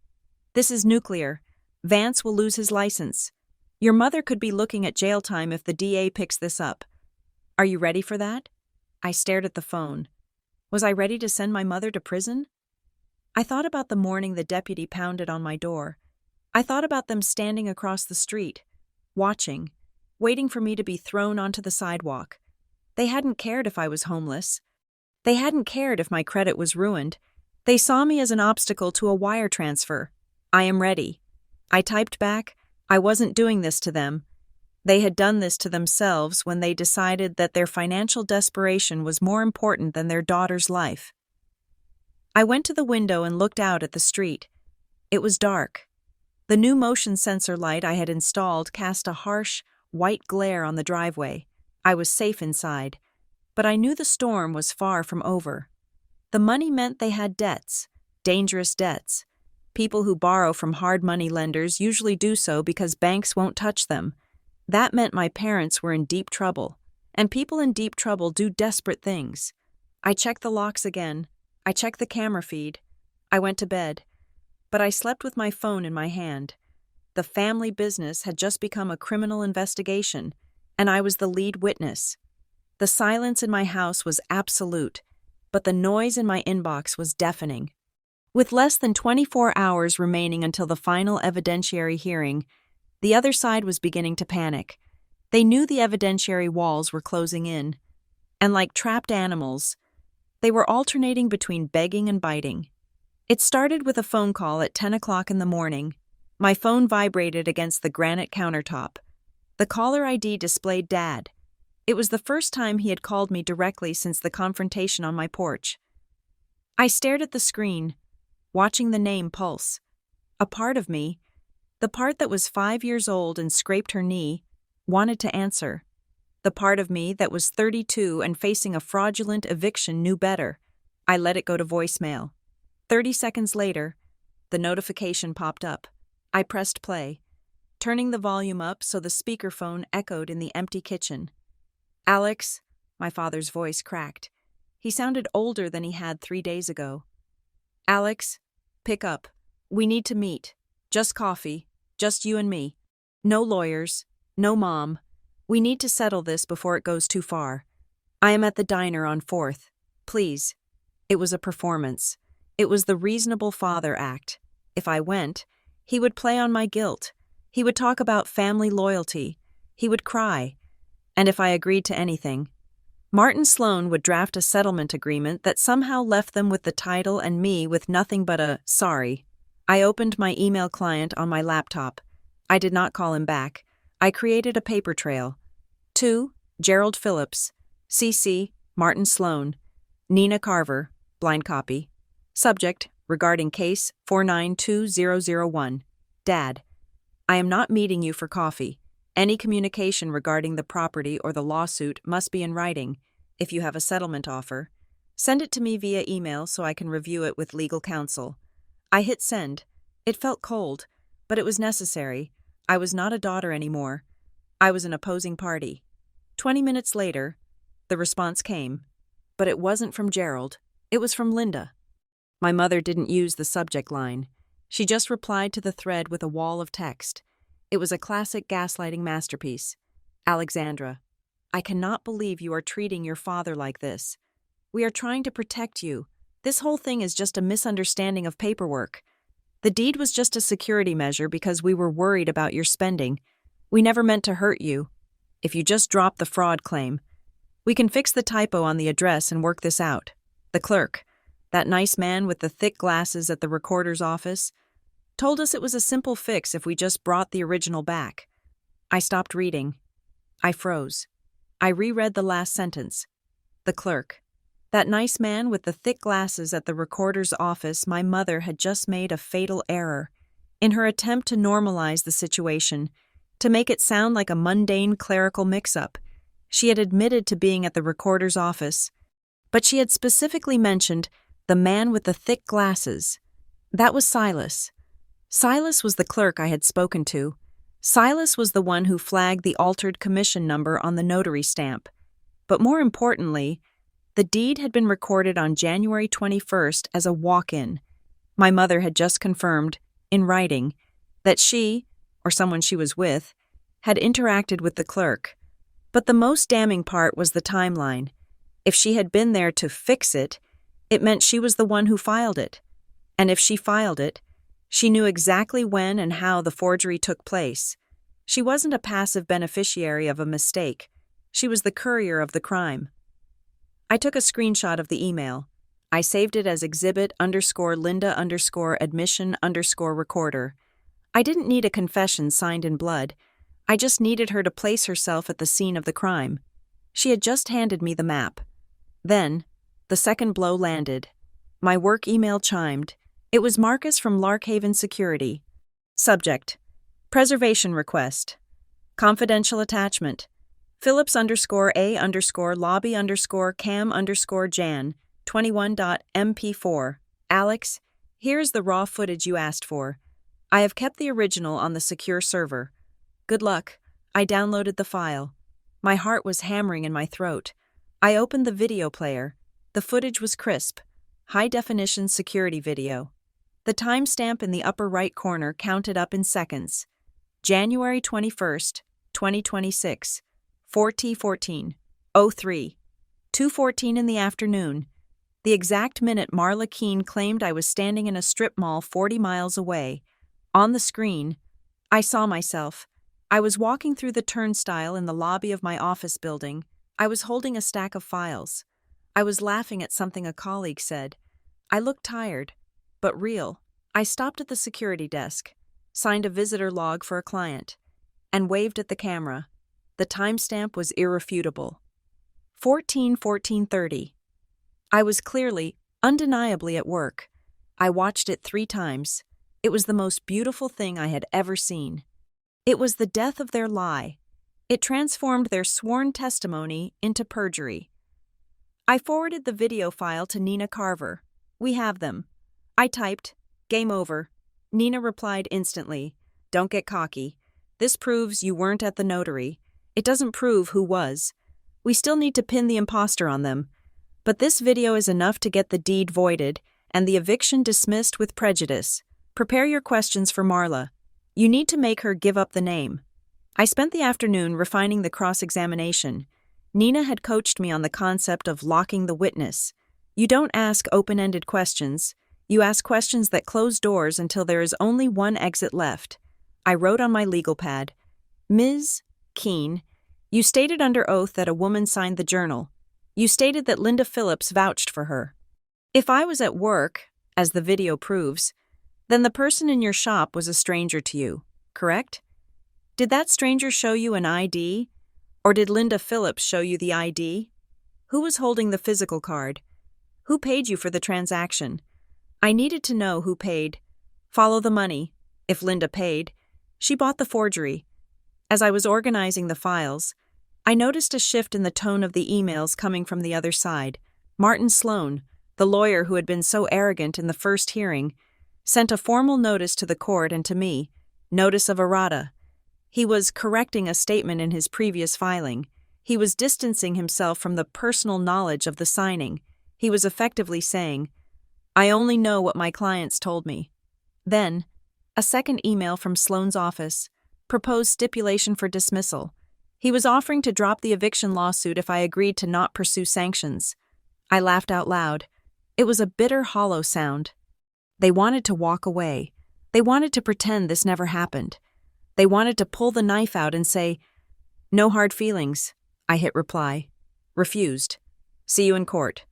"This is nuclear. Vance will lose his license. Your mother could be looking at jail time if the DA picks this up. Are you ready for that?" I stared at the phone. Was I ready to send my mother to prison? I thought about the morning the deputy pounded on my door. I thought about them standing across the street, watching, waiting for me to be thrown onto the sidewalk. They hadn't cared if I was homeless. They hadn't cared if my credit was ruined. They saw me as an obstacle to a wire transfer. "I am ready." I typed back, "I wasn't doing this to them." They had done this to themselves when they decided that their financial desperation was more important than their daughter's life. I went to the window and looked out at the street. It was dark. The new motion sensor light I had installed cast a harsh, white glare on the driveway. I was safe inside, but I knew the storm was far from over. The money meant they had debts, dangerous debts. People who borrow from hard money lenders usually do so because banks won't touch them. That meant my parents were in deep trouble, and people in deep trouble do desperate things. I checked the locks again. I checked the camera feed. I went to bed, but I slept with my phone in my hand. The family business had just become a criminal investigation, and I was the lead witness. The silence in my house was absolute, but the noise in my inbox was deafening. With less than 24 hours remaining until the final evidentiary hearing, the other side was beginning to panic. They knew the evidentiary walls were closing in, and like trapped animals, they were alternating between begging and biting. It started with a phone call at 10 o'clock in the morning. My phone vibrated against the granite countertop. The caller ID displayed Dad. It was the first time he had called me directly since the confrontation on my porch. I stared at the screen, watching the name pulse. A part of me, the part that was 5 years old and scraped her knee, wanted to answer. The part of me that was 32 and facing a fraudulent eviction knew better. I let it go to voicemail. 30 seconds later, the notification popped up. I pressed play, turning the volume up so the speakerphone echoed in the empty kitchen. "Alex," my father's voice cracked. He sounded older than he had 3 days ago. "Alex, pick up. We need to meet. Just coffee. Just you and me. No lawyers. No mom. We need to settle this before it goes too far. I am at the diner on 4th. Please." It was a performance. It was the reasonable father act. If I went, he would play on my guilt. He would talk about family loyalty. He would cry. And if I agreed to anything, Martin Sloan would draft a settlement agreement that somehow left them with the title and me with nothing but a "sorry." I opened my email client on my laptop. I did not call him back. I created a paper trail. To Gerald Phillips, CC, Martin Sloan, Nina Carver, blind copy. Subject, regarding case 492001. Dad, I am not meeting you for coffee. Any communication regarding the property or the lawsuit must be in writing. If you have a settlement offer, send it to me via email so I can review it with legal counsel. I hit send. It felt cold, but it was necessary. I was not a daughter anymore. I was an opposing party. 20 minutes later, the response came. But it wasn't from Gerald. It was from Linda. My mother didn't use the subject line. She just replied to the thread with a wall of text. It was a classic gaslighting masterpiece. "Alexandra, I cannot believe you are treating your father like this. We are trying to protect you. This whole thing is just a misunderstanding of paperwork. The deed was just a security measure because we were worried about your spending. We never meant to hurt you. If you just drop the fraud claim, we can fix the typo on the address and work this out." The clerk, that nice man with the thick glasses at the recorder's office, told us it was a simple fix if we just brought the original back. I stopped reading. I froze. I reread the last sentence. The clerk, that nice man with the thick glasses at the recorder's office. My mother had just made a fatal error. In her attempt to normalize the situation, to make it sound like a mundane clerical mix-up, she had admitted to being at the recorder's office, but she had specifically mentioned The man with the thick glasses. That was Silas. Silas was the clerk I had spoken to. Silas was the one who flagged the altered commission number on the notary stamp. But more importantly, the deed had been recorded on January 21st as a walk-in. My mother had just confirmed, in writing, that she, or someone she was with, had interacted with the clerk. But the most damning part was the timeline. If she had been there to fix it, it meant she was the one who filed it. And if she filed it, she knew exactly when and how the forgery took place. She wasn't a passive beneficiary of a mistake. She was the courier of the crime. I took a screenshot of the email. I saved it as exhibit_Linda_admission_recorder. I didn't need a confession signed in blood. I just needed her to place herself at the scene of the crime. She had just handed me the map. Then, the second blow landed. My work email chimed. It was Marcus from Larkhaven Security. Subject: Preservation request. Confidential attachment. Phillips_A_lobby_cam_Jan 21.mp4. Alex, here's the raw footage you asked for. I have kept the original on the secure server. Good luck. I downloaded the file. My heart was hammering in my throat. I opened the video player. The footage was crisp. High-definition security video. The timestamp in the upper right corner counted up in seconds. January 21st, 2026. 4:14, 03. 2:14 in the afternoon. The exact minute Marla Keene claimed I was standing in a strip mall 40 miles away. On the screen, I saw myself. I was walking through the turnstile in the lobby of my office building. I was holding a stack of files. I was laughing at something a colleague said. I looked tired, but real. I stopped at the security desk, signed a visitor log for a client, and waved at the camera. The timestamp was irrefutable. 14:14:30. I was clearly, undeniably at work. I watched it 3 times. It was the most beautiful thing I had ever seen. It was the death of their lie. It transformed their sworn testimony into perjury. I forwarded the video file to Nina Carver. We have them. I typed, "Game over." Nina replied instantly, "Don't get cocky. This proves you weren't at the notary. It doesn't prove who was. We still need to pin the imposter on them. But this video is enough to get the deed voided and the eviction dismissed with prejudice. Prepare your questions for Marla. You need to make her give up the name." I spent the afternoon refining the cross-examination. Nina had coached me on the concept of locking the witness. You don't ask open-ended questions. You ask questions that close doors until there is only one exit left. I wrote on my legal pad, "Ms. Keene, you stated under oath that a woman signed the journal. You stated that Linda Phillips vouched for her. If I was at work, as the video proves, then the person in your shop was a stranger to you, correct? Did that stranger show you an ID? Or did Linda Phillips show you the ID? Who was holding the physical card? Who paid you for the transaction? I needed to know who paid. Follow the money. If Linda paid, she bought the forgery. As I was organizing the files, I noticed a shift in the tone of the emails coming from the other side. Martin Sloan, the lawyer who had been so arrogant in the first hearing, sent a formal notice to the court and to me, notice of errata. He was correcting a statement in his previous filing. He was distancing himself from the personal knowledge of the signing. He was effectively saying, "I only know what my clients told me." Then, a second email from Sloan's office proposed stipulation for dismissal. He was offering to drop the eviction lawsuit if I agreed to not pursue sanctions. I laughed out loud. It was a bitter, hollow sound. They wanted to walk away. They wanted to pretend this never happened. They wanted to pull the knife out and say, "No hard feelings." I hit reply. Refused. See you in court.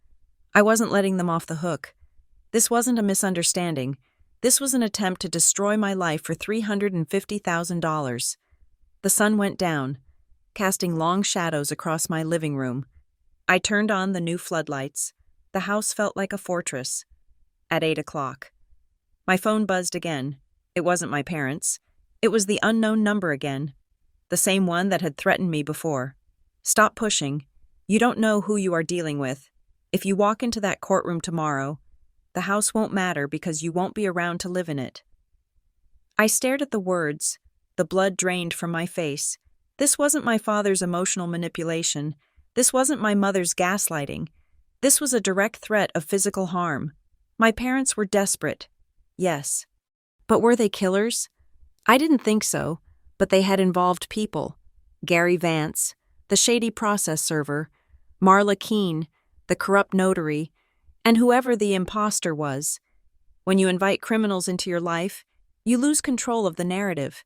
I wasn't letting them off the hook. This wasn't a misunderstanding. This was an attempt to destroy my life for $350,000. The sun went down, casting long shadows across my living room. I turned on the new floodlights. The house felt like a fortress. At 8 o'clock. My phone buzzed again. It wasn't my parents'. It was the unknown number again. The same one that had threatened me before. "Stop pushing. You don't know who you are dealing with. If you walk into that courtroom tomorrow, The house won't matter because you won't be around to live in it. I stared at the words. The blood drained from my face. This wasn't my father's emotional manipulation. This wasn't my mother's gaslighting. This was a direct threat of physical harm. My parents were desperate. Yes. But were they killers? I didn't think so, but they had involved people. Gary Vance, the shady process server, Marla Keene, the corrupt notary, and whoever the imposter was. When you invite criminals into your life, you lose control of the narrative.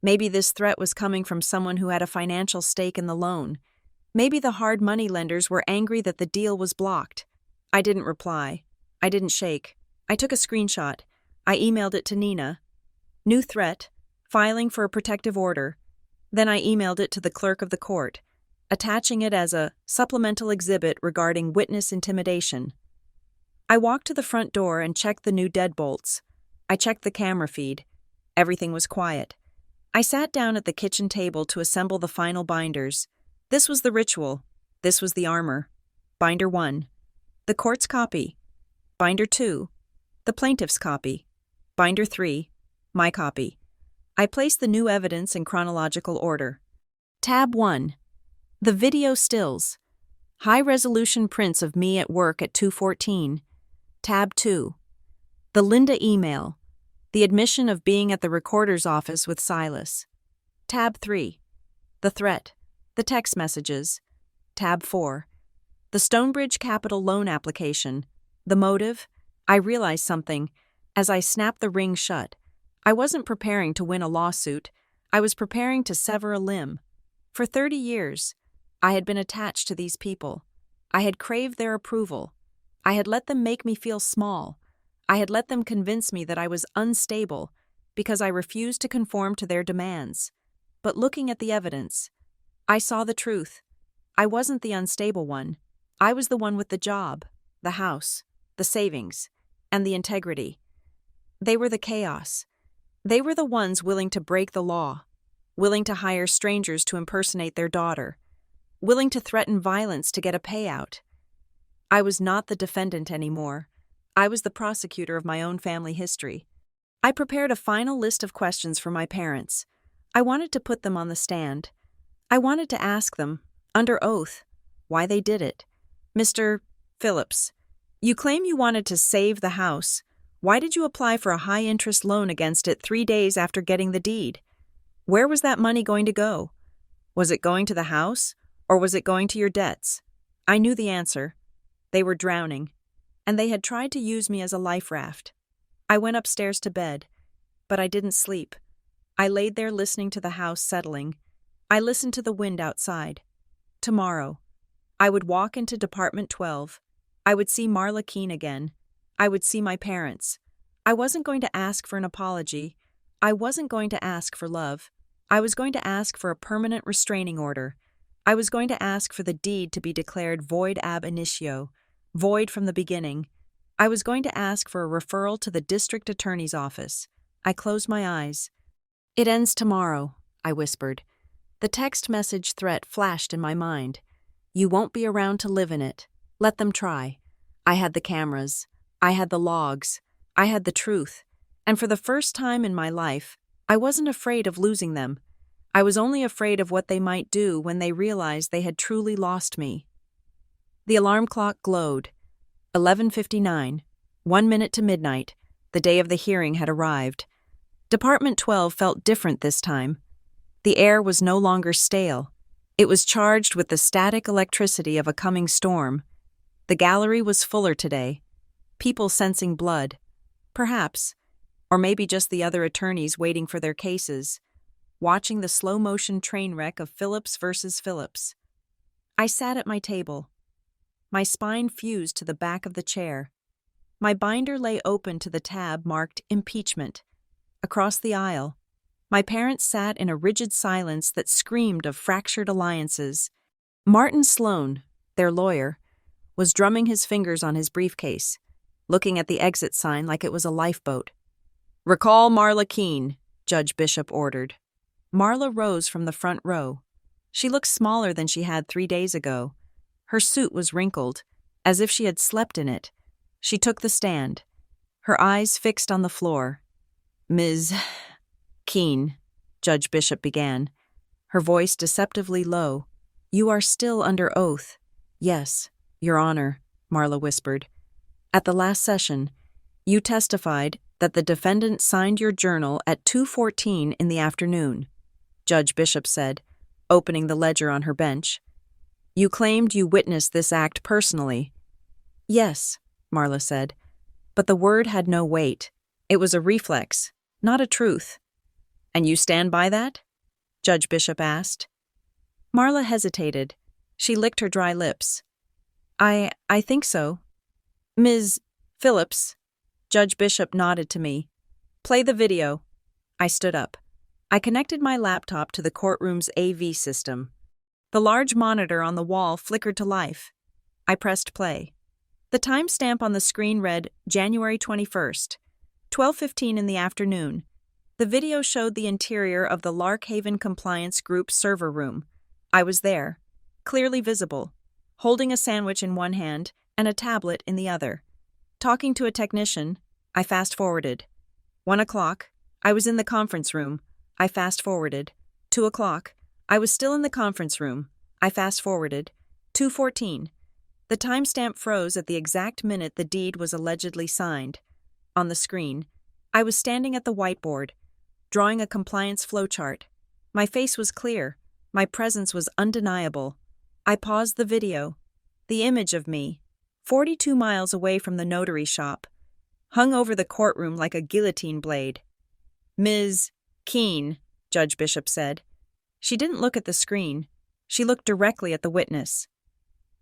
Maybe this threat was coming from someone who had a financial stake in the loan. Maybe the hard money lenders were angry that the deal was blocked. I didn't reply. I didn't shake. I took a screenshot. I emailed it to Nina. New threat, filing for a protective order. Then I emailed it to the clerk of the court, attaching it as a supplemental exhibit regarding witness intimidation. I walked to the front door and checked the new deadbolts. I checked the camera feed. Everything was quiet. I sat down at the kitchen table to assemble the final binders. This was the ritual. This was the armor. Binder 1. The court's copy. Binder 2. The plaintiff's copy. Binder 3. My copy. I placed the new evidence in chronological order. Tab 1. The video stills. High-resolution prints of me at work at 2:14. Tab 2. The Linda email. The admission of being at the recorder's office with Silas. Tab 3. The threat. The text messages. Tab 4. The Stonebridge Capital loan application. The motive. I realized something as I snapped the ring shut. I wasn't preparing to win a lawsuit. I was preparing to sever a limb. For 30 years, I had been attached to these people. I had craved their approval. I had let them make me feel small. I had let them convince me that I was unstable because I refused to conform to their demands. But looking at the evidence, I saw the truth. I wasn't the unstable one. I was the one with the job, the house, the savings, and the integrity. They were the chaos. They were the ones willing to break the law, willing to hire strangers to impersonate their daughter, willing to threaten violence to get a payout. I was not the defendant anymore. I was the prosecutor of my own family history. I prepared a final list of questions for my parents. I wanted to put them on the stand. I wanted to ask them, under oath, why they did it. Mr. Phillips, you claim you wanted to save the house. Why did you apply for a high-interest loan against it 3 days after getting the deed? Where was that money going to go? Was it going to the house, or was it going to your debts? I knew the answer. They were drowning, and they had tried to use me as a life raft. I went upstairs to bed, but I didn't sleep. I laid there listening to the house settling. I listened to the wind outside. Tomorrow, I would walk into Department 12. I would see Marla Keene again. I would see my parents. I wasn't going to ask for an apology. I wasn't going to ask for love. I was going to ask for a permanent restraining order. I was going to ask for the deed to be declared void ab initio, void from the beginning. I was going to ask for a referral to the district attorney's office. I closed my eyes. It ends tomorrow, I whispered. The text message threat flashed in my mind. You won't be around to live in it. Let them try. I had the cameras. I had the logs. I had the truth. And for the first time in my life, I wasn't afraid of losing them. I was only afraid of what they might do when they realized they had truly lost me. The alarm clock glowed. 11:59, 1 minute to midnight. The day of the hearing had arrived. Department 12 felt different this time. The air was no longer stale. It was charged with the static electricity of a coming storm. The gallery was fuller today. People sensing blood. Perhaps. Or maybe just the other attorneys waiting for their cases. Watching the slow-motion train wreck of Phillips versus Phillips. I sat at my table. My spine fused to the back of the chair. My binder lay open to the tab marked Impeachment. Across the aisle, my parents sat in a rigid silence that screamed of fractured alliances. Martin Sloan, their lawyer, was drumming his fingers on his briefcase, looking at the exit sign like it was a lifeboat. "Recall Marla Keene," Judge Bishop ordered. Marla rose from the front row. She looked smaller than she had 3 days ago. Her suit was wrinkled, as if she had slept in it. She took the stand. her eyes fixed on the floor. "Ms. Keene," Judge Bishop began, her voice deceptively low. "You are still under oath." "Yes, Your Honor," Marla whispered. "At the last session, you testified that the defendant signed your journal at 2:14 in the afternoon," Judge Bishop said, opening the ledger on her bench. "You claimed you witnessed this act personally." "Yes," Marla said, but the word had no weight. It was a reflex, not a truth. "And you stand by that?" Judge Bishop asked. Marla hesitated. She licked her dry lips. I think so." "Ms. Phillips," Judge Bishop nodded to me. "Play the video." I stood up. I connected my laptop to the courtroom's AV system. The large monitor on the wall flickered to life. I pressed play. The timestamp on the screen read January 21st, 12:15 in the afternoon. The video showed the interior of the Larkhaven Compliance Group server room. I was there, clearly visible, holding a sandwich in one hand and a tablet in the other. Talking to a technician, I fast-forwarded. 1 o'clock, I was in the conference room. I fast-forwarded. 2 o'clock, I was still in the conference room. I fast-forwarded. 2:14. The timestamp froze at the exact minute the deed was allegedly signed. On the screen, I was standing at the whiteboard, drawing a compliance flowchart. My face was clear. My presence was undeniable. I paused the video. The image of me, 42 miles away from the notary shop, hung over the courtroom like a guillotine blade. "Ms. Keene," Judge Bishop said. She didn't look at the screen. She looked directly at the witness.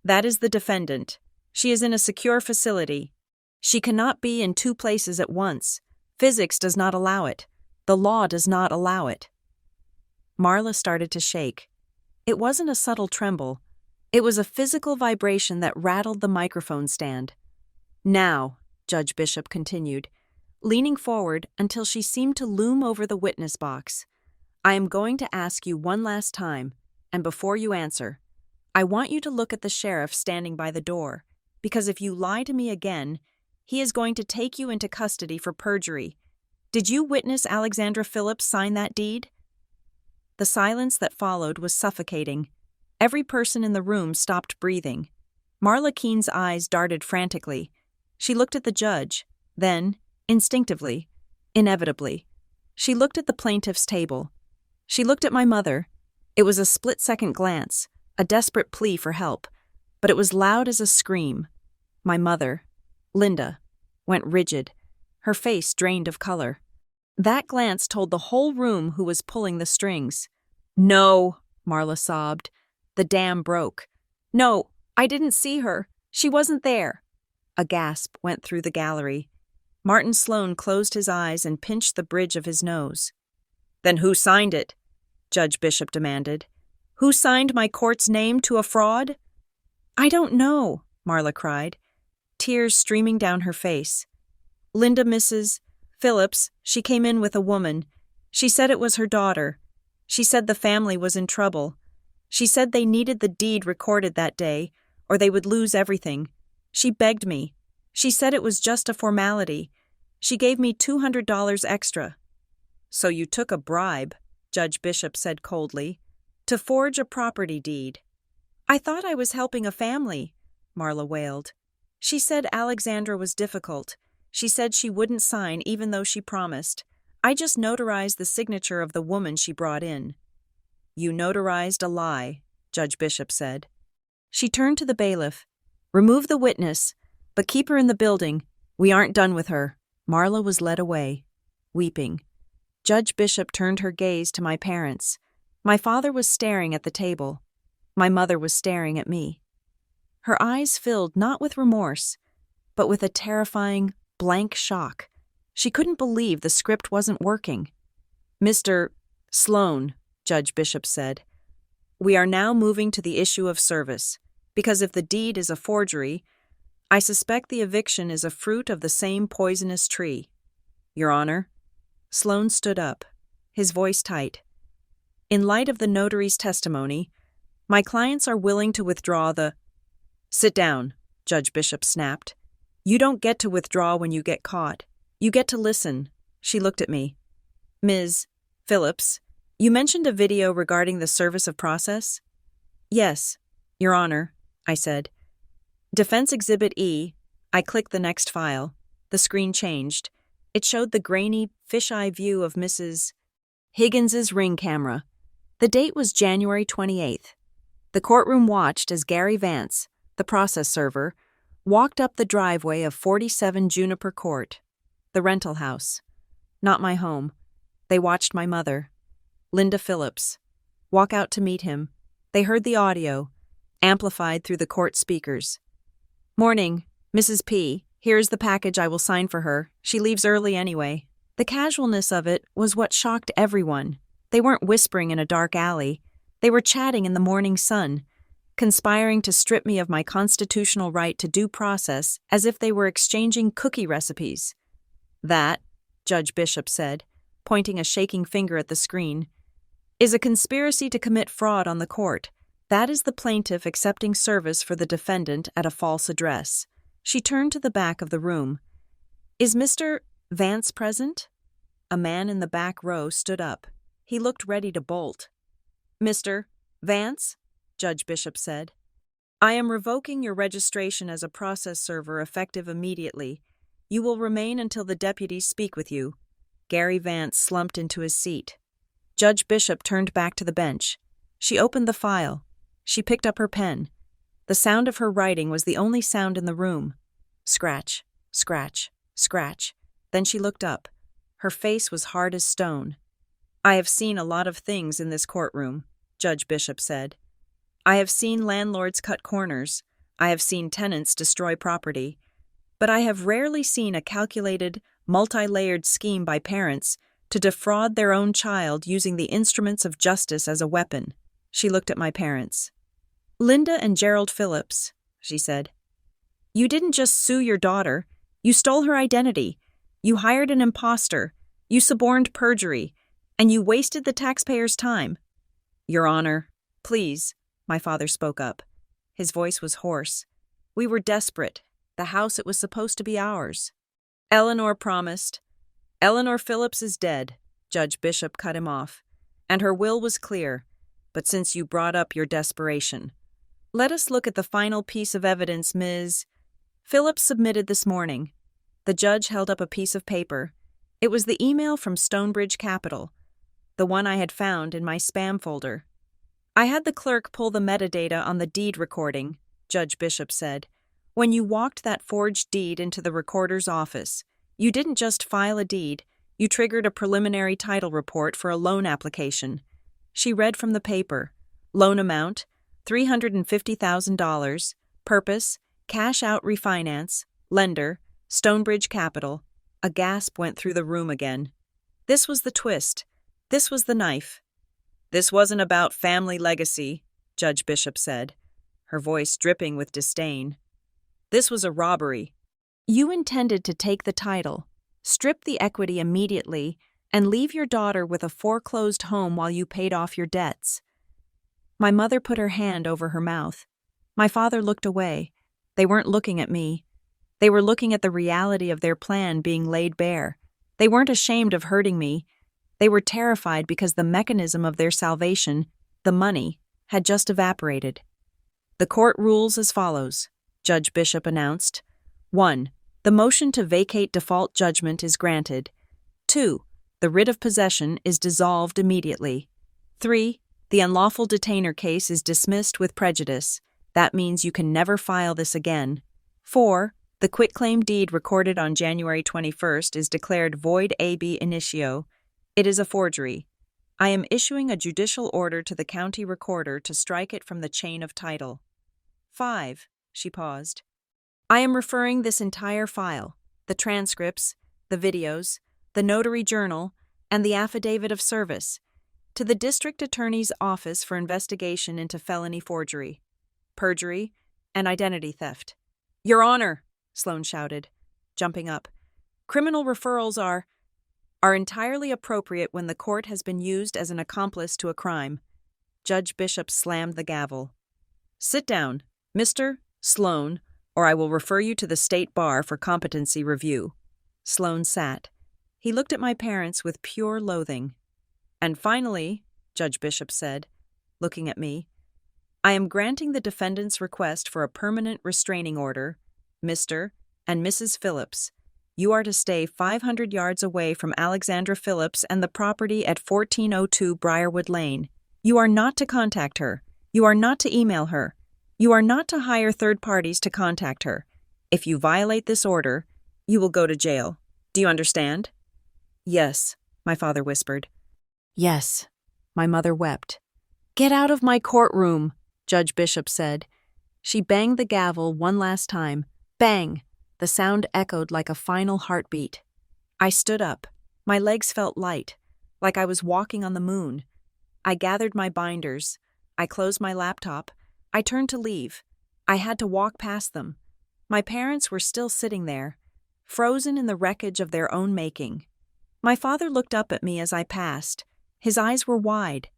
"That is the defendant. She is in a secure facility. She cannot be in two places at once. Physics does not allow it. The law does not allow it." Marla started to shake. It wasn't a subtle tremble. It was a physical vibration that rattled the microphone stand. "Now," Judge Bishop continued, leaning forward until she seemed to loom over the witness box, "I am going to ask you one last time, and before you answer, I want you to look at the sheriff standing by the door, because if you lie to me again, he is going to take you into custody for perjury. Did you witness Alexandra Phillips sign that deed?" The silence that followed was suffocating. Every person in the room stopped breathing. Marla Keene's eyes darted frantically. She looked at the judge, then, instinctively, inevitably, she looked at the plaintiff's table. She looked at my mother. It was a split-second glance, a desperate plea for help, but it was loud as a scream. My mother, Linda, went rigid, her face drained of color. That glance told the whole room who was pulling the strings. "No," Marla sobbed. "The dam broke. No, I didn't see her. She wasn't there." A gasp went through the gallery. Martin Sloan closed his eyes and pinched the bridge of his nose. "Then who signed it?" Judge Bishop demanded. "Who signed my court's name to a fraud?" "I don't know," Marla cried, tears streaming down her face. "Linda Mrs. Phillips, she came in with a woman. She said it was her daughter. She said the family was in trouble. She said they needed the deed recorded that day, or they would lose everything. She begged me. She said it was just a formality. She gave me $200 extra." "So you took a bribe," Judge Bishop said coldly, "to forge a property deed." "I thought I was helping a family," Marla wailed. "She said Alexandra was difficult. She said she wouldn't sign even though she promised. I just notarized the signature of the woman she brought in." "You notarized a lie," Judge Bishop said. She turned to the bailiff. "Remove the witness, but keep her in the building. We aren't done with her." Marla was led away, weeping. Judge Bishop turned her gaze to my parents. My father was staring at the table. My mother was staring at me. Her eyes filled not with remorse, but with a terrifying, blank shock. She couldn't believe the script wasn't working. "Mr. Sloan," Judge Bishop said, "we are now moving to the issue of service, because if the deed is a forgery, I suspect the eviction is a fruit of the same poisonous tree. Your Honor." Sloan stood up, his voice tight. "In light of the notary's testimony, my clients are willing to withdraw the—" "Sit down," Judge Bishop snapped. "You don't get to withdraw when you get caught. You get to listen. She looked at me. Ms. Phillips, you mentioned a video regarding the service of process? Yes, Your Honor, I said. Defense Exhibit E. I clicked the next file. The screen changed. It showed the grainy, fisheye view of Mrs. Higgins's ring camera. The date was January 28th. The courtroom watched as Gary Vance, the process server, walked up the driveway of 47 Juniper Court, the rental house. Not my home. They watched my mother, Linda Phillips, walk out to meet him. They heard the audio, amplified through the court speakers. Morning, Mrs. P. Here's the package I will sign for her. She leaves early anyway. The casualness of it was what shocked everyone. They weren't whispering in a dark alley. They were chatting in the morning sun, conspiring to strip me of my constitutional right to due process as if they were exchanging cookie recipes. That, Judge Bishop said, pointing a shaking finger at the screen, is a conspiracy to commit fraud on the court. That is the plaintiff accepting service for the defendant at a false address. She turned to the back of the room. Is Mr. Vance present? A man in the back row stood up. He looked ready to bolt. Mr. Vance, Judge Bishop said, I am revoking your registration as a process server effective immediately. You will remain until the deputies speak with you. Gary Vance slumped into his seat. Judge Bishop turned back to the bench. She opened the file. She picked up her pen. The sound of her writing was the only sound in the room. Scratch, scratch, scratch. Then she looked up. Her face was hard as stone. I have seen a lot of things in this courtroom, Judge Bishop said. I have seen landlords cut corners. I have seen tenants destroy property. But I have rarely seen a calculated, multi-layered scheme by parents to defraud their own child using the instruments of justice as a weapon. She looked at my parents. Linda and Gerald Phillips, she said. You didn't just sue your daughter. You stole her identity. You hired an imposter. You suborned perjury. And you wasted the taxpayers' time. Your Honor, please, my father spoke up. His voice was hoarse. We were desperate. The house, it was supposed to be ours. Eleanor promised. Eleanor Phillips is dead, Judge Bishop cut him off. And her will was clear. But since you brought up your desperation, let us look at the final piece of evidence Ms. Phillips submitted this morning. The judge held up a piece of paper. It was the email from Stonebridge Capital, the one I had found in my spam folder. I had the clerk pull the metadata on the deed recording, Judge Bishop said. When you walked that forged deed into the recorder's office, you didn't just file a deed, you triggered a preliminary title report for a loan application. She read from the paper. Loan amount, $350,000. Purpose, cash out refinance. Lender, Stonebridge Capital. A gasp went through the room again. This was the twist. This was the knife. This wasn't about family legacy, Judge Bishop said, her voice dripping with disdain. This was a robbery. You intended to take the title, strip the equity immediately, and leave your daughter with a foreclosed home while you paid off your debts. My mother put her hand over her mouth. My father looked away. They weren't looking at me. They were looking at the reality of their plan being laid bare. They weren't ashamed of hurting me. They were terrified because the mechanism of their salvation, the money, had just evaporated. The court rules as follows, Judge Bishop announced. 1. The motion to vacate default judgment is granted. 2. The writ of possession is dissolved immediately. 3. The unlawful detainer case is dismissed with prejudice. That means you can never file this again. 4. The quitclaim deed recorded on January 21st is declared void ab initio. It is a forgery. I am issuing a judicial order to the county recorder to strike it from the chain of title. 5. She paused. I am referring this entire file, the transcripts, the videos, the notary journal, and the affidavit of service, to the district attorney's office for investigation into felony forgery, perjury, and identity theft. Your Honor, Sloan shouted, jumping up. Criminal referrals are entirely appropriate when the court has been used as an accomplice to a crime. Judge Bishop slammed the gavel. Sit down, Mr. Sloan, or I will refer you to the state bar for competency review. Sloane sat. He looked at my parents with pure loathing. "And finally," Judge Bishop said, looking at me, "I am granting the defendant's request for a permanent restraining order. Mr. and Mrs. Phillips, you are to stay 500 yards away from Alexandra Phillips and the property at 1402 Briarwood Lane. You are not to contact her. You are not to email her. You are not to hire third parties to contact her. If you violate this order, you will go to jail. Do you understand?" "Yes," my father whispered. "Yes," my mother wept. "Get out of my courtroom," Judge Bishop said. She banged the gavel one last time. Bang! The sound echoed like a final heartbeat. I stood up. My legs felt light, like I was walking on the moon. I gathered my binders. I closed my laptop. I turned to leave. I had to walk past them. My parents were still sitting there, frozen in the wreckage of their own making. My father looked up at me as I passed. His eyes were wide,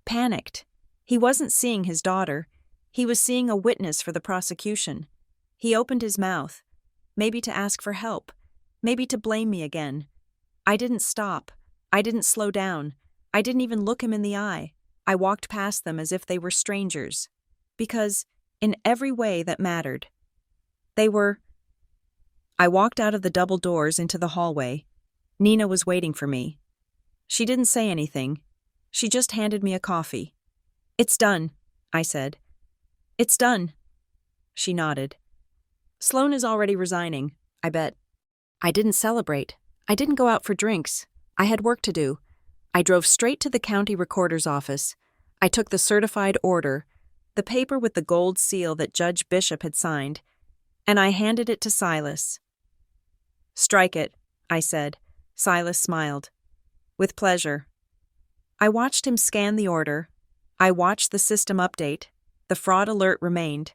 panicked. He wasn't seeing his daughter. He was seeing a witness for the prosecution. He opened his mouth, maybe to ask for help, maybe to blame me again. I didn't stop. I didn't slow down. I didn't even look him in the eye. I walked past them as if they were strangers. Because, in every way that mattered, they were. I walked out of the double doors into the hallway. Nina was waiting for me. She didn't say anything. She just handed me a coffee. "It's done," I said. "It's done." She nodded. "Sloane is already resigning, I bet." I didn't celebrate. I didn't go out for drinks. I had work to do. I drove straight to the county recorder's office. I took the certified order, the paper with the gold seal that Judge Bishop had signed, and I handed it to Silas. "Strike it," I said. Silas smiled. "With pleasure." I watched him scan the order. I watched the system update. The fraud alert remained.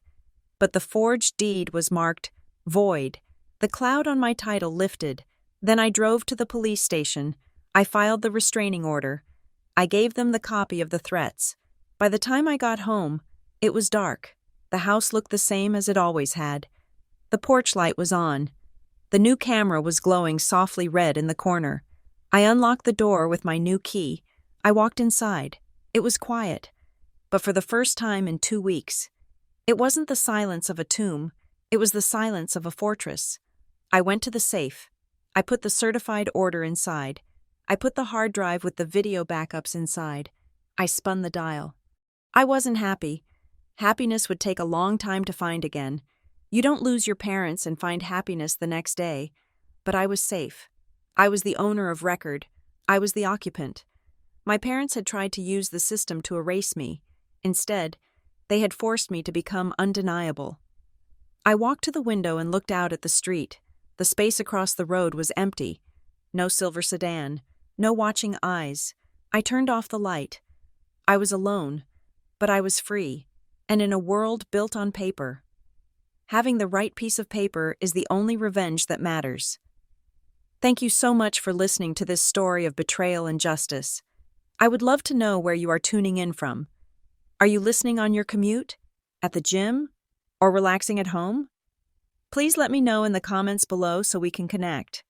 But the forged deed was marked void. The cloud on my title lifted. Then I drove to the police station. I filed the restraining order. I gave them the copy of the threats. By the time I got home, it was dark. The house looked the same as it always had. The porch light was on. The new camera was glowing softly red in the corner. I unlocked the door with my new key. I walked inside. It was quiet. But for the first time in 2 weeks, it wasn't the silence of a tomb. It was the silence of a fortress. I went to the safe. I put the certified order inside. I put the hard drive with the video backups inside. I spun the dial. I wasn't happy. Happiness would take a long time to find again. You don't lose your parents and find happiness the next day. But I was safe. I was the owner of record. I was the occupant. My parents had tried to use the system to erase me. Instead, they had forced me to become undeniable. I walked to the window and looked out at the street. The space across the road was empty. No silver sedan. No watching eyes. I turned off the light. I was alone, but I was free, and in a world built on paper. Having the right piece of paper is the only revenge that matters. Thank you so much for listening to this story of betrayal and justice. I would love to know where you are tuning in from. Are you listening on your commute, at the gym, or relaxing at home? Please let me know in the comments below so we can connect.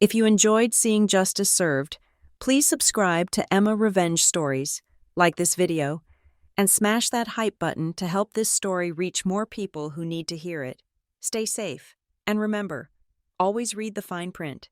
If you enjoyed seeing justice served, please subscribe to Emma Revenge Stories, like this video, and smash that hype button to help this story reach more people who need to hear it. Stay safe, and remember, always read the fine print.